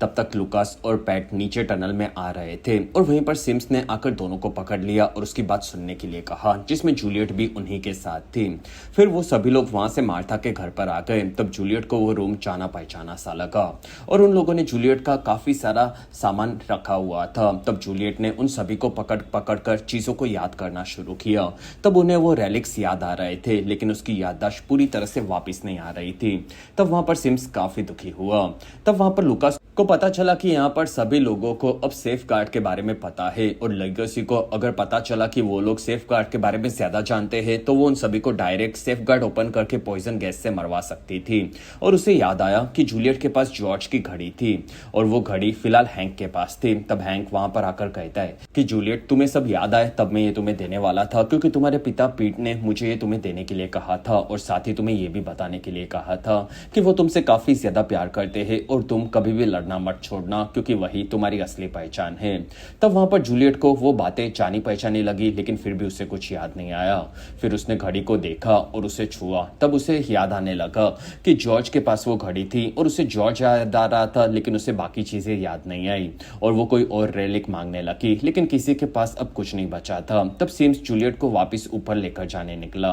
तब तक लुकास और पैट नीचे टनल में आ रहे थे और वहीं पर सिम्स ने आकर दोनों को पकड़ लिया और उसकी बात सुनने के लिए कहा, जिसमें जूलियट भी उन्हीं के साथ थी। फिर वो सभी लोग वहां से मार्था के घर पर आ गए। तब जूलियट को वो रूम जाना पहचाना सा लगा और उन लोगों ने जूलियट का काफी सारा सामान रखा हुआ था। तब जूलियट ने उन सभी को पकड़ कर चीजों को याद करना शुरू किया। तब उन्हें वो रेलिक्स याद आ रहे थे, लेकिन उसकी याददाश्त पूरी तरह से वापस नहीं आ रही थी। तब वहां पर सिम्स काफी दुखी हुआ। तब वहां पर लुकास को पता चला कि यहाँ पर सभी लोगों को अब सेफ गार्ड के बारे में पता है, और लेगेसी को अगर पता चला कि वो लोग सेफ गार्ड के बारे में ज्यादा जानते हैं तो वो उन सभी को डायरेक्ट सेफ गार्ड ओपन करके पॉइजन गैस से मरवा सकती थी। और उसे याद आया कि जूलियट के पास जॉर्ज की घड़ी थी और वो घड़ी फिलहाल हैंक के पास थी। तब हैंक वहां पर आकर कहता है कि जूलियट, तुम्हें सब याद आए, तब मैं ये तुम्हें देने वाला था, क्योंकि तुम्हारे पिता पीट ने मुझे ये तुम्हें देने के लिए कहा था, और साथ ही तुम्हें ये भी बताने के लिए कहा था कि वो तुमसे काफी ज्यादा प्यार करते हैं और तुम कभी भी लड़ना मत छोड़ना, क्योंकि वही तुम्हारी असली पहचान है। तब वहां पर जूलियट को वो बातें जानी पहचानी लगी, लेकिन फिर भी उसे कुछ याद नहीं आया। फिर उसने घड़ी को देखा और उसे छुआ। तब उसे याद आने लगा कि जॉर्ज के पास वो घड़ी थी और उसे जॉर्ज याद आ रहा था, लेकिन उसे बाकी चीजें याद नहीं आई, और वो कोई और रेलिक मांगने लगी, लेकिन किसी के पास अब कुछ नहीं बचा था। तब सिम्स जूलियट को वापस ऊपर लेकर जाने निकला।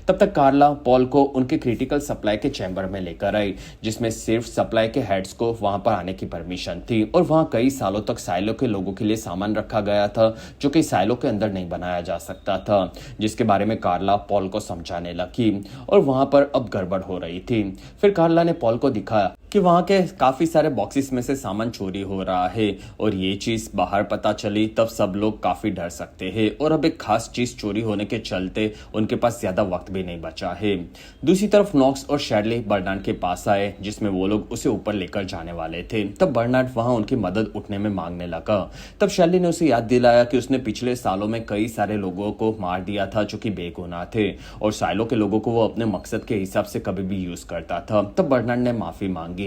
तब तक कार्ला पॉल को उनके क्रिटिकल सप्लाई के चैम्बर में लेकर आई, जिसमें सिर्फ सप्लाई के हेड्स को वहां पर आने की परमिशन थी, और वहां कई सालों तक साइलो के लोगों के लिए सामान रखा गया था जो कि साइलो के अंदर नहीं बनाया जा सकता था, जिसके बारे में कार्ला पॉल को समझाने लगी, और वहां पर अब गड़बड़ हो रही थी। फिर कार्ला ने पॉल को दिखाया कि वहाँ के काफी सारे बॉक्सेस में से सामान चोरी हो रहा है और ये चीज बाहर पता चली तब सब लोग काफी डर सकते हैं और अब एक खास चीज चोरी होने के चलते उनके पास ज्यादा वक्त भी नहीं बचा है। दूसरी तरफ नॉक्स और शैडली बर्नार्ड के पास आए जिसमें वो लोग उसे ऊपर लेकर जाने वाले थे। तब बर्नार्ड वहां उनकी मदद उठने में मांगने लगा। तब शैडली ने उसे याद दिलाया कि उसने पिछले सालों में कई सारे लोगों को मार दिया था जो कि बेगुनाह थे और साइलो के लोगों को वो अपने मकसद के हिसाब से कभी भी यूज करता था। तब बर्नार्ड ने माफी मांगी।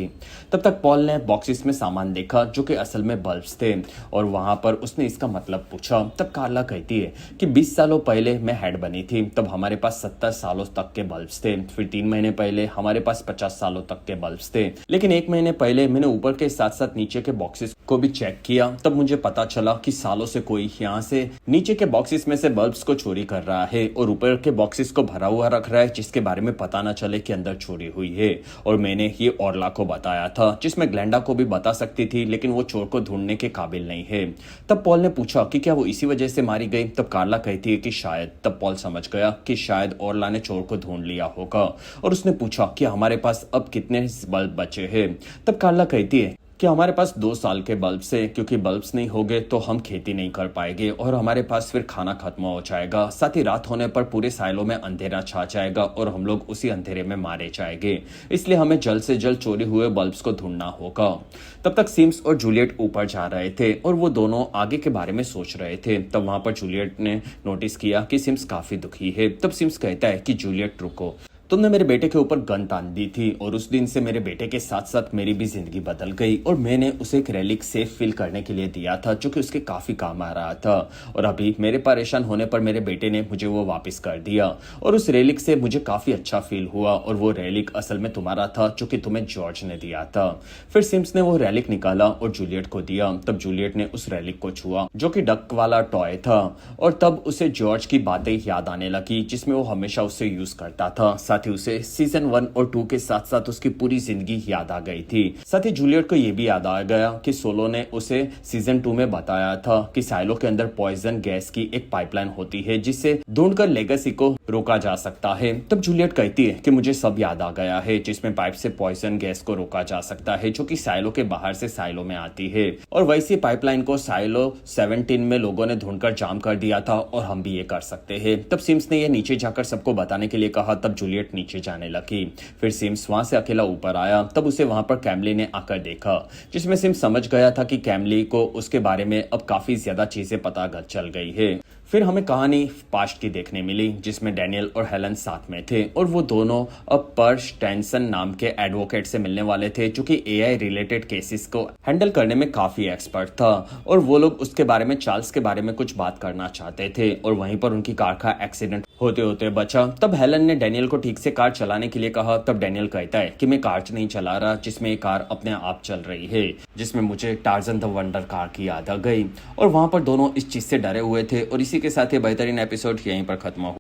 तब तक पॉल ने बॉक्सेस में सामान देखा जो कि असल में बल्ब्स थे और वहां पर उसने इसका मतलब पूछा। तब कार्ला कहती है कि 20 सालों पहले मैं हेड बनी थी तब हमारे पास 70 सालों तक के बल्ब्स थे, फिर 3 महीने पहले हमारे पास 50 सालों तक के बल्ब्स थे, लेकिन 1 महीने पहले मैंने ऊपर के साथ साथ नीचे के बॉक्सेस को भी चेक किया। तब मुझे पता चला कि सालों से कोई यहाँ से नीचे के बॉक्सेस में से बल्ब्स को चोरी कर रहा है और ऊपर के बॉक्सेस को भरा हुआ रख रहा है जिसके बारे में पता ना चले कि अंदर चोरी हुई है। और मैंने ये ऑर्ला को बताया था जिसमें ग्लेंडा को भी बता सकती थी लेकिन वो चोर को ढूंढने के काबिल नहीं है। तब पॉल ने पूछा कि क्या वो इसी वजह से मारी गई। तब कार्ला कहती है कि शायद। तब पॉल समझ गया कि शायद ऑर्ला ने चोर को ढूंढ लिया होगा और उसने पूछा कि हमारे पास अब कितने बल्ब बचे हैं। तब कार्ला कहती है कि हमारे पास 2 साल के बल्ब से, क्योंकि बल्ब्स नहीं होंगे तो हम खेती नहीं कर पाएंगे और हमारे पास फिर खाना खत्म हो जाएगा। साथ ही रात होने पर पूरे साइलों में अंधेरा छा जाएगा और हम लोग उसी अंधेरे में मारे जाएंगे, इसलिए हमें जल्द से जल्द चोरी हुए बल्ब्स को ढूंढना होगा। तब तक सिम्स और जूलियट ऊपर जा रहे थे और वो दोनों आगे के बारे में सोच रहे थे। तब वहां पर जूलियट ने नोटिस किया कि सिम्स काफी दुखी है। तब सिम्स कहता है कि जूलियट रुको, तुमने मेरे बेटे के ऊपर गन तान दी थी और उस दिन से मेरे बेटे के साथ साथ मेरी भी जिंदगी बदल गई और मैंने उसे एक रेलिक सेफ फील करने के लिए दिया था जो कि उसके काफी काम आ रहा था और अभी मेरे परेशान होने पर मेरे बेटे ने मुझे वो वापस कर दिया और उस रेलिक से मुझे काफी अच्छा फील हुआ और वो रेलिक असल में तुम्हारा था जो कि तुम्हें जॉर्ज ने दिया था। फिर सिम्स ने वो रेलिक निकाला और जूलियट को दिया। तब जूलियट ने उस रेलिक को छुआ जो कि डक वाला टॉय था और तब उसे जॉर्ज की बातें याद आने लगी जिसमें वो हमेशा उसे यूज करता था। साथ ही उसे सीजन 1 और 2 के साथ साथ उसकी पूरी जिंदगी याद आ गई थी। साथ ही जूलियट को यह भी याद आ गया कि सोलो ने उसे सीजन 2 में बताया था कि साइलो के अंदर पॉइजन गैस की एक पाइपलाइन होती है जिससे ढूंढकर लेगेसी को रोका जा सकता है। तब जूलियट कहती है कि मुझे सब याद आ गया है जिसमें पाइप से पॉइजन गैस को रोका जा सकता है जो कि साइलो के बाहर से साइलो में आती है और वैसी पाइपलाइन को साइलो 17 में लोगों ने ढूंढकर जाम कर दिया था और हम भी ये कर सकते हैं। तब सिम्स ने ये नीचे जाकर सबको बताने के लिए कहा। तब जूलियट नीचे जाने लगी। फिर सिम्स वहां से अकेला ऊपर आया। तब उसे वहां पर कैमली ने आकर देखा जिसमें सिम्स समझ गया था कि कैमली को उसके बारे में अब काफी ज्यादा चीजें पता चल गई है। फिर हमें कहानी पास्ट की देखने मिली जिसमें डैनियल और हेलन साथ में थे और वो दोनों अब पर्श टेंसन नाम के एडवोकेट से मिलने वाले थे जो कि एआई रिलेटेड केसेस को हैंडल करने में काफी एक्सपर्ट था और वो लोग उसके बारे में, चार्ल्स के बारे में कुछ बात करना चाहते थे और वहीं पर उनकी कार का एक्सीडेंट होते होते बचा। तब हेलन ने डैनियल को ठीक से कार चलाने के लिए कहा। तब डैनियल कहता है कि मैं कार नहीं चला रहा जिसमें एक कार अपने आप चल रही है, जिसमें मुझे टार्जन द वंडर कार की याद आ गई और वहां पर दोनों इस चीज से डरे हुए थे और इसी के साथ ये बेहतरीन एपिसोड यहीं पर खत्म हुआ।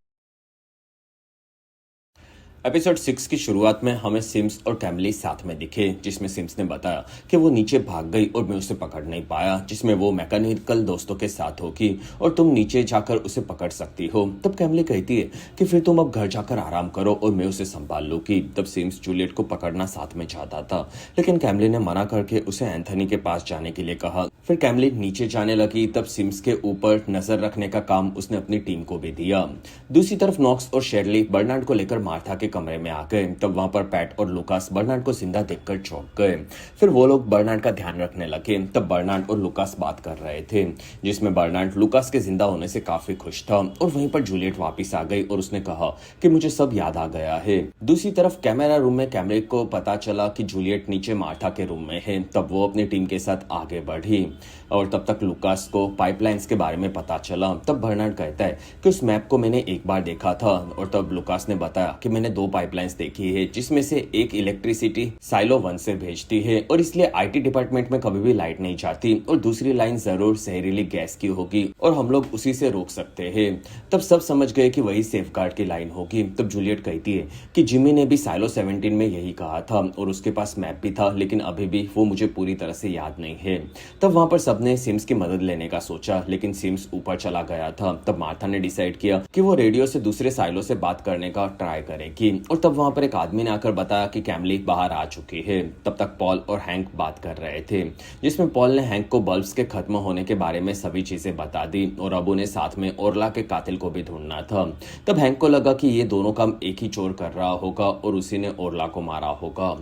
एपिसोड 6 की शुरुआत में हमें सिम्स और कैमली साथ में दिखे जिसमें सिम्स ने बताया कि वो नीचे भाग गई और मैं उसे पकड़ नहीं पाया, जिसमें वो मैकेनिकल दोस्तों के साथ होगी और तुम नीचे जाकर उसे पकड़ सकती हो। तब कैमली कहती है कि फिर तुम अब घर जाकर आराम करो और मैं उसे संभाल लूंगी। तब सिम्स जूलियट को पकड़ना साथ में चाहता था लेकिन कैमली ने मना करके उसे एंथनी के पास जाने के लिए कहा। फिर कैमली नीचे जाने लगी। तब सिम्स के ऊपर नजर रखने का काम उसने अपनी टीम को भी दिया। दूसरी तरफ नॉक्स और शेरली बर्नार्ड को लेकर मार्था के कमरे में आ गए। तब वहां पर पैट और लुकास बर्नार्ड को जिंदा देखकर चौंक गए। फिर वो लोग बर्नार्ड का ध्यान रखने लगे। तब बर्नार्ड और लुकास बात कर रहे थे जिसमें बर्नार्ड लुकास के जिंदा होने से काफी खुश था और वहीं पर जूलियट वापस आ गई और उसने कहा कि मुझे सब याद आ गया है। दूसरी तरफ कैमरा रूम में कैमरे को पता चला कि जूलियट नीचे मार्था के रूम में है। तब वो अपनी टीम के साथ आगे बढ़ी और तब तक लुकास को पाइपलाइंस के बारे में पता चला। तब बर्नार्ड कहता है कि उस मैप को मैंने एक बार देखा था और तब लुकास ने बताया कि मैंने 2 पाइपलाइंस देखी है जिसमें से एक इलेक्ट्रिसिटी साइलो 1 से भेजती है और इसलिए आईटी डिपार्टमेंट में कभी भी लाइट नहीं जाती और दूसरी लाइन जरूर जहरीली गैस की होगी और हम लोग उसी से रोक सकते हैं। तब सब समझ गए कि वही सेफगार्ड की लाइन होगी। तब जूलियट कहती है कि जिमी ने भी साइलो 17 में यही कहा था और उसके पास मैप भी था लेकिन अभी भी वो मुझे पूरी तरह से याद नहीं है। तब वहां पर सबने सिम्स की मदद लेने का सोचा लेकिन सिम्स ऊपर चला गया था। तब मार्था ने डिसाइड किया कि वो रेडियो से दूसरे साइलो से बात करने का ट्राई करेगी लगी और तब वहां पर एक आदमी ने आकर बताया कि कैमली बाहर आ चुकी है। तब तक पॉल और हैंक बात कर रहे थे, जिसमें पॉल ने हैंक को बल्ब्स के खत्म होने के बारे में सभी चीजें बता दी और अब उन्हें साथ में ओरला के कातिल को भी ढूंढना था। तब हैंक को लगा कि ये दोनों काम एक ही चोर कर रहा होगा और उसी ने ओरला को मारा होगा।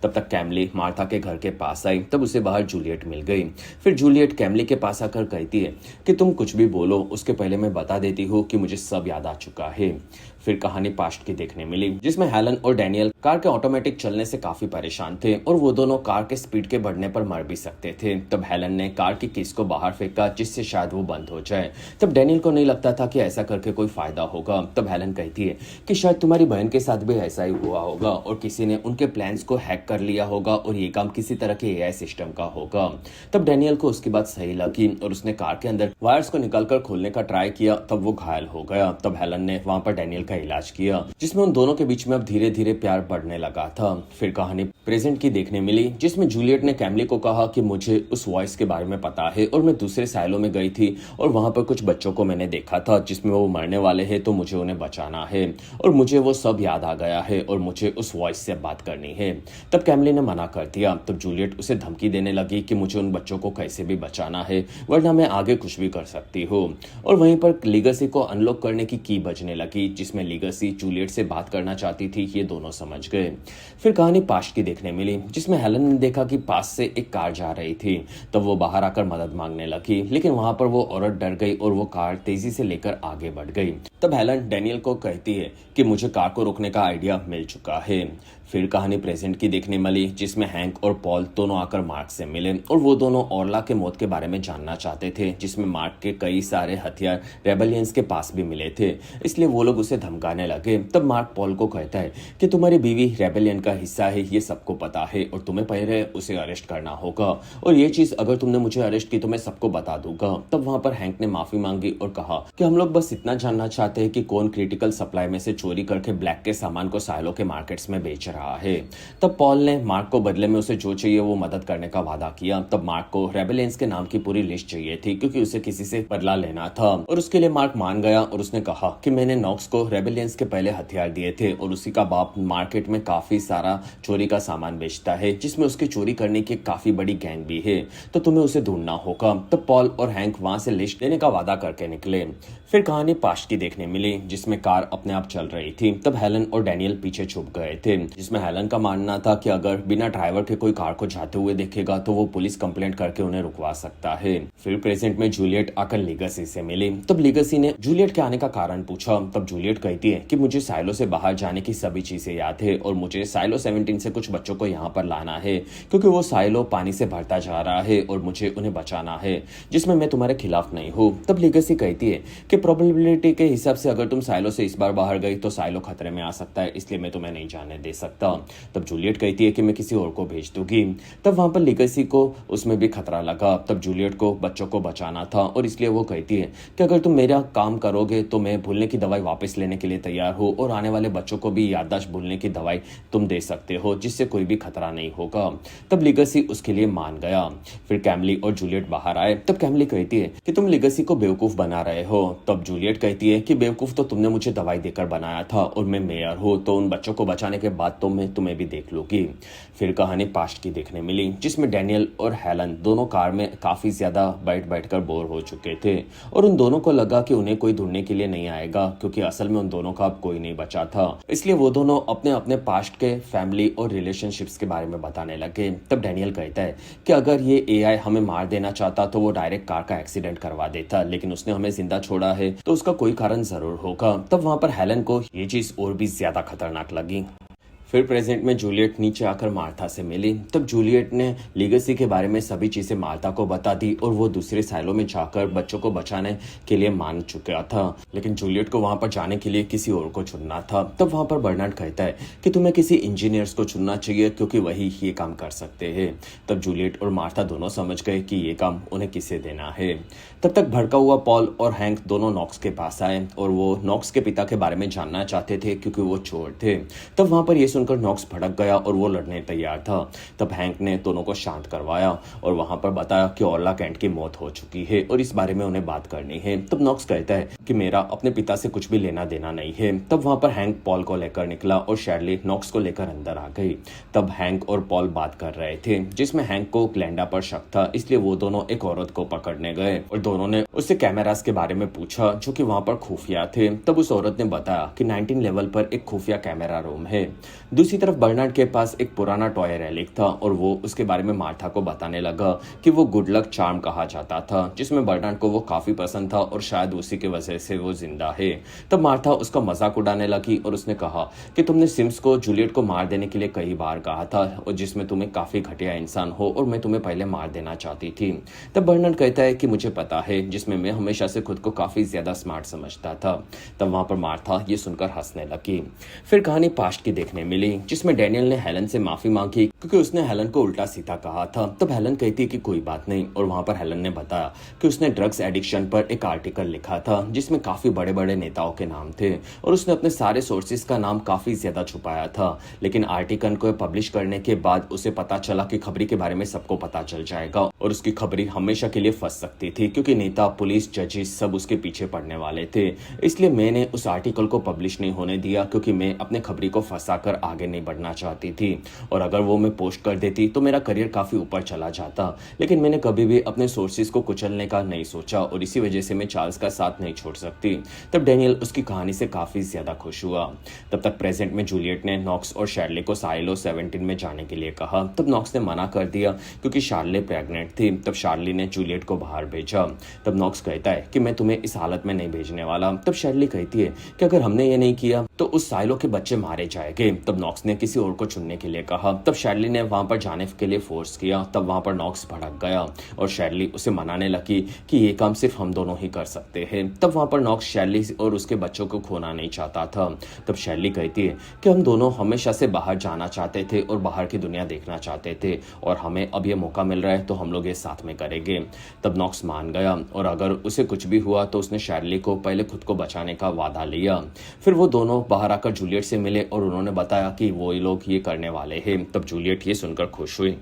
तब तक कैमली मार्था के घर के पास आई, तब उसे बाहर जूलियट मिल गई। फिर जूलियट कैमली के पास आकर कहती है कि तुम कुछ भी बोलो, उसके पहले मैं बता देती हूँ कि मुझे सब याद आ चुका है। फिर कहानी पास्ट की देखने मिली, जिसमें हेलन और डैनियल कार के ऑटोमेटिक चलने से काफी परेशान थे और वो दोनों कार के स्पीड के बढ़ने पर मर भी सकते थे। तब हेलन ने कार की कीज को बाहर फेंका जिससे शायद वो बंद हो जाए। तब डैनियल को नहीं लगता था कि ऐसा करके कोई फायदा होगा। तब हेलन कहती है कि शायद तुम्हारी बहन के साथ भी ऐसा ही हुआ होगा और किसी ने उनके प्लान्स को हैक कर लिया होगा और ये काम किसी तरह के एआई सिस्टम का होगा। तब डैनियल को उसकी बात सही लगी और उसने कार के अंदर वायर्स को निकालकर खोलने का ट्राई किया, तब वो घायल हो गया। तब हेलन ने वहां पर डैनियल का इलाज किया, जिसमें उन दोनों के बीच में अब धीरे धीरे प्यार बढ़ने लगा था। फिर कहानी प्रेजेंट की देखने मिली, जिसमें जूलियट ने कैमली को कहा कि मुझे उस वॉइस के बारे में पता है और मैं दूसरे साइलों में गई थी और वहां पर कुछ बच्चों को मैंने देखा था जिसमें वो मरने वाले हैं, तो मुझे उन्हें बचाना है और मुझे वो सब याद आ गया है और मुझे उस वॉइस से बात करनी है। तब कैमली ने मना कर दिया। तब जूलियट उसे धमकी देने लगी कि मुझे उन बच्चों को कैसे भी बचाना है वरना मैं आगे कुछ भी कर सकती हूँ। और वहीं पर लीगेसी को अनलॉक करने की बजने लगी, जिसमें लीगेसी जूलियट से बात करना चाहती थी। ये दोनों समझ गए। फिर कहानी पास्ट की देखने मिली, जिसमें हेलन ने देखा कि पास से एक कार जा रही थी। तब वो बाहर आकर मदद मांगने लगी, लेकिन वहां पर वो औरत डर गई और वो कार तेजी से लेकर आगे बढ़ गई। तब हेलन डैनियल को कहती है कि मुझे कार को रोकने का आइडिया मिल चुका है। फिर कहानी प्रेजेंट की देखने मिली, जिसमें हैंक और पॉल दोनों आकर मार्क से मिले और वो दोनों ओरला के मौत के बारे में जानना चाहते थे, जिसमें मार्क के कई सारे हथियार रेबेलियंस के पास भी मिले थे, इसलिए वो लोग उसे धमकाने लगे। तब मार्क पॉल को कहता है कि तुम्हारी बीवी रेबेलियन का हिस्सा है, ये सबको पता है और तुम्हें पहले उसे अरेस्ट करना होगा और ये चीज अगर तुमने मुझे अरेस्ट की तो मैं सबको बता दूंगा। तब वहां पर हैंक ने माफी मांगी और कहा कि हम लोग बस इतना जानना चाहते हैं कि कौन क्रिटिकल सप्लाई में से चोरी करके ब्लैक के सामान को साइलो के मार्केट्स में बेच रहा है। तब पॉल ने मार्क को बदले में उसे जो चाहिए वो मदद करने का वादा किया। तब मार्क को रेबेलियंस के नाम की पूरी लिस्ट चाहिए थी क्योंकि उसे किसी से बदला लेना था और उसके लिए मार्क मान गया और उसने कहा कि मैंने नॉक्स को रेबेलियंस के पहले हथियार दिए थे और उसी का बाप मार्केट में काफी सारा चोरी का सामान बेचता है, जिसमें उसकी चोरी करने की काफी बड़ी गैंग भी है, तो तुम्हें उसे ढूंढना होगा। तब पॉल और हैंक वहां से लिस्ट लेने का वादा करके निकले। फिर कहानी पास्ट की देखने मिली, जिसमें कार अपने आप चल रही थी। तब हेलन और डैनियल पीछे छुप गए थे, जिसमें हेलन का मानना था कि अगर बिना ड्राइवर के कोई कार को जाते हुए देखेगा तो वो पुलिस कंप्लेंट करके उन्हें रुकवा सकता है। फिर प्रेजेंट में जूलियट आकर लीगेसी से मिली। तब लीगेसी ने जूलियट के आने का कारण पूछा। तब जूलियट कहती है कि मुझे साइलो से बाहर जाने की सभी चीजें याद है और मुझे साइलो 17 से कुछ बच्चों को यहाँ पर लाना है क्योंकि वो साइलो पानी से भरता जा रहा है और मुझे उन्हें बचाना है, जिसमें मैं तुम्हारे खिलाफ नहीं हूँ। तब लीगेसी कहती है कि प्रोबेबिलिटी के हिसाब से अगर तुम साइलो से इस बार बाहर गई तो साइलो खतरे में आ सकता है, इसलिए मैं तुम्हें नहीं जाने दे सकता। तब जूलियट कहती है कि मैं किसी और को भेज दूंगी। तब वहां पर लीगेसी को उसमें भी खतरा लगा। तब जूलियट को बच्चों को बचाना था और इसलिए वो कहती है कि अगर तुम मेरा काम करोगे तो मैं भूलने की दवाई वापस लेने के लिए तैयार हूँ और आने वाले बच्चों को भी याददाश्त भूलने की दवाई तुम दे सकते हो, जिससे कोई भी खतरा नहीं होगा। तब लीगेसी उसके लिए मान गया। फिर कैमली और जूलियट बाहर आए। तब कैमली कहती है कि तुम लीगेसी को बेवकूफ बना रहे हो। तब जूलियट कहती है कि बेवकूफ तो तुमने मुझे दवाई देकर बनाया था और मैं मेयर हूँ, तो उन बच्चों को बचाने के बाद तो मैं तुम्हें भी देख लूंगी। फिर कहानी पास्ट की देखने मिली, जिसमें डैनियल और हेलन दोनों कार में काफी ज्यादा बैठकर बोर हो चुके थे और उन दोनों को लगा कि उन्हें कोई ढूंढने के लिए नहीं आएगा क्योंकि असल में उन दोनों का अब कोई नहीं बचा था, इसलिए वो दोनों अपने अपने पास्ट के फैमिली और रिलेशनशिप्स के बारे में बताने लगे। तब डैनियल कहता है कि अगर ये एआई हमें मार देना चाहता तो वो डायरेक्ट कार का एक्सीडेंट करवा देता, लेकिन उसने हमें जिंदा छोड़ा है तो उसका कोई कारण जरूर होगा। तब वहां पर हेलन को ये चीज और भी ज्यादा खतरनाक लगी। फिर प्रेजेंट में जूलियट नीचे आकर मार्था से मिली। तब जूलियट ने लीगेसी के बारे में सभी चीजें मार्था को बता दी और वो दूसरे साइलों में जाकर बच्चों को बचाने के लिए मान चुका था, लेकिन जूलियट को वहां पर जाने के लिए किसी और को चुनना था। तब वहां पर बर्नार्ड कहता है कि तुम्हें किसी इंजीनियर्स को चुनना चाहिए क्योंकि वही ये काम कर सकते हैं। तब जूलियट और मार्था दोनों समझ गए कि ये काम उन्हें किसे देना है। तब तक भड़का हुआ पॉल और हैंक दोनों नॉक्स के पास आए और वो नॉक्स के पिता के बारे में जानना चाहते थे क्योंकि वो चोर थे। तब वहां पर ये सुनकर नॉक्स भड़क गया और वो लड़ने तैयार था। तब हैंक ने दोनों को शांत करवाया और वहां पर बताया कि ऑर्ला कैंट की मौत हो चुकी है और इस बारे में उन्हें बात करनी है। तब नॉक्स कहता है कि मेरा अपने पिता से कुछ भी लेना देना नहीं है। तब वहां पर हैंक पॉल को लेकर निकला और शैरली नॉक्स को लेकर अंदर आ गई। तब हैंक और पॉल बात कर रहे थे, जिसमें हैंक को ग्लेंडा पर शक था, इसलिए वो दोनों एक औरत को पकड़ने गए और दोनों ने उससे कैमरास के बारे में पूछा जो कि वहां पर खुफिया थे। तब उस औरत ने बताया कि 19 लेवल पर एक खुफिया कैमरा रूम है। दूसरी तरफ बर्नार्ड के पास एक पुराना टॉय रेलिक था और वो उसके बारे में मार्था को बताने लगा कि वो गुड लक चार्म कहा जाता था, जिसमें बर्नार्ड को वो काफी पसंद था और शायद उसी की वजह से वो जिंदा है। तब मार्था उसका मजाक उड़ाने लगी और उसने कहा कि तुमने सिम्स को जूलियट को मार देने के लिए कई बार कहा था और जिसमें तुम्हें काफी घटिया इंसान हो और मैं तुम्हें पहले मार देना चाहती थी। तब बर्नार्ड कहता है कि मुझे पता है, जिसमें मैं हमेशा से खुद को काफी ज्यादा स्मार्ट समझता था। तब वहां पर मार्था ये सुनकर हंसने लगी। फिर कहानी पास्ट की देखने मिली, जिसमें डैनियल ने हेलन से माफी मांगी क्योंकि उसने हेलन को उल्टा सीधा कहा था। तब हेलन कहती है कि कोई बात नहीं और वहां पर हेलन ने बताया कि उसने ड्रग्स एडिक्शन पर एक आर्टिकल लिखा था जिसमें काफी बड़े बड़े नेताओं के नाम थे और उसने अपने सारे सोर्सेज का नाम काफी ज्यादा छुपाया था। लेकिन आर्टिकल को पब्लिश करने के बाद उसे पता चला कि खबरी के बारे में सबको पता चल जाएगा और उसकी खबरी हमेशा के लिए फंस सकती थी क्योंकि नेता, पुलिस, जजेस सब उसके पीछे पड़ने वाले थे। इसलिए मैंने उस आर्टिकल को पब्लिश नहीं होने दिया क्योंकि मैं अपने खबरी को फंसाकर आगे नहीं बढ़ना चाहती थी और अगर वो मैं पोस्ट कर देती तो मेरा करियर काफी ऊपर चला जाता। लेकिन मैंने कभी भी अपने सोर्सेज को कुचलने का नहीं सोचा और इसी वजह से मैं चार्ल्स का साथ नहीं छोड़ सकती। तब डैनियल उसकी कहानी से काफी ज्यादा खुश हुआ। तब तक प्रेजेंट में जूलियट ने नॉक्स और शैरले को साइलो 17 में जाने के लिए कहा। तब नॉक्स ने मना कर दिया क्योंकि शार्ले प्रेग्नेंट थी। तब शार्ली ने जूलियट को बाहर भेजा। तब नॉक्स कहता है कि मैं तुम्हें इस हालत में नहीं भेजने वाला। तब शैरली कहती है कि अगर हमने ये नहीं किया तो उस साइलो के बच्चे मारे जाएंगे। तब नॉक्स ने किसी और को चुनने के लिए कहा। तब शैरली ने वहां पर जाने के लिए फोर्स किया। तब वहां पर नॉक्स भड़क गया और शैरली उसे मनाने लगी कि ये काम सिर्फ हम दोनों ही कर सकते हैं। तब वहां पर नॉक्स शैरली और उसके बच्चों को खोना नहीं चाहता था। तब शैरली कहती है कि हम दोनों हमेशा से बाहर जाना चाहते थे और बाहर की दुनिया देखना चाहते थे और हमें अब ये मौका मिल रहा है तो हम लोग ये साथ में करेंगे। तब नॉक्स मान गया और अगर उसे कुछ भी हुआ तो उसने शैरली को पहले खुद को बचाने का वादा लिया। फिर वो दोनों बाहर आकर जूलियट से मिले और उन्होंने बताया कि वो लोग ये करने वाले हैं। तब जूलियट ये सुनकर खुश हुई।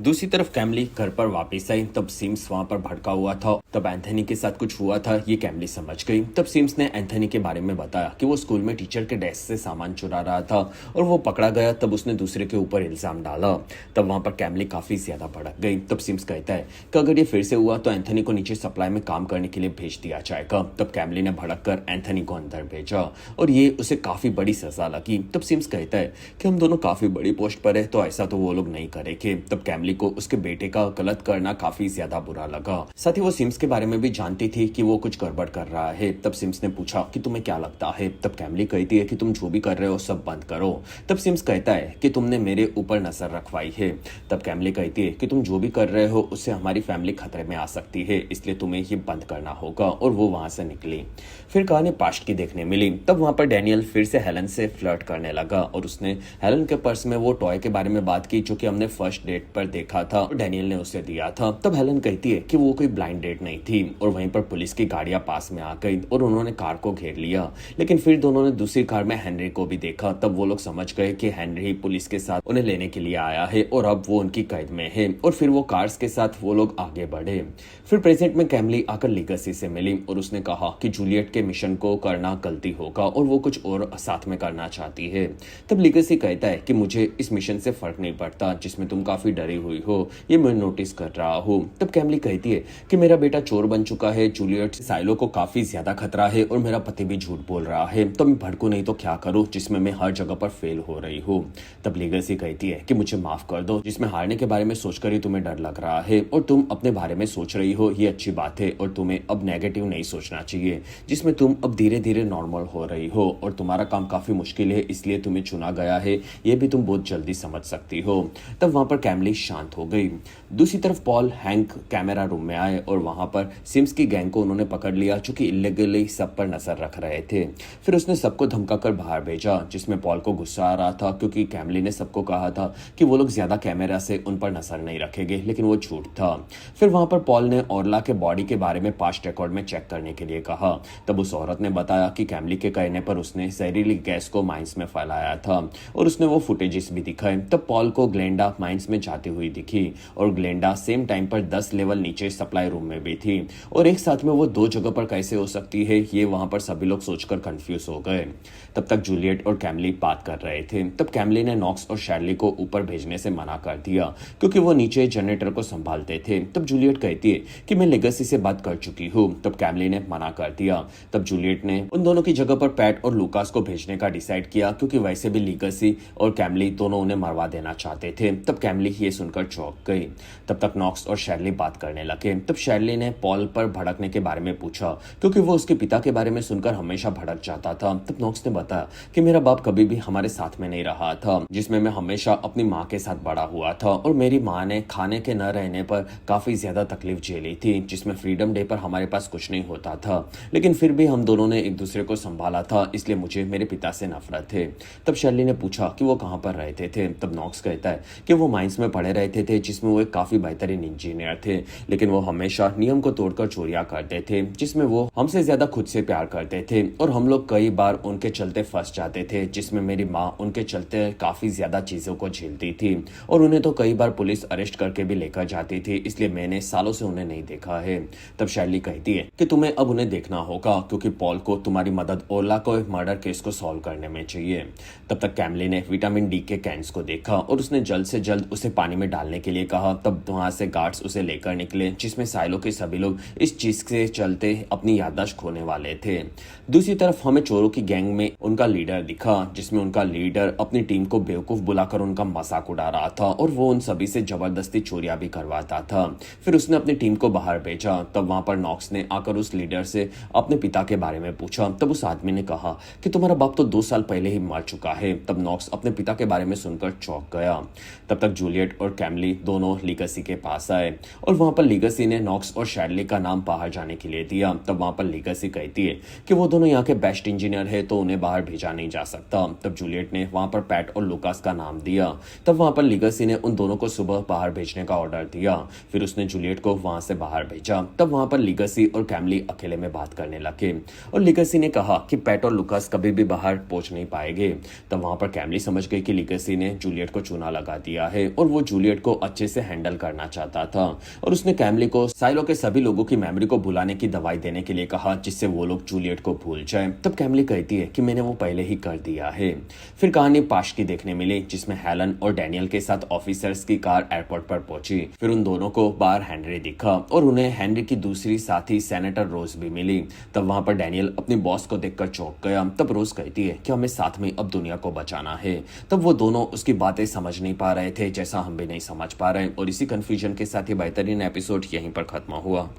दूसरी तरफ कैमली घर पर वापस आई। तब सिम्स वहां पर भड़का हुआ था। तब एंथनी के साथ कुछ हुआ था, ये कैमली समझ गई। तब सिम्स ने एंथनी के बारे में बताया कि वो स्कूल में टीचर के डेस्क से सामान चुरा रहा था और वो पकड़ा गया। तब उसने दूसरे के ऊपर इल्जाम डाला। तब वहां पर कैमली काफी ज्यादा भड़क गई। तब सिम्स कहता है कि अगर ये फिर से हुआ तो एंथनी को नीचे सप्लाई में काम करने के लिए भेज दिया जाएगा। तब कैमली ने भड़क कर एंथनी को अंदर भेजा और ये उसे काफी बड़ी सजा लगी। तब सिम्स कहता है कि हम दोनों काफी बड़ी पोस्ट पर है तो ऐसा तो वो लोग नहीं करेंगे। तब कैमली को उसके बेटे का गलत करना काफी ज्यादा बुरा लगा। साथ ही वो सिम्स के बारे में भी जानती थी कि वो कुछ गड़बड़ कर रहा है। तब सिम्स ने पूछा कि तुम्हें क्या लगता है। तब कैमली कहती है कि तुम जो भी कर रहे हो सब बंद करो। तब सिम्स कहता है कि तुमने मेरे ऊपर नजर रखवाई है। तब कैमली कहती है कि तुम जो भी कर रहे हो उससे हमारी फैमिली खतरे में आ सकती है, इसलिए तुम्हें ये बंद करना होगा और वो वहां से निकली। फिर कहानी पास्ट की देखने मिली। तब वहां पर डैनियल फिर से हेलन से फ्लर्ट करने लगा और उसने हेलन के पर्स में वो टॉय के बारे में बात की जो कि हमने फर्स्ट डेट पर देखा था और डैनियल ने उसे दिया था। तब हेलन कहती है कि वो कोई ब्लाइंड डेट नहीं थी और वहीं पर पुलिस की गाड़ियां पास में आ गई और उन्होंने कार को घेर लिया। लेकिन फिर दोनों ने दूसरी कार में हेनरी को भी देखा। तब वो लोग समझ गए कि हेनरी पुलिस के साथ उन्हें लेने के लिए आया है और अब वो उनकी कैद में है और फिर वो कार्स के साथ वो लोग आगे बढ़े। फिर प्रेजेंट में कैमली आकर लिगसी से मिली और उसने कहा कि जूलियट के मिशन को करना गलती होगा और वो कुछ और साथ में करना चाहती है। तब लिगसी कहता है कि मुझे इस मिशन से फर्क नहीं पड़ता जिसमें तुम काफी डरी हुई हो, ये मैं नोटिस कर रहा हूँ। तब कैमली कहती है कि मेरा बेटा चोर बन चुका है, जूलियट साइलो को काफी ज्यादा खतरा है और मेरा पति भी झूठ बोल रहा है, तो मैं भड़कू नहीं तो क्या करूँ जिसमें मैं हर जगह पर फेल हो रही हूँ। तब लिगसी कहती है कि मुझे माफ कर दो, जिसमें हारने के बारे में सोचकर ही तुम्हें डर लग रहा है और तुम अपने बारे में सोच रही हो, ये अच्छी बात है और तुम्हें अब नेगेटिव नहीं सोचना चाहिए, जिसमें तुम अब धीरे धीरे नॉर्मल हो रही हो और तुम्हारा काम काफी मुश्किल है इसलिए तुम्हें चुना गया है, ये भी तुम बहुत जल्दी समझ सकती हो। तब वहां पर कैमली शांत हो गई। दूसरी तरफ पॉल हैंक कैमरा रूम में आए और वहां पर सिम्स की गैंग को उन्होंने पकड़ लिया जो कि इलीगली सब पर नजर रख रहे थे। फिर उसने सबको धमकाकर बाहर भेजा, जिसमें पॉल को गुस्सा आ रहा था क्योंकि कैमली ने सबको कहा था कि वो लोग ज्यादा कैमरा से उन पर नजर नहीं रखेंगे, लेकिन वो झूठ था। फिर वहां पर पॉल ने ऑर्ला के बॉडी के बारे में पास्ट रिकॉर्ड में चेक करने के लिए कहा। तब उस औरत ने बताया कि कैमली के कहने पर उसने जहरीली गैस को माइंस में फैलाया था और उसने वो फुटेजेस भी दिखाए। तब पॉल को ग्लेंडा माइंस में जाती हुई दिखी और ग्लेंडा सेम टाइम पर 10 लेवल नीचे सप्लाई रूम में भी थी और एक साथ में वो 2 जगह पर कैसे हो सकती है, ये वहां पर सभी लोग सोचकर कंफ्यूज हो गए। तब तक जूलियट और कैमली बात कर रहे थे। तब कैमली ने नॉक्स और शैरली को ऊपर भेजने से मना कर दिया क्योंकि वो नीचे जनरेटर को संभालते थे। तब जूलियट कहती है कि मैं लेगेसी से बात कर चुकी हूँ। तब कैमली ने मना कर दिया। तब जूलियट ने उन दोनों की जगह पर पैट और लूकास को भेजने का डिसाइड किया क्योंकि वैसे भी लेगेसी और कैमली दोनों उन्हें मरवा देना चाहते थे। तब कैमली ये सुनकर चौंक गई। तब तक नॉक्स और शैरली बात करने लगे। तब शैरली ने पॉल पर भड़कने के बारे में पूछा क्योंकि वो उसके पिता के बारे में सुनकर हमेशा भड़क जाता था। तब नॉक्स ने बताया कि मेरा बाप कभी भी हमारे साथ में नहीं रहा था, जिसमें मैं हमेशा अपनी माँ के साथ बड़ा हुआ था और मेरी माँ ने खाने के न रहने पर काफी ज्यादा तकलीफ झेली थी, जिसमें फ्रीडम डे पर हमारे पास कुछ नहीं होता था, लेकिन फिर भी हम दोनों ने एक दूसरे को संभाला था, इसलिए मुझे मेरे पिता से नफरत है। तब शैरली ने पूछा कि वो कहाँ पर रहते थे। तब नॉक्स कहता है कि वो माइंस में पड़े रहते थे, जिसमें वो एक काफी बेहतरीन इंजीनियर थे, लेकिन वो हमेशा नियम को तोड़कर चोरियां करते थे, जिसमें वो हमसे ज्यादा खुद से प्यार करते थे और हम लोग कई बार उनके चलते फंस जाते थे, जिसमें मेरी माँ उनके चलते काफी ज्यादा चीजों को झेलती थी और उन्हें तो कई बार पुलिस अरेस्ट करके भी लेकर जाती थी, इसलिए मैंने सालों से उन्हें नहीं देखा है। तब शैरली कहती है कि तुम्हें अब उन्हें देखना होगा क्योंकि पॉल को तुम्हारी मदद ओला को मर्डर केस को सॉल्व करने में चाहिए। तब तक कैमली ने विटामिन डी के कैंस को देखा और उसने जल्द से जल्द उसे पानी में डालने के लिए कहा। तब वहां से गार्ड्स उसे लेकर निकले, जिसमें साइलो के सभी लोग इस चीज से चलते अपनी याददाश्त खोने वाले थे। दूसरी तरफ हमें चोरों की गैंग में उनका लीडर दिखा, जिसमें उनका लीडर अपनी टीम को बेवकूफ बुलाकर उनका मजाक उड़ा रहा था और वो उन सभी से जबरदस्ती चोरियां भी करवाता था। फिर उसने अपनी टीम को बाहर भेजा। तब वहां पर नॉक्स ने आकर उस लीडर से अपने पिता के बारे में पूछा। तब उस आदमी ने कहा कि तुम्हारा बाप तो 2 साल पहले ही मर चुका है। तब नॉक्स अपने पिता के बारे में सुनकर चौंक गया। तब तक जूलियट और कैमली दोनों लीगेसी के पास आए और वहां पर लीगेसी ने नॉक्स और शैरली का नाम बाहर जाने के लिए दिया। तब वहां पर लीगेसी कहती है कि वो दोनों यहाँ के बेस्ट इंजीनियर है, तो उन्हें बाहर भेजा नहीं जा सकता। तब जूलियट ने वहां पर पैट और लुकास का नाम दिया। तब वहां पर लीगेसी ने उन दोनों को सुबह बाहर भेजने का ऑर्डर दिया। फिर उसने जूलियट को वहां से बाहर भेजा। तब वहां पर लीगेसी और कैमली अकेले में बात करने लगे और लीगेसी ने कहा कि पैट और लुकास कभी भी बाहर पहुंच नहीं पाएंगे। तब वहां पर कैमली समझ गई कि लीगेसी ने जूलियट को चूना लगा दिया है और वो जूलियट को अच्छे से हैंडल करना चाहता था और उसने कैमली को साइलो के सभी लोगों की मेमोरी को भुलाने की दवाई देने के लिए कहा, जिससे वो लोग जूलियट को भूल जाए। तब कैमली कहती है कि मैंने वो पहले ही कर दिया है। फिर कहानी पाश की देखने मिली, जिसमें हेलन और डैनियल के साथ ऑफिसर्स की कार एयरपोर्ट पर पहुंची। फिर उन दोनों को बाहर हेनरी दिखा और उन्हें हेनरी की दूसरी साथी सेनेटर रोज भी मिली। तब वहां पर डैनियल अपनी बॉस को देखकर चौंक गया। तब रोज कहती है कि हमें साथ में अब दुनिया को बचाना है। तब वो दोनों उसकी बातें समझ नहीं पा रहे थे, जैसा हम भी नहीं समझ पा रहे, और इसी कंफ्यूजन के साथ ही बेहतरीन एपिसोड यहीं पर खत्म हुआ।